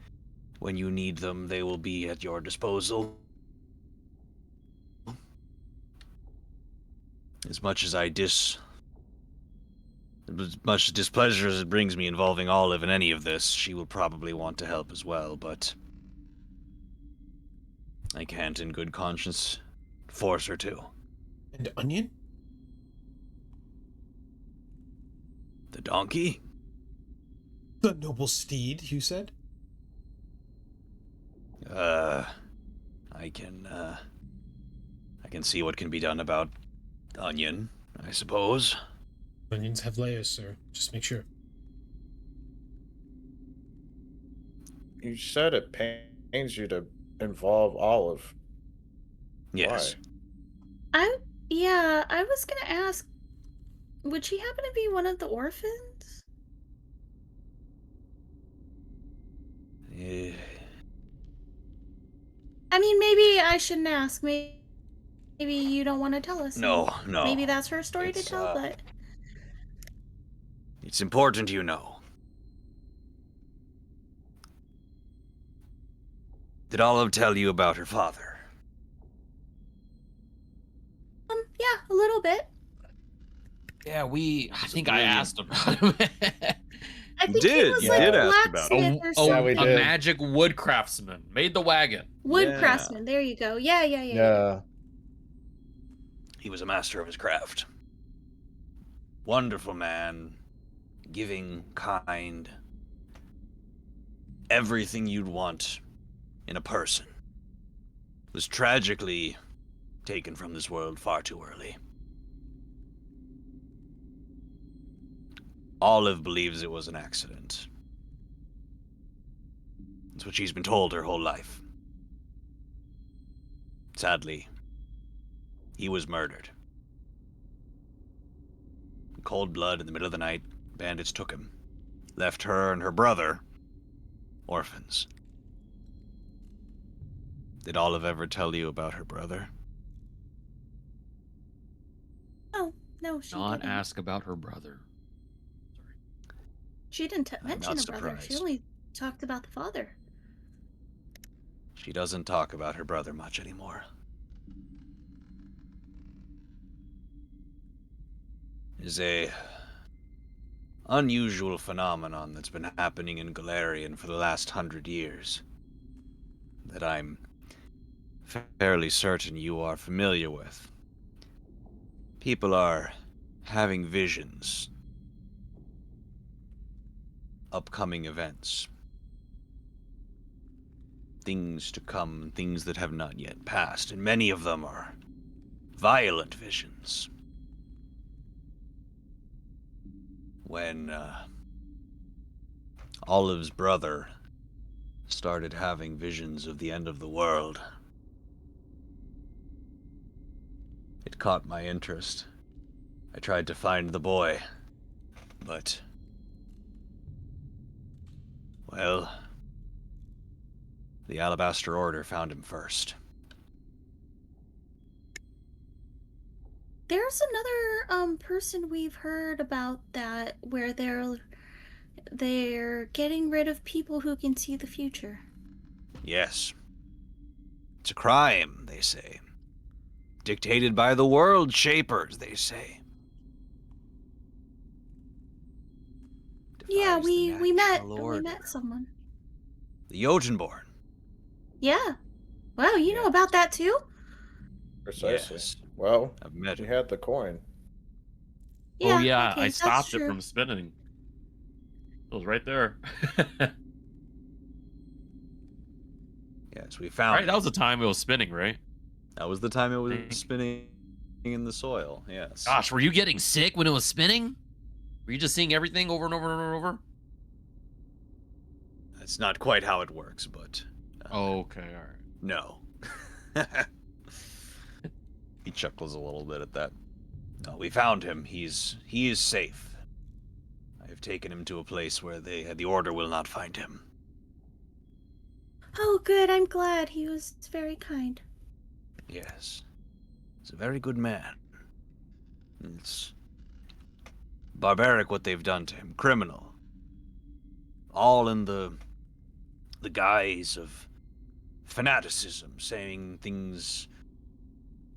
when you need them, they will be at your disposal. As much displeasure as it brings me involving Olive in any of this, she will probably want to help as well, but I can't in good conscience force her to. And Onion? The donkey? The noble steed, you said? I can see what can be done about Onion, I suppose. Onions have layers, sir. Just make sure. You said it pains you to involve Olive. Yes. Why? I was gonna ask, would she happen to be one of the orphans? I mean, maybe I shouldn't ask. Maybe you don't want to tell us. No. Maybe that's her story to It's, tell, but... It's important you know. Did Olive tell you about her father? Yeah, a little bit. Yeah, I think I asked about him. I think did. he was You like did ask about blacksmith a, or a, something. we a did. magic wood craftsman made the wagon. Wood Yeah. craftsman, there you go. Yeah. Yeah. He was a master of his craft. wonderful man, giving, kind, everything you'd want in a person, was tragically taken from this world far too early. Olive believes it was an accident. That's what she's been told her whole life. Sadly, he was murdered. In cold blood in the middle of the night, bandits took him. Left her and her brother orphans. Did Olive ever tell you about her brother? No, she Not didn't. ask about her brother. She didn't mention not her brother. She surprised. only talked about the father. She doesn't talk about her brother much anymore. Is a unusual phenomenon that's been happening in Galarian for the last 100 years that I'm fairly certain you are familiar with. People are having visions, upcoming events, things to come, things that have not yet passed, and many of them are violent visions. When Olive's brother started having visions of the end of the world, it caught my interest. I tried to find the boy, but, well, the Alabaster Order found him first. There's another person we've heard about that where they're getting rid of people who can see the future. Yes. It's a crime, they say. Dictated by the world shapers, they say. Yeah, Defies the we natural met order. someone. The Jotunborn. Yeah. Wow, you know Yes. about that too? Precisely. Yes. Well, I've met he him. had the coin. Yeah, Oh yeah, okay, I that's stopped it true. from spinning. It was right there. Yes, we found Right, him. that was the time it was spinning, right? That was the time it was Think- spinning in the soil, yes. Gosh, were you getting sick when it was spinning? Were you just seeing everything over and over and over and over? That's not quite how it works, but... Okay, alright. No. He chuckles a little bit at that. No, we found him. He is safe. I have taken him to a place where the Order will not find him. Oh, good. I'm glad. He was very kind. Yes. He's a very good man. It's barbaric what they've done to him. Criminal. All in the guise of fanaticism, saying things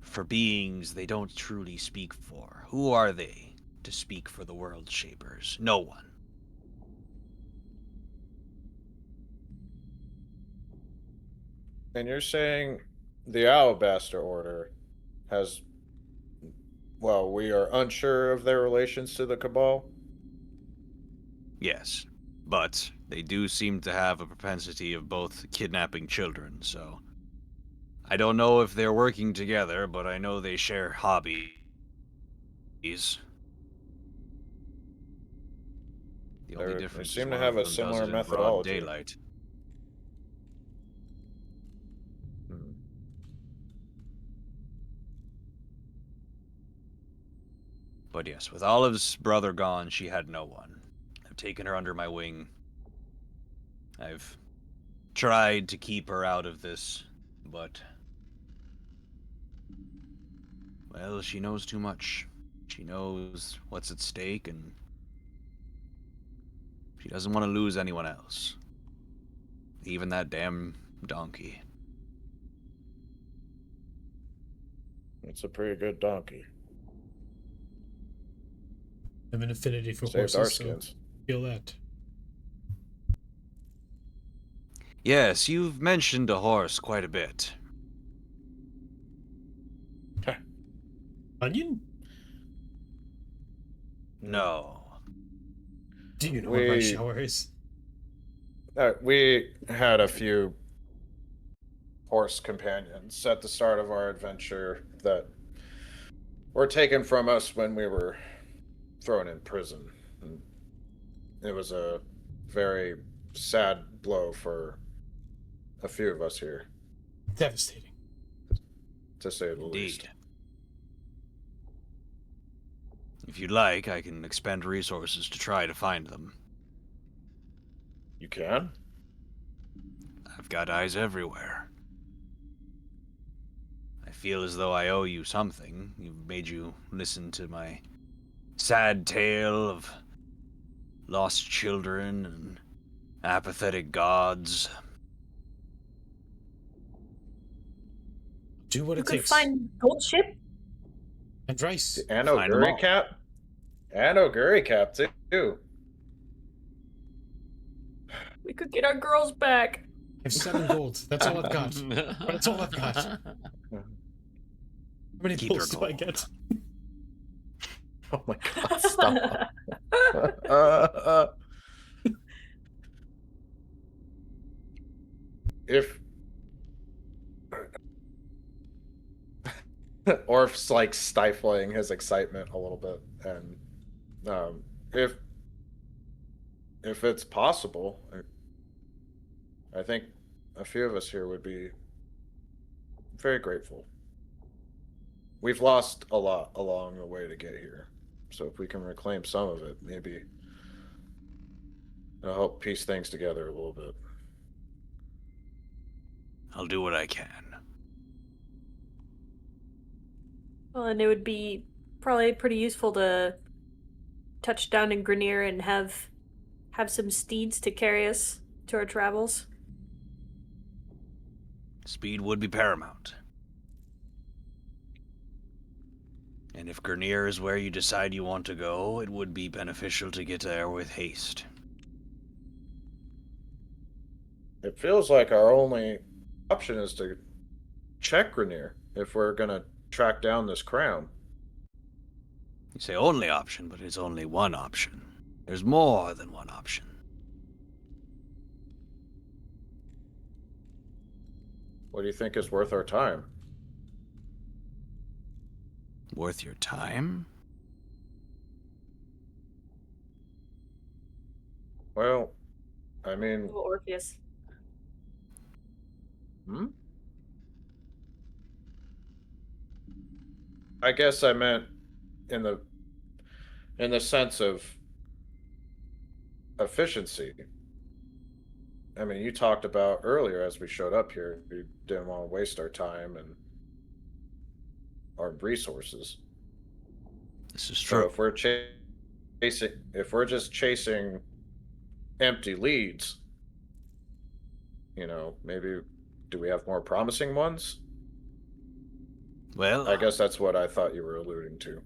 for beings they don't truly speak for. Who are they to speak for the world shapers? No one. And you're saying the Alabaster Order has... Well, we are unsure of their relations to the Cabal? Yes, but they do seem to have a propensity of both kidnapping children, so... I don't know if they're working together, but I know they share hobbies. The only They difference is seem to one have of a them similar does it in broad methodology. daylight. Hmm. But yes, with Olive's brother gone, she had no one. I've taken her under my wing. I've tried to keep her out of this, but... well, she knows too much. She knows what's at stake, and she doesn't want to lose anyone else. Even that damn donkey. It's a pretty good donkey. I have an affinity for Saved our horses, so skins. feel that. Yes, you've mentioned a horse quite a bit. Onion? No. Do you know what my We- shower is? We had a few horse companions at the start of our adventure that were taken from us when we were thrown in prison. And it was a very sad blow for a few of us here, Devastating. to say the least. Indeed. If you'd like, I can expend resources to try to find them. You can? I've got eyes everywhere. I feel as though I owe you something. You've made you listen to my sad tale of lost children and apathetic gods. Do what You it could takes. find gold ship. And rice. Find 'em Anoguri all. cap? Anoguri cap, too. We could get our girls back. I have 7 gold. That's all I've got. But that's all I've got. How many Keep golds your do I gold. get? Oh my god, stop. If Orf's like stifling his excitement a little bit, and if it's possible, I think a few of us here would be very grateful. We've lost a lot along the way to get here, so if we can reclaim some of it, maybe it'll help piece things together a little bit. I'll do what I can. Well, and it would be probably pretty useful to touch down in Grenier and have some steeds to carry us to our travels. Speed would be paramount. And if Grenier is where you decide you want to go, it would be beneficial to get there with haste. It feels like our only option is to check Grenier if we're gonna track down this crown. You say only option, but it's only one option. There's more than one option. What do you think is worth our time? Worth your time? Well, I mean, Little Orpheus. I guess I meant in the sense of efficiency. I mean, you talked about earlier as we showed up here, you didn't want to waste our time and our resources. This is So true. if we're if we're just chasing empty leads, maybe do we have more promising ones? Well, I guess that's what I thought you were alluding to.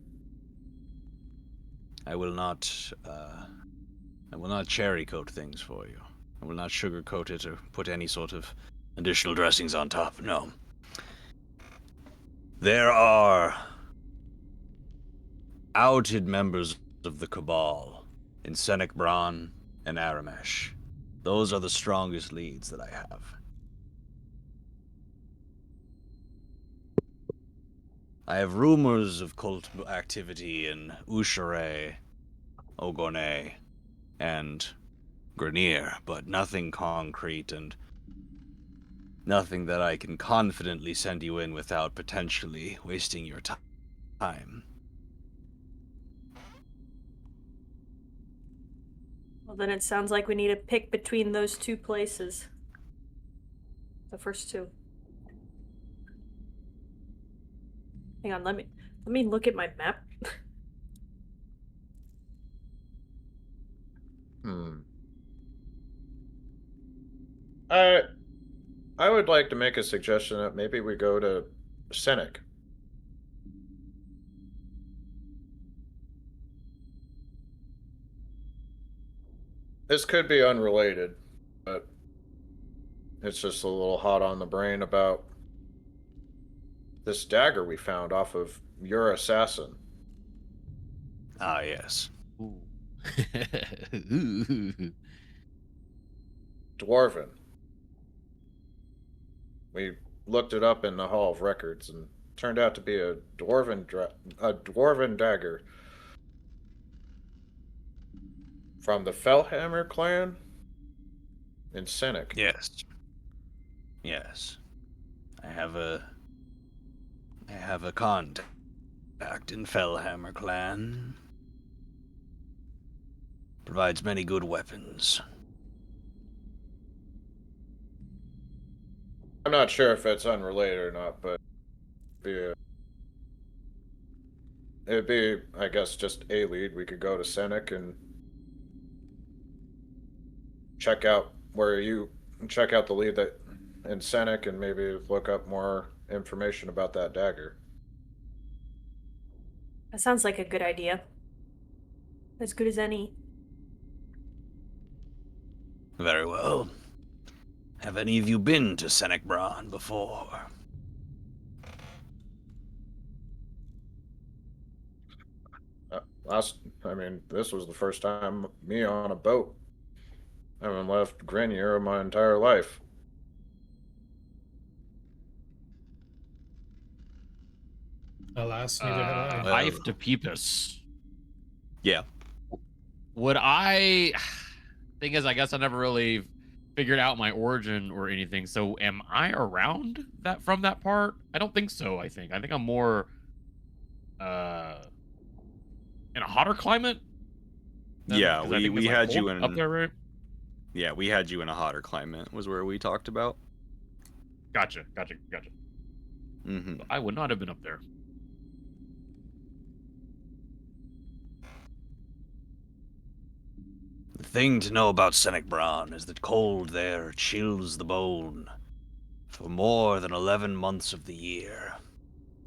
I will not cherry coat things for you. I will not sugarcoat it or put any sort of additional dressings on top. No. There are outed members of the Cabal in Senek Bran and Aramesh. Those are the strongest leads that I have. I have rumors of cult activity in Ushere, Ogone, and Grenier, but nothing concrete and nothing that I can confidently send you in without potentially wasting your time. Well, then it sounds like we need to pick between those two places. The first two. Hang on, let me look at my map. I would like to make a suggestion that maybe we go to Senek. This could be unrelated, but it's just a little hot on the brain about this dagger we found off of your assassin. Ah, yes. Ooh. Ooh. Dwarven. We looked it up in the Hall of Records and turned out to be a dwarven dagger from the Fellhammer clan in Senek. Yes. Yes. I have a contact in Fellhammer clan. Provides many good weapons. I'm not sure if it's unrelated or not, but it'd be, I guess, just a lead. We could go to Senek and check out the lead that in Senek and maybe look up more information about that dagger. That sounds like a good idea. As good as any. Very well. Have any of you been to Senek Bran before? This was the first time me on a boat. I haven't left Grenier my entire life. Alas, neither had I. Well- Life to Peepus. Yeah. Would I? Thing is, I guess I never really figured out my origin or anything. So, am I around that from that part? I don't think so. I think I'm more in a hotter climate. Yeah, 'Cause I think we it's, like, had you cold in up there, right? Yeah, we had you in a hotter climate. Was where we talked about. Gotcha. Mm-hmm. I would not have been up there. The thing to know about Senek Bran is that cold there chills the bone for more than 11 months of the year.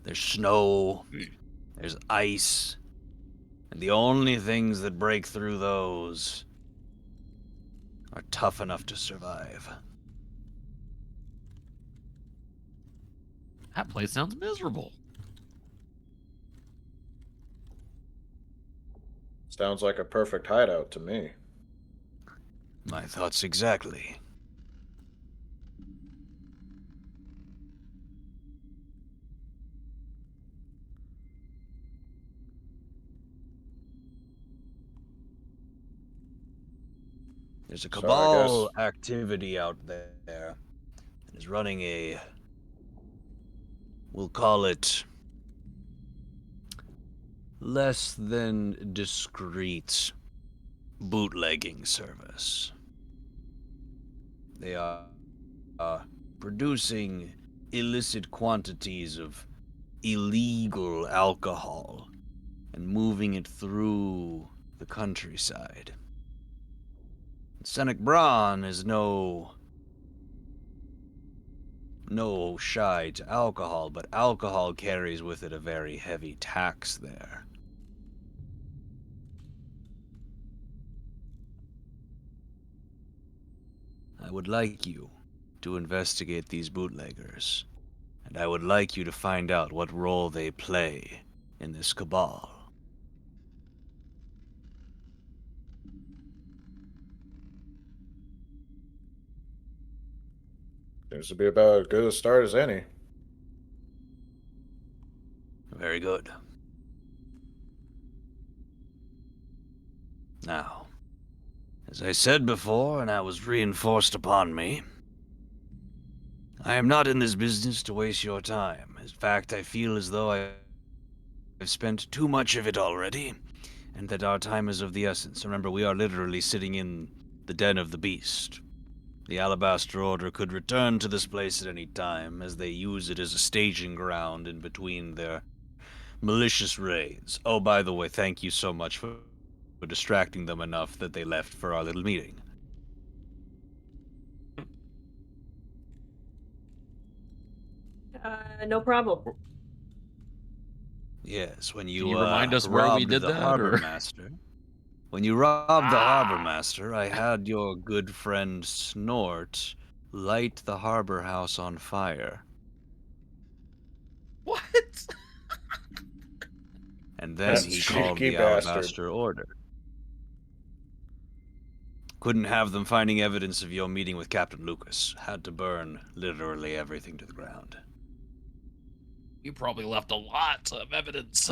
There's snow, there's ice, and the only things that break through those are tough enough to survive. That place sounds miserable. Sounds like a perfect hideout to me. My thoughts exactly. There's a So I cabal guess- activity out there that is running a, we'll call it, less than discreet bootlegging service. They are producing illicit quantities of illegal alcohol and moving it through the countryside. Senek Bran is no shy to alcohol, but alcohol carries with it a very heavy tax there. I would like you to investigate these bootleggers, and I would like you to find out what role they play in this cabal. Seems to be about as good a start as any. Very good. Now, as I said before, and that was reinforced upon me, I am not in this business to waste your time. In fact, I feel as though I've spent too much of it already, and that our time is of the essence. Remember, we are literally sitting in the den of the beast. The Alabaster Order could return to this place at any time, as they use it as a staging ground in between their malicious raids. Oh, by the way, thank you so much for distracting them enough that they left for our little meeting. No problem. Yes, when Can you, you remind us where we robbed did the that, harbor or- master. When you robbed the harbor Ah. master, I had your good friend Snort light the harbor house on fire. What? And then That he called cheeky the bastard. Alabaster Order. Couldn't have them finding evidence of your meeting with Captain Lucas. Had to burn literally everything to the ground. You probably left a lot of evidence.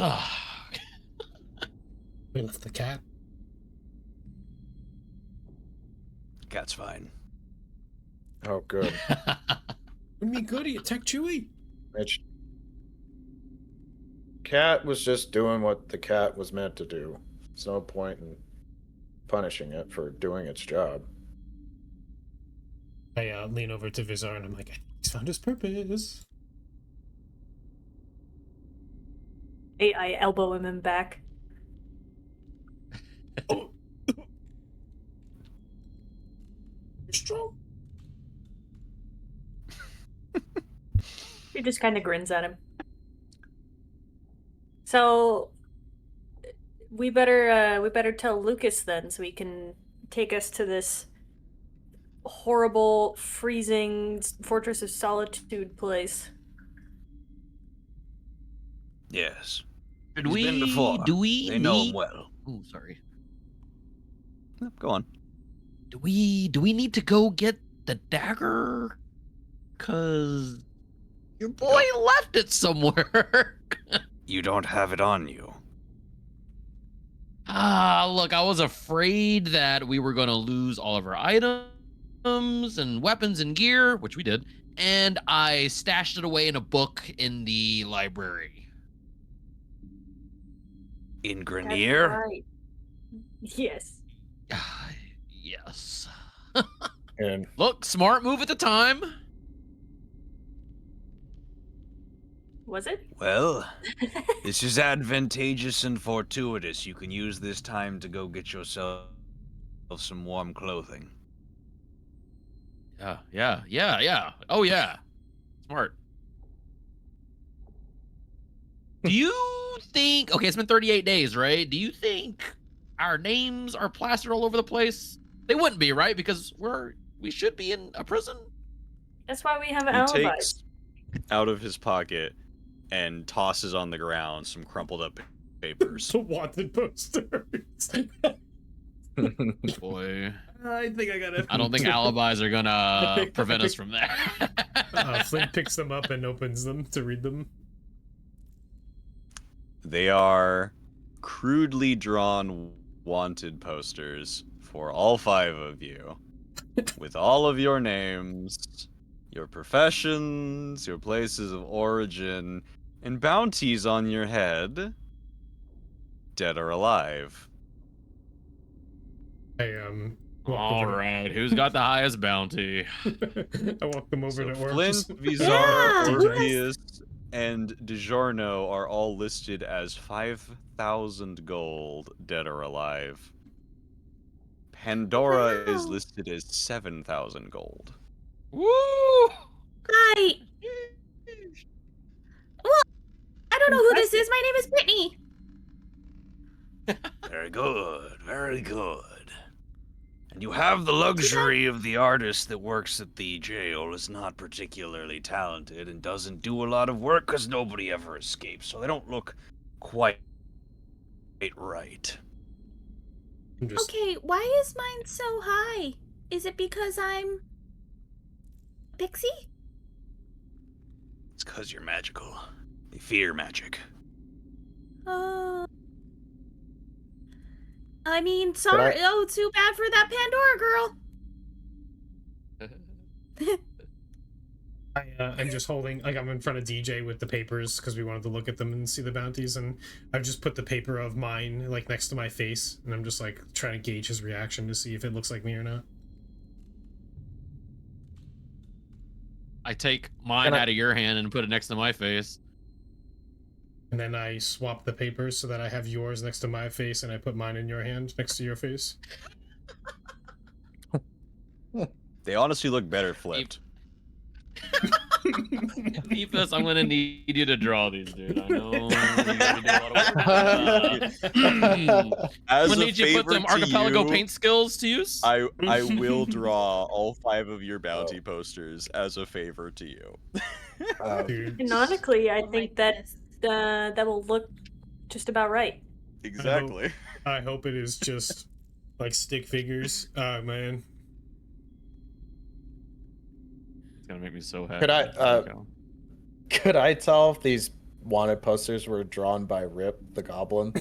We left the cat. Cat's fine. Oh, good. What me good? He attacked Chewie. Mitch. Cat was just doing what the cat was meant to do. There's no point in punishing it for doing its job. I lean over to Vizar and I'm like, I think he's found his purpose. I elbow him in back. Oh. You're strong. He just kind of grins at him. So we better tell Lucas then, so he can take us to this horrible, freezing Fortress of Solitude place. Yes. Did He's been we? before. Do we? They know him need- well. Ooh, sorry. Go on. Do we need to go get the dagger? Cause your boy left it somewhere. You don't have it on you. Look, I was afraid that we were gonna lose all of our items and weapons and gear, which we did, and I stashed it away in a book in the library. In That's Grenier? right. Yes. Yes. And Look, smart move at the time. Was it? Well, this is advantageous and fortuitous. You can use this time to go get yourself some warm clothing. Yeah. Oh yeah. Smart. Do you think, okay, it's been 38 days, right? Do you think our names are plastered all over the place? They wouldn't be, right? Because we should be in a prison. That's why we have an He alibi. takes out of his pocket and tosses on the ground some crumpled up papers. The wanted posters. Boy, I think I gotta. I don't think alibis are gonna prevent us from that. Flint picks them up and opens them to read them. They are crudely drawn wanted posters for all 5 of you, with all of your names, your professions, your places of origin, and bounties on your head, dead or alive. I walk All over right, who's got the highest bounty? I walk them over So to Flint, Orpheus. Vizar, Yeah, Orpheus, and DiGiorno are all listed as 5,000 gold, dead or alive. Pandora is Wow. listed as 7,000 gold. Woo! Hi. Well, I don't know who this is. My name is Brittany. Very good, very good. And you have the luxury of the artist that works at the jail is not particularly talented and doesn't do a lot of work because nobody ever escapes, so they don't look quite right. I'm just, Okay, why is mine so high? Is it because I'm Pixie? It's because you're magical. They fear magic. I mean, sorry. Oh, too bad for that Pandora girl. I'm just holding, like, I'm in front of DJ with the papers because we wanted to look at them and see the bounties, and I've just put the paper of mine like next to my face, and I'm just like trying to gauge his reaction to see if it looks like me or not. I take mine out of your hand and put it next to my face. And then I swap the papers so that I have yours next to my face, and I put mine in your hand next to your face. They honestly look better flipped. Ethos, I'm gonna need you to draw these, dude. I know you gotta do a lot of work. I'm As gonna a need you to put favor them to archipelago you, paint skills to use. I will draw all 5 of your bounty posters as a favor to you. Dude, Canonically, I Oh my think that goodness. that will look just about right. Exactly. I hope it is just Like stick figures. Oh man. It's gonna make me so happy. Could I, Holy cow. Could I tell if these wanted posters were drawn by Rip the Goblin?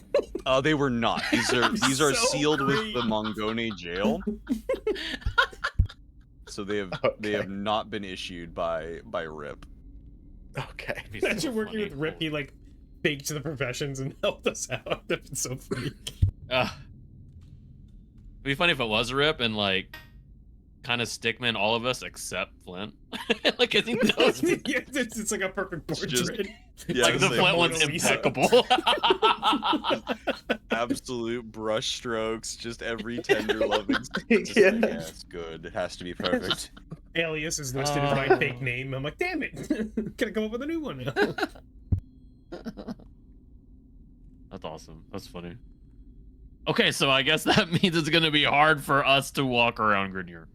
They were not. These are So sealed with great. the Mongone jail. So they have not been issued by Rip. Okay. It'd be Imagine so working funny. with Rip. He like faked the professions and helped us out. That'd be so funny. It'd be funny if it was Rip and like kind of stickman all of us except Flint. Like, 'cause he knows. Yeah, it's like a perfect It's portrait. just- Yeah, Like it's the Flint one's Mona Lisa. impeccable. Absolute brush strokes, just every tender loving. Just Yeah. like, yeah, it's good. It has to be perfect. Alias is listed as my fake name. I'm like, damn it! Gotta come up with a new one now. That's awesome. That's funny. Okay, so I guess that means it's gonna be hard for us to walk around Grenier.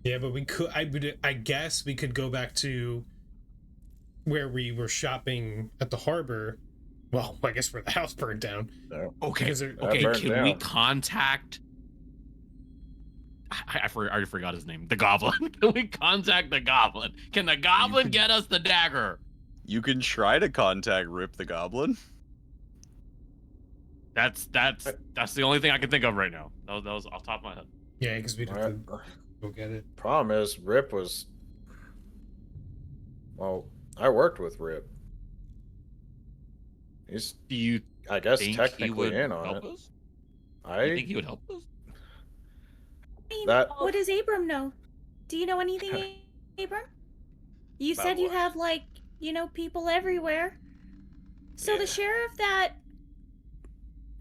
Yeah, but we could. I guess we could go back to where we were shopping at the harbor. Well, I guess where the house burned down. Okay. Because they're- Okay, burned can we down. contact? I already forgot his name. The Goblin. Can we contact the Goblin? Can the Goblin get us the dagger? You can try to contact Rip the Goblin. That's the only thing I can think of right now. That was off the top of my head. Yeah, because we'd have to go get it. Problem is, Rip was. Well, I worked with Rip. He's, Do you I guess, think he technically would in on help it. us? Do you think I he would help us? I mean, that what does Abram know? Do you know anything, Abram? You About said you what? have, like, people everywhere. So Yeah. the sheriff that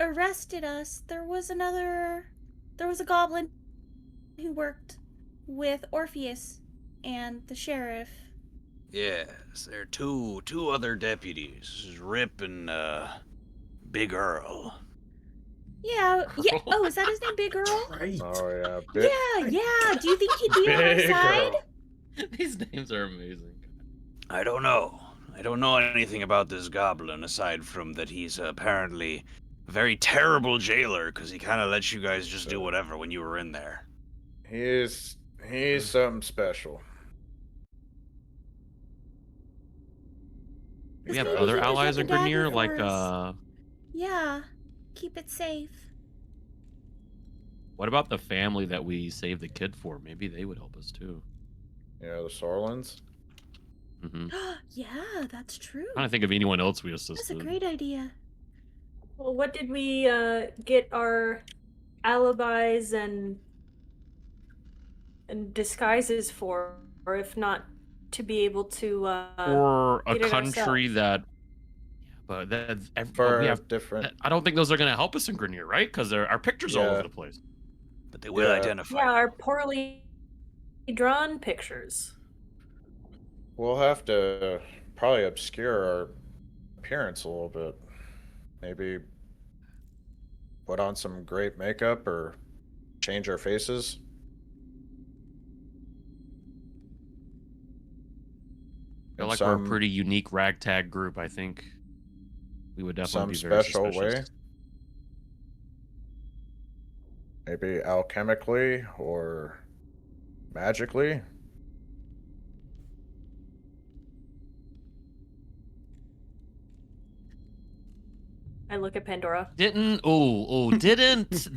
arrested us, there was a goblin who worked with Orpheus and the sheriff. Yes, there are two other deputies. This is Rip and Big Earl. Yeah. Oh, is that his name, Big Earl? Right. Oh yeah, Big, Yeah. Do you think he'd be on our Big side? Earl. These names are amazing. I don't know. I don't know anything about this goblin aside from that he's apparently a very terrible jailer because he kind of lets you guys just do whatever when you were in there. He's something special. We have maybe other he could allies get in the dagger Grenier, for like us. Yeah. Keep it safe. what about the family that we saved the kid for? Maybe they would help us too. Yeah, the Sorlins. Mm-hmm. Yeah, that's true. Trying to think of anyone else we That's assisted. a great idea. Well, what did we get our alibis and disguises for, or if not to be able to Or a get it country ourselves. that. Yeah, but For we have. different. I don't think those are going to help us in Grenier, right? Because our pictures all Yeah. over the place. But they will Yeah. identify. Yeah, our poorly drawn pictures. We'll have to probably obscure our appearance a little bit. Maybe put on some great makeup or change our faces. I feel in like we're a some- pretty unique ragtag group. I think we would definitely some be very special suspicious. way. Maybe alchemically or magically. I look at Pandora. Didn't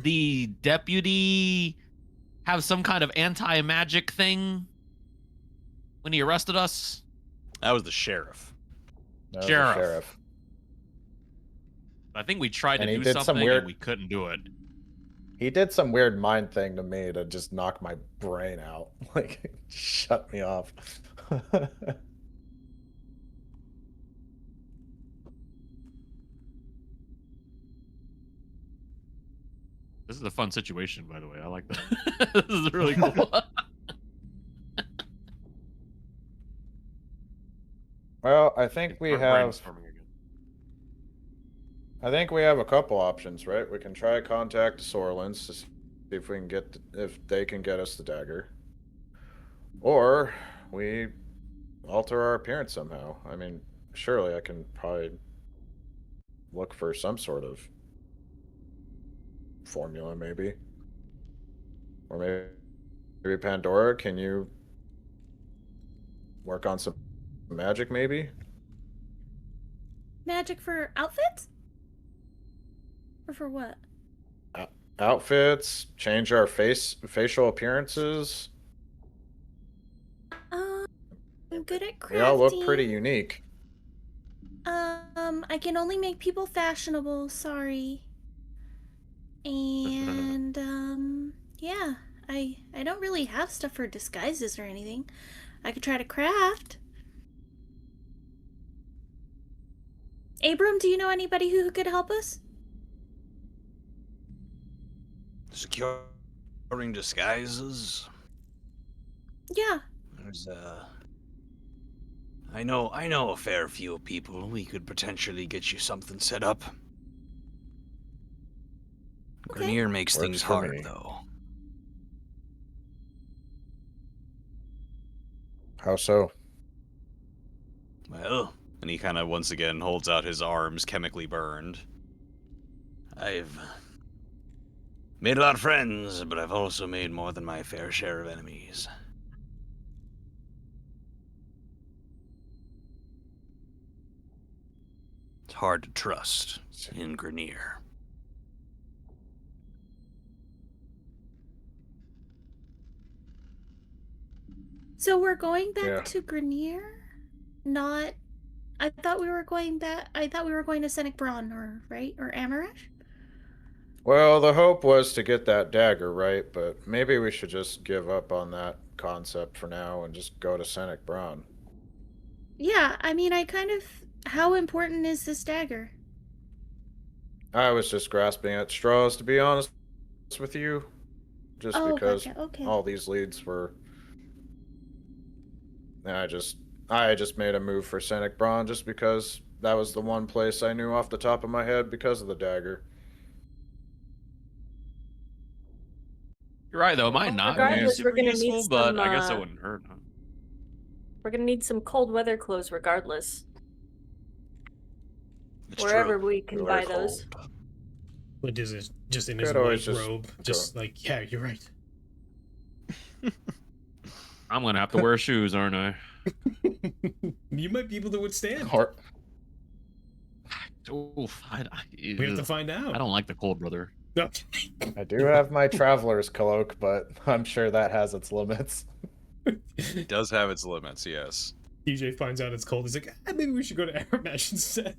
the deputy have some kind of anti-magic thing when he arrested us? That was the sheriff. No, the Sheriff. sheriff. I think we tried And to he do did some something weird- and we couldn't do it. He did some weird mind thing to me to just knock my brain out. Like, shut me off. This is a fun situation, by the way. I like that. This is really cool. Well, I think we Start have. brainstorming again. I think we have a couple options, right? We can try to contact the Sorlins to see if we can get if they can get us the dagger, or we alter our appearance somehow. I mean, surely I can probably look for some sort of formula, maybe. Or maybe Pandora, can you work on some magic, maybe? Magic for outfits? Or for what? Outfits, change our facial appearances. I'm good at crafting. We all look pretty unique. I can only make people fashionable, sorry. And, yeah. I don't really have stuff for disguises or anything. I could try to craft. Abram, do you know anybody who could help us? Securing disguises? Yeah. There's I know a fair few people. We could potentially get you something set up. Okay. Grenier makes Works things for hard, me. though. How so? Well, and he kind of once again holds out his arms, chemically burned. I've made a lot of friends, but I've also made more than my fair share of enemies. It's hard to trust in Grenier. So we're going back Yeah. to Grenier? Not... I thought we were going back... I thought we were going to Scenic Braun, or... right? Or Amarash? Well, the hope was to get that dagger, right? But maybe we should just give up on that concept for now and just go to Scenic Braun. Yeah, I mean, I kind of... How important is this dagger? I was just grasping at straws, to be honest with you. Just Oh, because gotcha, okay. all these leads were... And I just made a move for Scenic Braun just because that was the one place I knew off the top of my head because of the dagger. You're right, though. It might not be regardless, super we're gonna useful, need but some, I guess it wouldn't hurt. Huh? We're gonna need some cold weather clothes regardless. It's Wherever true. we can Really buy those. Cold. What is it? Just in his Could always white just robe. Just like, yeah, you're right. I'm gonna have to wear shoes, aren't I? You might be able to withstand. Or, Oof, We have to find out. I don't like the cold, brother. I do have my traveler's cloak, but I'm sure that has its limits. It does have its limits, yes. DJ finds out it's cold. He's like, maybe we should go to Aramash instead.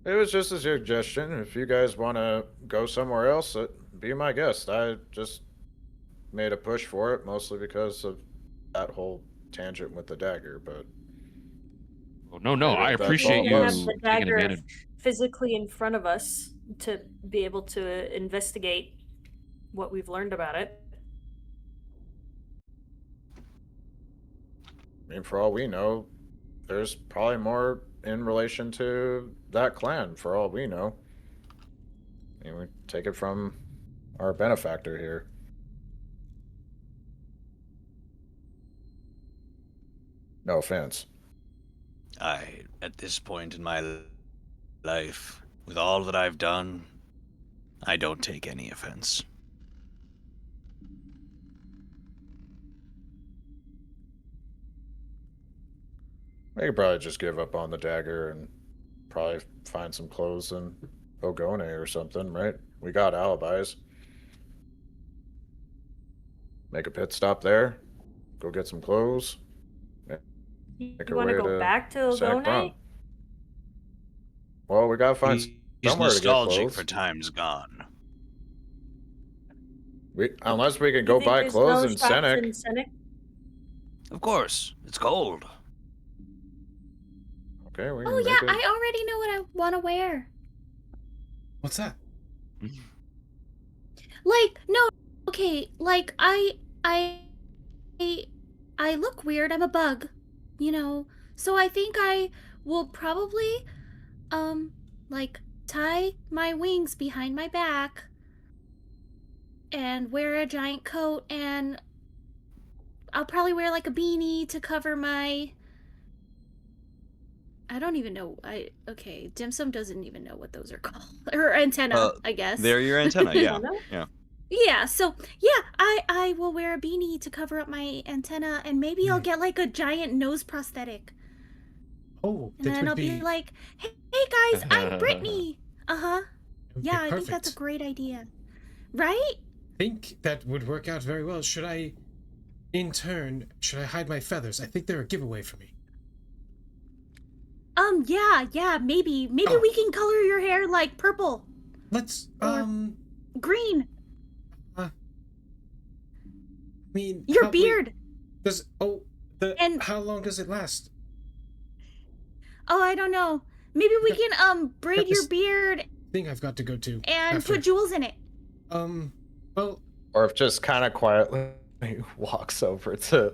It was just a suggestion. If you guys want to go somewhere else, be my guest. I just made a push for it, mostly because of that whole tangent with the dagger, but... Oh, no, I That's appreciate all you it have was. the taking dagger advantage. physically in front of us to be able to investigate what we've learned about it. I mean, for all we know, there's probably more in relation to that clan, for all we know. I mean, we take it from our benefactor here. No offense. At this point in my life, with all that I've done, I don't take any offense. We could probably just give up on the dagger and probably find some clothes in Ogone or something, right? We got alibis. Make a pit stop there. Go get some clothes. You Make our want to way go to back to Scenic Braun. Ogone? Well, we gotta find He's somewhere to get nostalgic clothes. for times gone. Unless we can You go think buy there's clothes no in shops Scenic. in Scenic? Of course, it's cold. Okay, we can Oh, yeah, make it. I already know what I want to wear. What's that? Like, no, okay, like, I look weird, I'm a bug, you know, so I think I will probably, like, tie my wings behind my back and wear a giant coat, and I'll probably wear, like, a beanie to cover my I don't even know. Okay, Dim Sum doesn't even know what those are called. Or antenna, I guess. They're your antenna, yeah. Antenna? Yeah. Yeah, so yeah, I will wear a beanie to cover up my antenna, and maybe I'll get like a giant nose prosthetic. Oh, And that then would I'll be, be like, hey guys, I'm Brittany. Uh-huh. that would be Yeah, I think that's a perfect. great idea. Right? I think that would work out very well. Should I hide my feathers? I think they're a giveaway for me. Yeah, maybe. Maybe Oh. we can color your hair like purple, Let's, Or- green. I mean, Your wait, beard. And- how long does it last? Oh, I don't know. Maybe we can braid your this- beard Thing I've got to go to. and after. put jewels in it. Well, Or if just kind of quietly walks over to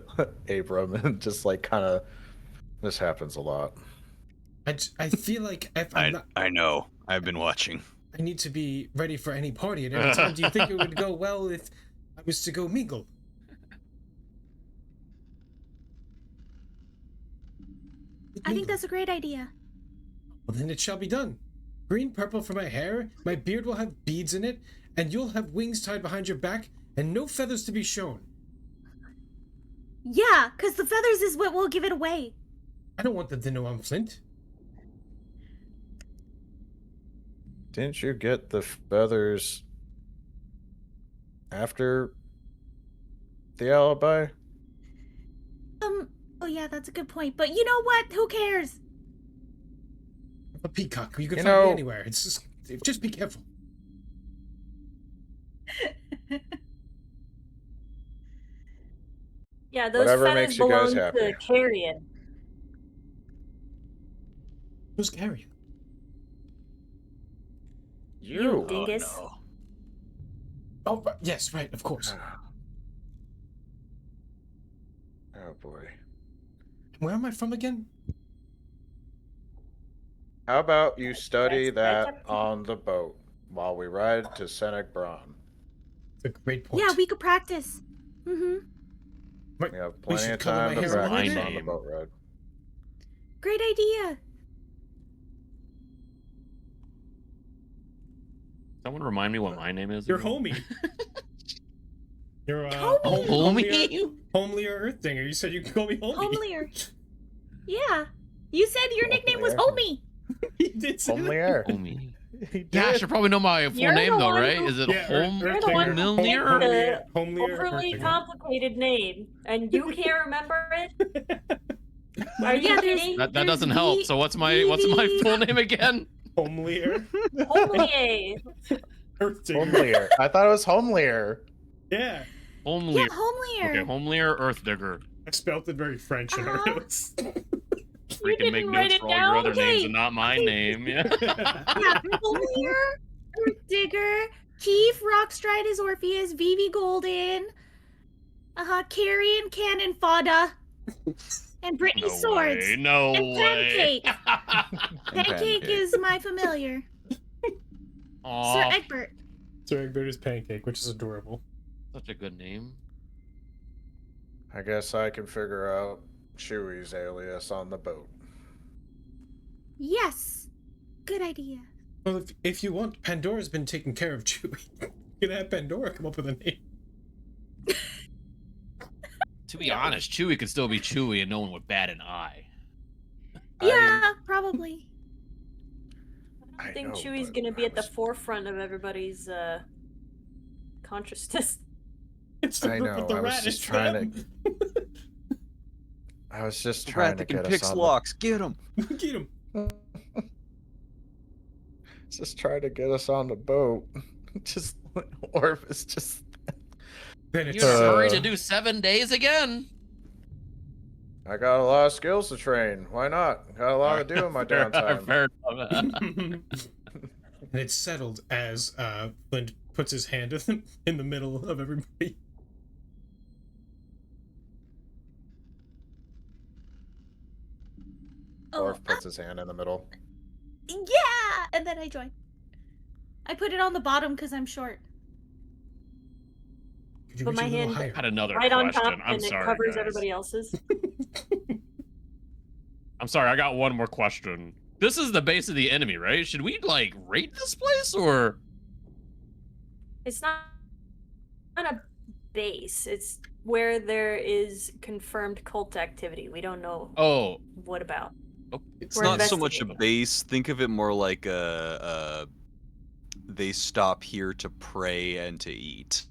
Abram and just like kind of. This happens a lot. I feel like if I'm not, I know. I've been watching. I need to be ready for any party at any time. Do you think it would go well if I was to go mingle? I think that's a great idea. Well, then it shall be done. Green purple for my hair, my beard will have beads in it, and you'll have wings tied behind your back, and no feathers to be shown. Yeah, because the feathers is what will give it away. I don't want them to know I'm Flint. Didn't you get the feathers after the alibi? Oh yeah, that's a good point. But you know what? Who cares? A peacock, you can You find me know- anywhere. It's just be careful. Yeah, those Whatever feathers makes you guys belong to happy. Carrion. Who's carrying? You dingus. Oh, yes, right, of course. Oh boy. Where am I from again? How about you study That's that up to you. on the boat while we ride to Senec Braun? It's a great point. Yeah, we could practice. Mm-hmm. Right, We have we plenty should of color time my to hair practice my on the name. boat ride. Great idea. Someone remind me what my name is. You're again? homie. You're Homie. homelier Earth Dinger. You said you could call me homie. Homelier. Yeah. You said your nickname was Homie. He did say that. Homelier. Homie. He Yeah, I did. should probably know my full You're name the though, one right? who- Is it Yeah, Home Earth You're the one Dinger. who Milner? picked the Homelier Earth overly Dinger. complicated name, and you can't remember it? Are you Yeah, kidding? That There's doesn't help. V- So what's my full name again? Homelier Homelier. Earth Dinger. Homelier. I thought it was Homelier. Yeah, Homelier. Yeah, Homelier. Okay, Homelier Earth Digger. I spelled it very French in our Uh-huh. notes. Freaking make didn't write notes it for all your down? other names Okay. and not my name. Yeah. Yeah, Homelier, Earth Digger, Keith, Rockstride is Orpheus, Vivi Golden, Carrion, Cannon, Fodda, and Brittany No Swords. way. No And way. Pancake is my familiar. Sir Aw, Egbert. Sir Egbert's pancake, which is adorable. such a good name. I guess I can figure out Chewy's alias on the boat. Yes. Good idea. Well, if you want, Pandora's been taking care of Chewie. You can have Pandora come up with a name. To be honest, Chewie could still be Chewie and no one would bat an eye. Yeah, probably. I I think know, Chewie's but gonna be I at the was- forefront of everybody's consciousness. It's the I group with know, the I was rat. just It's trying them. I was just The trying rat to that can get pick us on locks. Get him. Get him. just trying to get us on the boat. Just Orpheus just Then You're it's in a hurry Uh, to do 7 days again. I got a lot of skills to train. Why not? Got a lot to do in my downtime. Fair enough. and it's settled as Flint puts his hand in the middle of everybody. Oh, Orph puts his hand in the middle. yeah! And then I join. I put it on the bottom because I'm short. Could you Put reach my a little hand higher? Had another Right on question. top, I'm and sorry, it covers guys. everybody else's. I'm sorry, I got one more question. This is the base of the enemy, right? Should we like raid this place or? It's not a base. It's where there is confirmed cult activity. We don't know Oh, what about. It's We're not so much a investigating. base. Think of it more like they stop here to pray and to eat,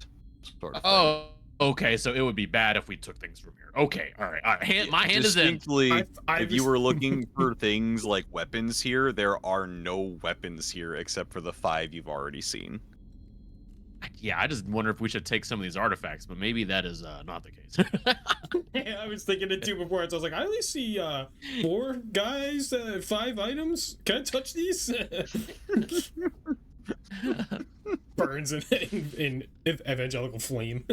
sort of thing. oh, okay. So it would be bad if we took things from here. Okay, all right. My hand is in. Distinctly, I if you was- were looking for things like weapons here, there are no weapons here except for the 5 you've already seen. Yeah, I just wonder if we should take some of these artifacts, but maybe that is not the case. Yeah, I was thinking it too before. So I was like, I only see 4 guys, 5 items. Can I touch these? Burns in evangelical flame.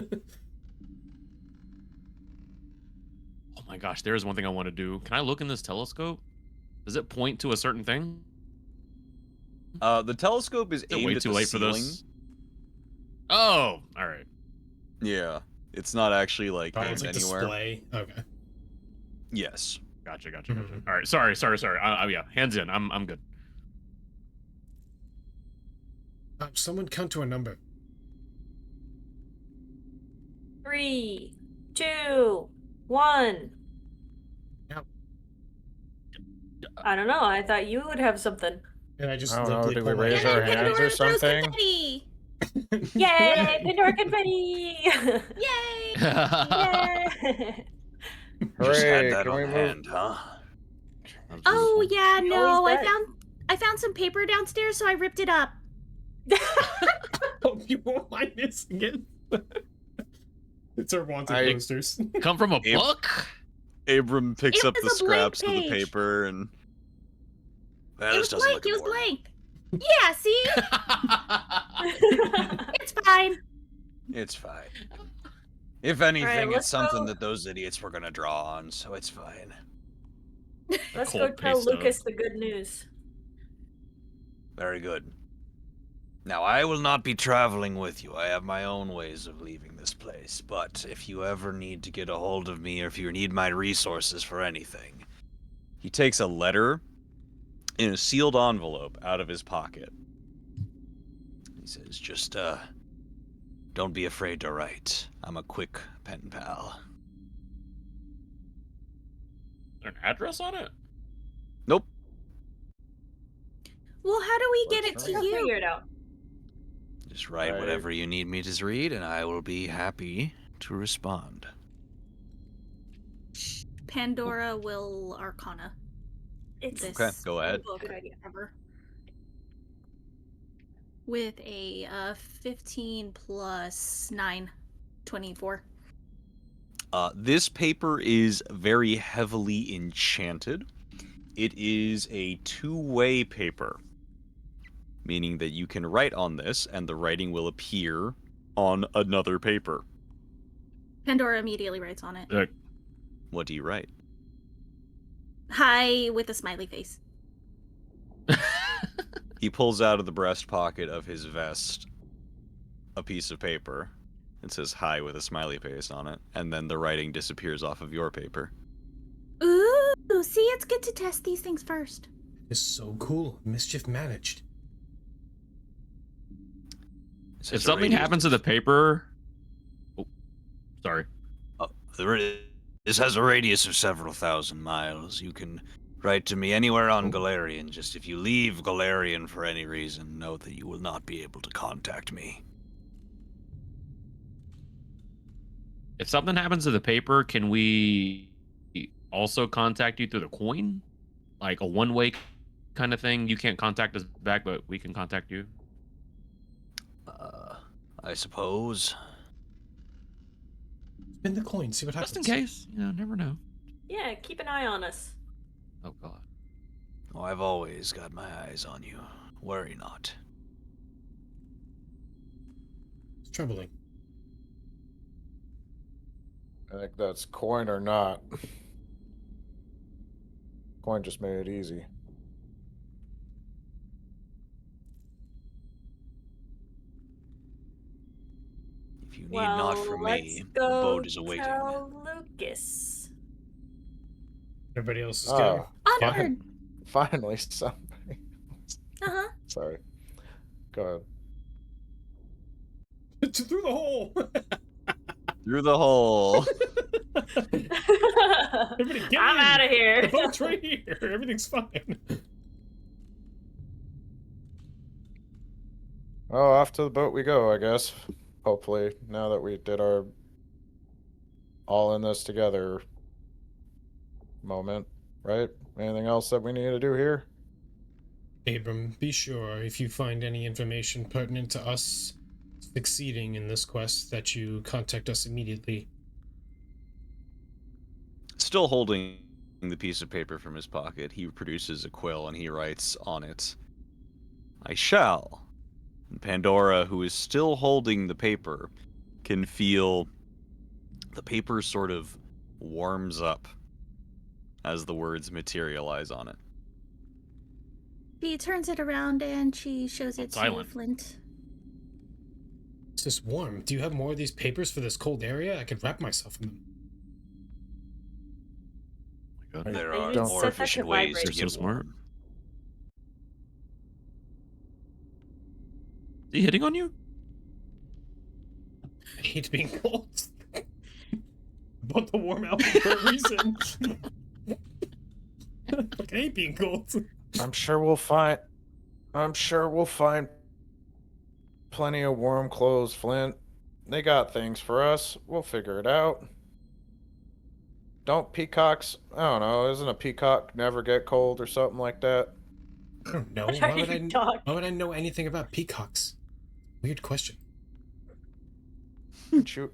Oh my gosh, there is one thing I want to do. Can I look in this telescope? Does it point to a certain thing? The telescope is Is it aimed way at too the late for ceiling. this? Oh, all right. Yeah, it's not actually like Oh, aimed it's like anywhere. display. Okay. Yes. Gotcha. Mhm. All right, sorry. Yeah, hands in. I'm good. Someone count to a number. 3, 2, 1. Yep. I don't know. I thought you would have something. And I just I don't know, limply do we pull my raise And our then hand. hands Pandora or throws something? confetti. Yay! Pandora confetti! Yay! Yay! Just had Hooray, that can on we move? hand, huh? Oh yeah, no, Always I does. found some paper downstairs, so I ripped it up. Hope you won't mind missing it. It's our wanted posters. Come from a Ab- book? Abram picks It up the was a blank scraps of the page. paper and. Well, It this was doesn't blank. look It was important. blank. Yeah, see, it's fine. It's fine. If anything, let's it's something go. that those idiots were gonna draw on, so it's fine. Let's Cold go tell paste of- Lucas the good news. Very good. Now, I will not be traveling with you. I have my own ways of leaving this place. But if you ever need to get a hold of me, or if you need my resources for anything. He takes a letter in a sealed envelope out of his pocket. He says, just, don't be afraid to write. I'm a quick pen pal. Is there an address on it? Nope. Well, how do we get it Let's to We'll you? figure it out. Just write Right. whatever you need me to read, and I will be happy to respond. Pandora will Arcana. It's This Okay, go ahead. book Good idea. ever. With a 15 plus 9, 24. This paper is very heavily enchanted. It is a two-way paper, meaning that you can write on this, and the writing will appear on another paper. Pandora immediately writes on it. What do you write? Hi, with a smiley face. He pulls out of the breast pocket of his vest a piece of paper. It says hi with a smiley face on it, and then the writing disappears off of your paper. Ooh, see, it's good to test these things first. It's so cool. Mischief managed. It says If a something radius- happens to the paper... Oh, sorry. This has a radius of several thousand miles. You can write to me anywhere on Galarian. Just if you leave Galarian for any reason, know that you will not be able to contact me. If something happens to the paper, can we also contact you through the coin? Like a one-way kind of thing? You can't contact us back, but we can contact you? I suppose. Spin the coin, see what happens. Just in case. You know, never know. Yeah, keep an eye on us. Oh, God. Oh, I've always got my eyes on you. Worry not. It's troubling. I think that's coin or not. Coin just made it easy. If you need Well, not from let's me, the go boat is awaiting. tell Lucas. Everybody else is Oh, good. On Yeah. covered. Finally, somebody. Uh-huh. Sorry. Go Through the hole. Through the hole. Everybody get I'm in. out of here. The boat's right here. Everything's fine. Oh, off to the boat we go, I guess. Hopefully, now that we did our all in this together moment, right? Anything else that we need to do here? Abram, be sure if you find any information pertinent to us succeeding in this quest that you contact us immediately. Still holding the piece of paper from his pocket, he produces a quill and he writes on it, I shall. And Pandora, who is still holding the paper, can feel the paper sort of warms up as the words materialize on it. She turns it around and she shows it to Silent. Flint. This is warm. Do you have more of these papers for this cold area? I could wrap myself in them. Oh my God. There Maybe are it's more set that efficient to ways to vibrate. So get smart. warm. Is he hitting on you? I hate being cold. Bought the warm outfit for a reason. Like, I hate being cold. I'm sure we'll find plenty of warm clothes, Flint. They got things for us. We'll figure it out. Don't peacocks, I don't know, isn't a peacock never get cold or something like that? I don't know. What are you talking? Why would I know anything about peacocks? Weird question. Shoot.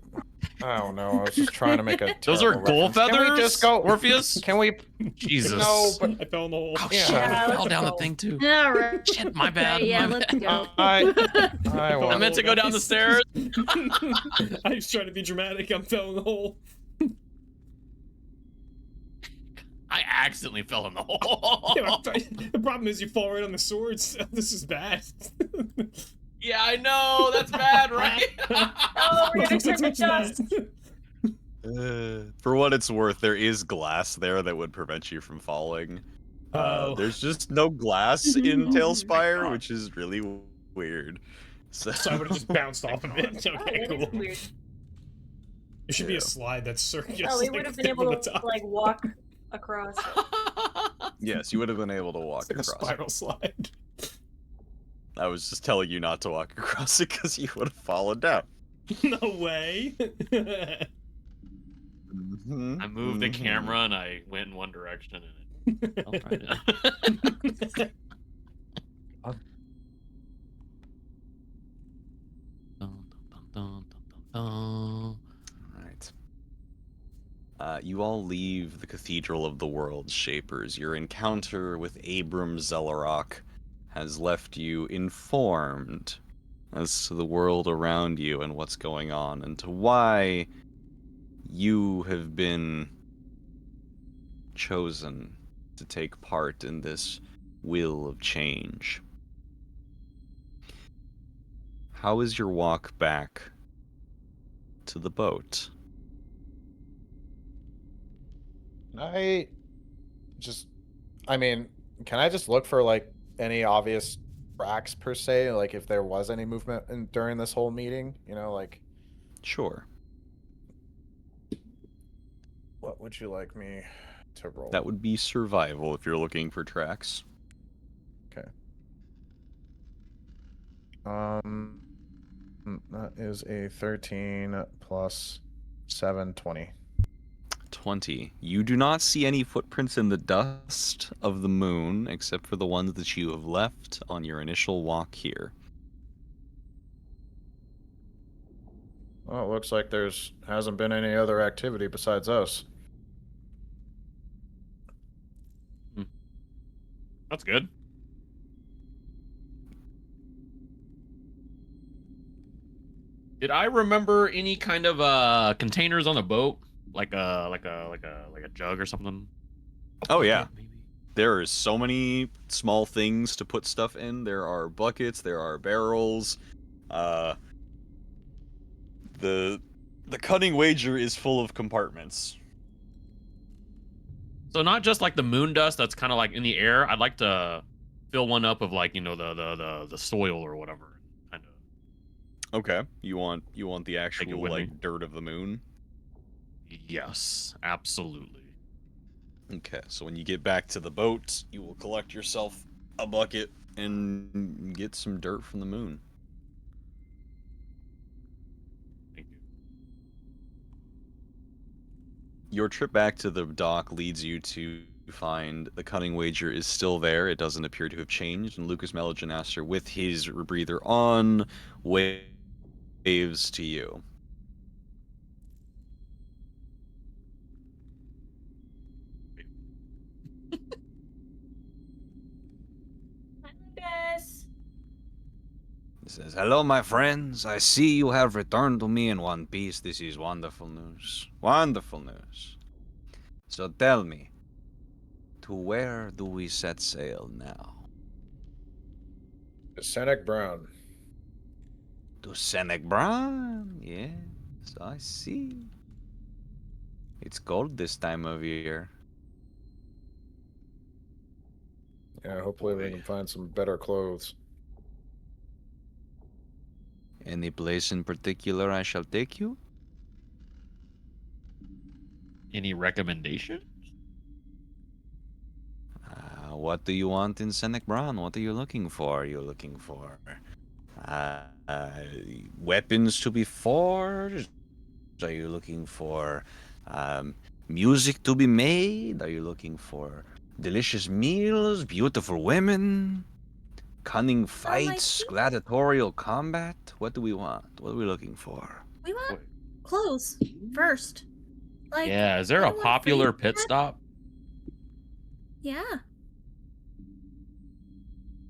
I don't know. I was just trying to make a. Those are terrible goal reference. feathers? Can we just go? Orpheus? Can we? Jesus. No, but I fell in the hole. Oh, Yeah. shit. I Yeah, fell let's down the go. thing, too. All right. Shit, my bad. Yeah, my let's bad. go. I I want. meant to go down the stairs. I was trying to be dramatic. I'm fell in the hole. I accidentally fell in the hole. Yeah, the problem is you fall right on the swords. This is bad. Yeah, I know. That's bad, right? Oh, we're gonna That's turn to what's bad. dust. For what it's worth, there is glass there that would prevent you from falling. Oh. There's just no glass in Talespire, which is really weird. So, So I would have just bounced off of it. Oh, Okay, that is cool. weird. There should be Yeah. a slide that's circular. Oh, we would have been able to like walk across. yes, you would have been able to walk It's like a across. spiral slide. I was just telling you not to walk across it because you would have fallen down. No way. Mhm, I moved the mhm. camera and I went in one direction and it fell right in. Dun, dun, dun, dun, dun, dun. Right. You all leave the Cathedral of the World's Shapers. Your encounter with Abram Zellerach has left you informed as to the world around you and what's going on, and to why you have been chosen to take part in this will of change. How is your walk back to the boat? I mean, can I just look for like any obvious tracks per se? Like if there was any movement during this whole meeting, you know, like Sure. what would you like me to roll? That would be survival if you're looking for tracks. That is a 13 plus 7, 20. 20. You do not see any footprints in the dust of the moon, except for the ones that you have left on your initial walk here. Well, it looks like hasn't been any other activity besides us. That's good. Did I remember any kind of containers on the boat, like a jug or something? Oh, yeah. Maybe. There are so many small things to put stuff in. There are buckets, there are barrels. The cunning wager is full of compartments. So not just like the moon dust that's kind of like in the air. I'd like to fill one up of like, you know, the soil or whatever. Kind of. Okay. You want the it actual with me. like dirt of the moon? Yes, absolutely. Okay. So when you get back to the boat, you will collect yourself a bucket and get some dirt from the moon. Thank you. Your trip back to the dock leads you to find the cunning wager is still there. It doesn't appear to have changed, and Lucas Meloginaster, with his rebreather on, waves to you. Yes. He says, "Hello, my friends. I see you have returned to me in one piece. This is wonderful news. Wonderful news. So tell me, to where do we set sail now? Senec Brown. To Senec Brown? Yes, I see. It's cold this time of year. Yeah, hopefully we can find some better clothes. Any place in particular I shall take you? Any recommendations? What do you want in Senec Brown? What are you looking for? Are you looking for uh, weapons to be forged? Are you looking for music to be made? Are you looking for delicious meals, beautiful women, cunning fights, think- gladiatorial combat? What do we want? What are we looking for? We want Wait. clothes first. Like, Yeah, is there I a don't want popular free pit pet- stop? Yeah.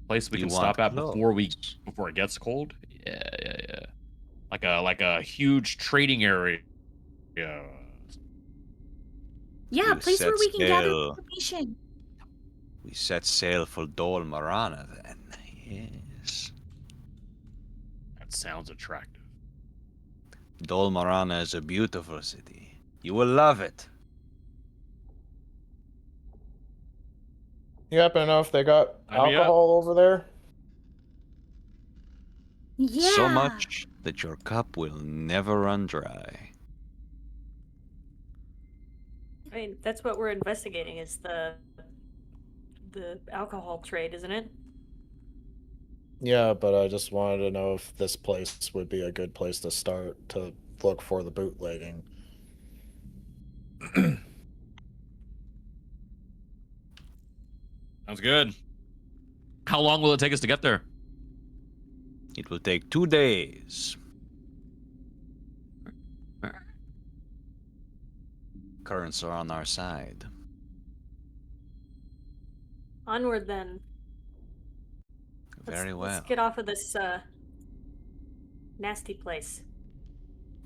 Place we You can want stop at before clothes? it gets cold? Yeah. Like a huge trading area. Yeah. Yeah, a We place where set we can gather sail. information. We set sail for Dol Marana then. Yes. That sounds attractive. Dol Marana is a beautiful city. You will love it. You happen to know if they got Sign me up. alcohol over there? Yeah. So much that your cup will never run dry. I mean, that's what we're investigating is the alcohol trade, isn't it? Yeah, but I just wanted to know if this place would be a good place to start to look for the bootlegging. Sounds good. How long will it take us to get there? It will take 2 days. Currents are on our side. Onward then. Very well. Let's get off of this nasty place.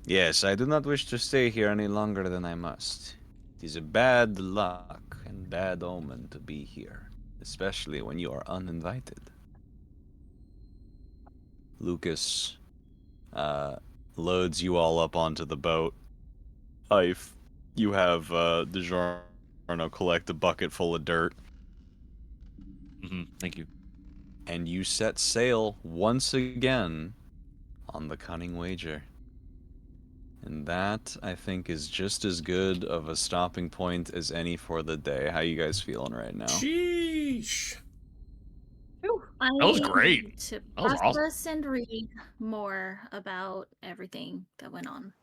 Yes, I do not wish to stay here any longer than I must. It is a bad luck and bad omen to be here, especially when you are uninvited. Lucas loads you all up onto the boat. You have DiGiorno collect a bucket full of dirt, Thank you. and you set sail once again on the cunning wager. And that, I think, is just as good of a stopping point as any for the day. How you guys feeling right now? Sheesh. That was great. Need to That was awesome. process and read more about everything that went on.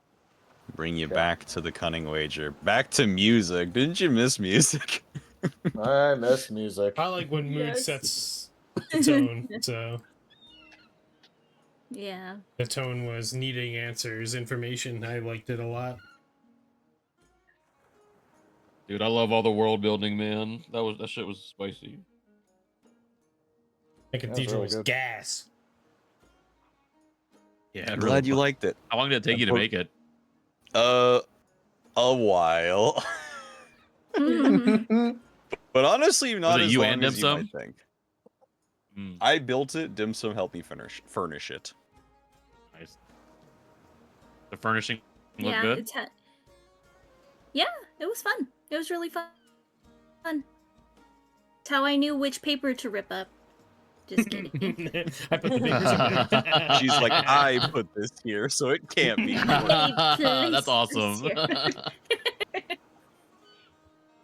Bring you Okay. back to the cunning wager. Back to music. Didn't you miss music? I miss music. I like when mood Yes. sets the tone. So Yeah. the tone was needing answers, information. I liked it a lot. Dude, I love all the world building, man. That shit was spicy. The was cathedral really was good. gas. Yeah, I'm glad you liked it. How long did it take you to make it? A while. But honestly, not it as you long and as you Dim might Sum? think. Mm, I built it. Dim Sum helped me furnish it. nice. The furnishing looked Yeah, good. yeah, it was fun. It was really fun. Fun. It's how I knew which paper to rip up. Just kidding. I put the papers in there. She's like, I put this here, so it can't be. That's awesome.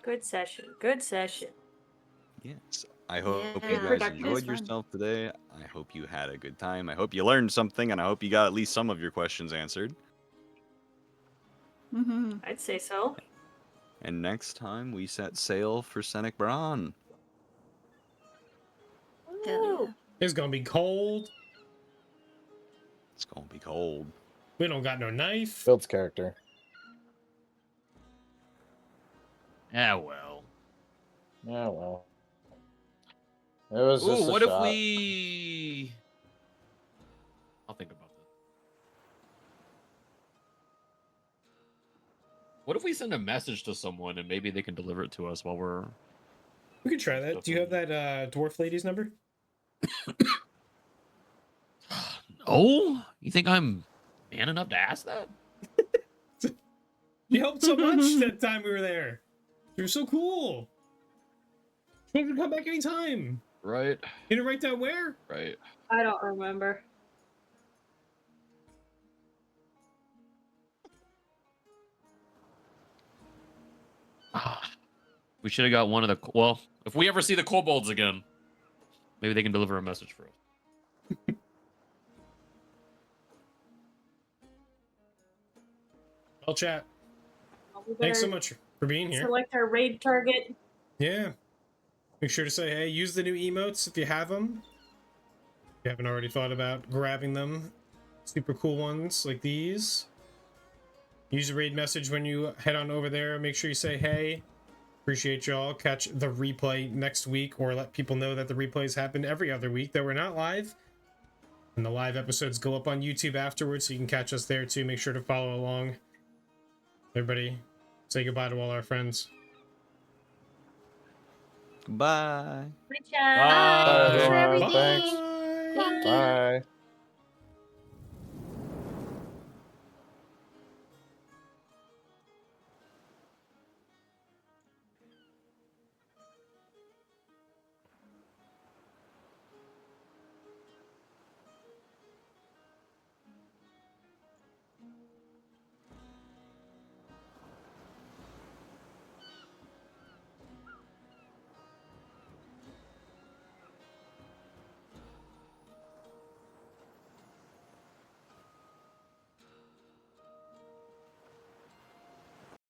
Good session. Good session. Yes. I hope Yeah, you guys productive. enjoyed It was fun. yourself today. I hope you had a good time. I hope you learned something, and I hope you got at least some of your questions answered. Mm-hmm. I'd say so. And next time, we set sail for Senec Bran. Woo. It's gonna be cold. It's gonna be cold. We don't got no knife. Builds character. Yeah, well. Yeah, well. It was just Ooh, a what if shot. we... I'll think about that. What if we send a message to someone and maybe they can deliver it to us while we're... We could try that. Do you have that dwarf lady's number? Oh? You think I'm man enough to ask that? You helped so much that time we were there. You were so cool. You can come back anytime. Right. You didn't write down where? Right. I don't remember. We should have got one of the... Well, if we ever see the kobolds again, maybe they can deliver a message for us. Well, chat. Well, we Thanks so better much for being here. Select our raid target. Yeah. Make sure to say, hey, use the new emotes if you have them. If you haven't already thought about grabbing them. Super cool ones like these. Use the raid message when you head on over there. Make sure you say, hey, appreciate y'all. Catch the replay next week, or let people know that the replays happen every other week that we're not live. And the live episodes go up on YouTube afterwards, so you can catch us there too. Make sure to follow along. Everybody, say goodbye to all our friends. Bye. Reach out. Bye, Thanks for everyone. everything. Thanks. Thank you. Bye.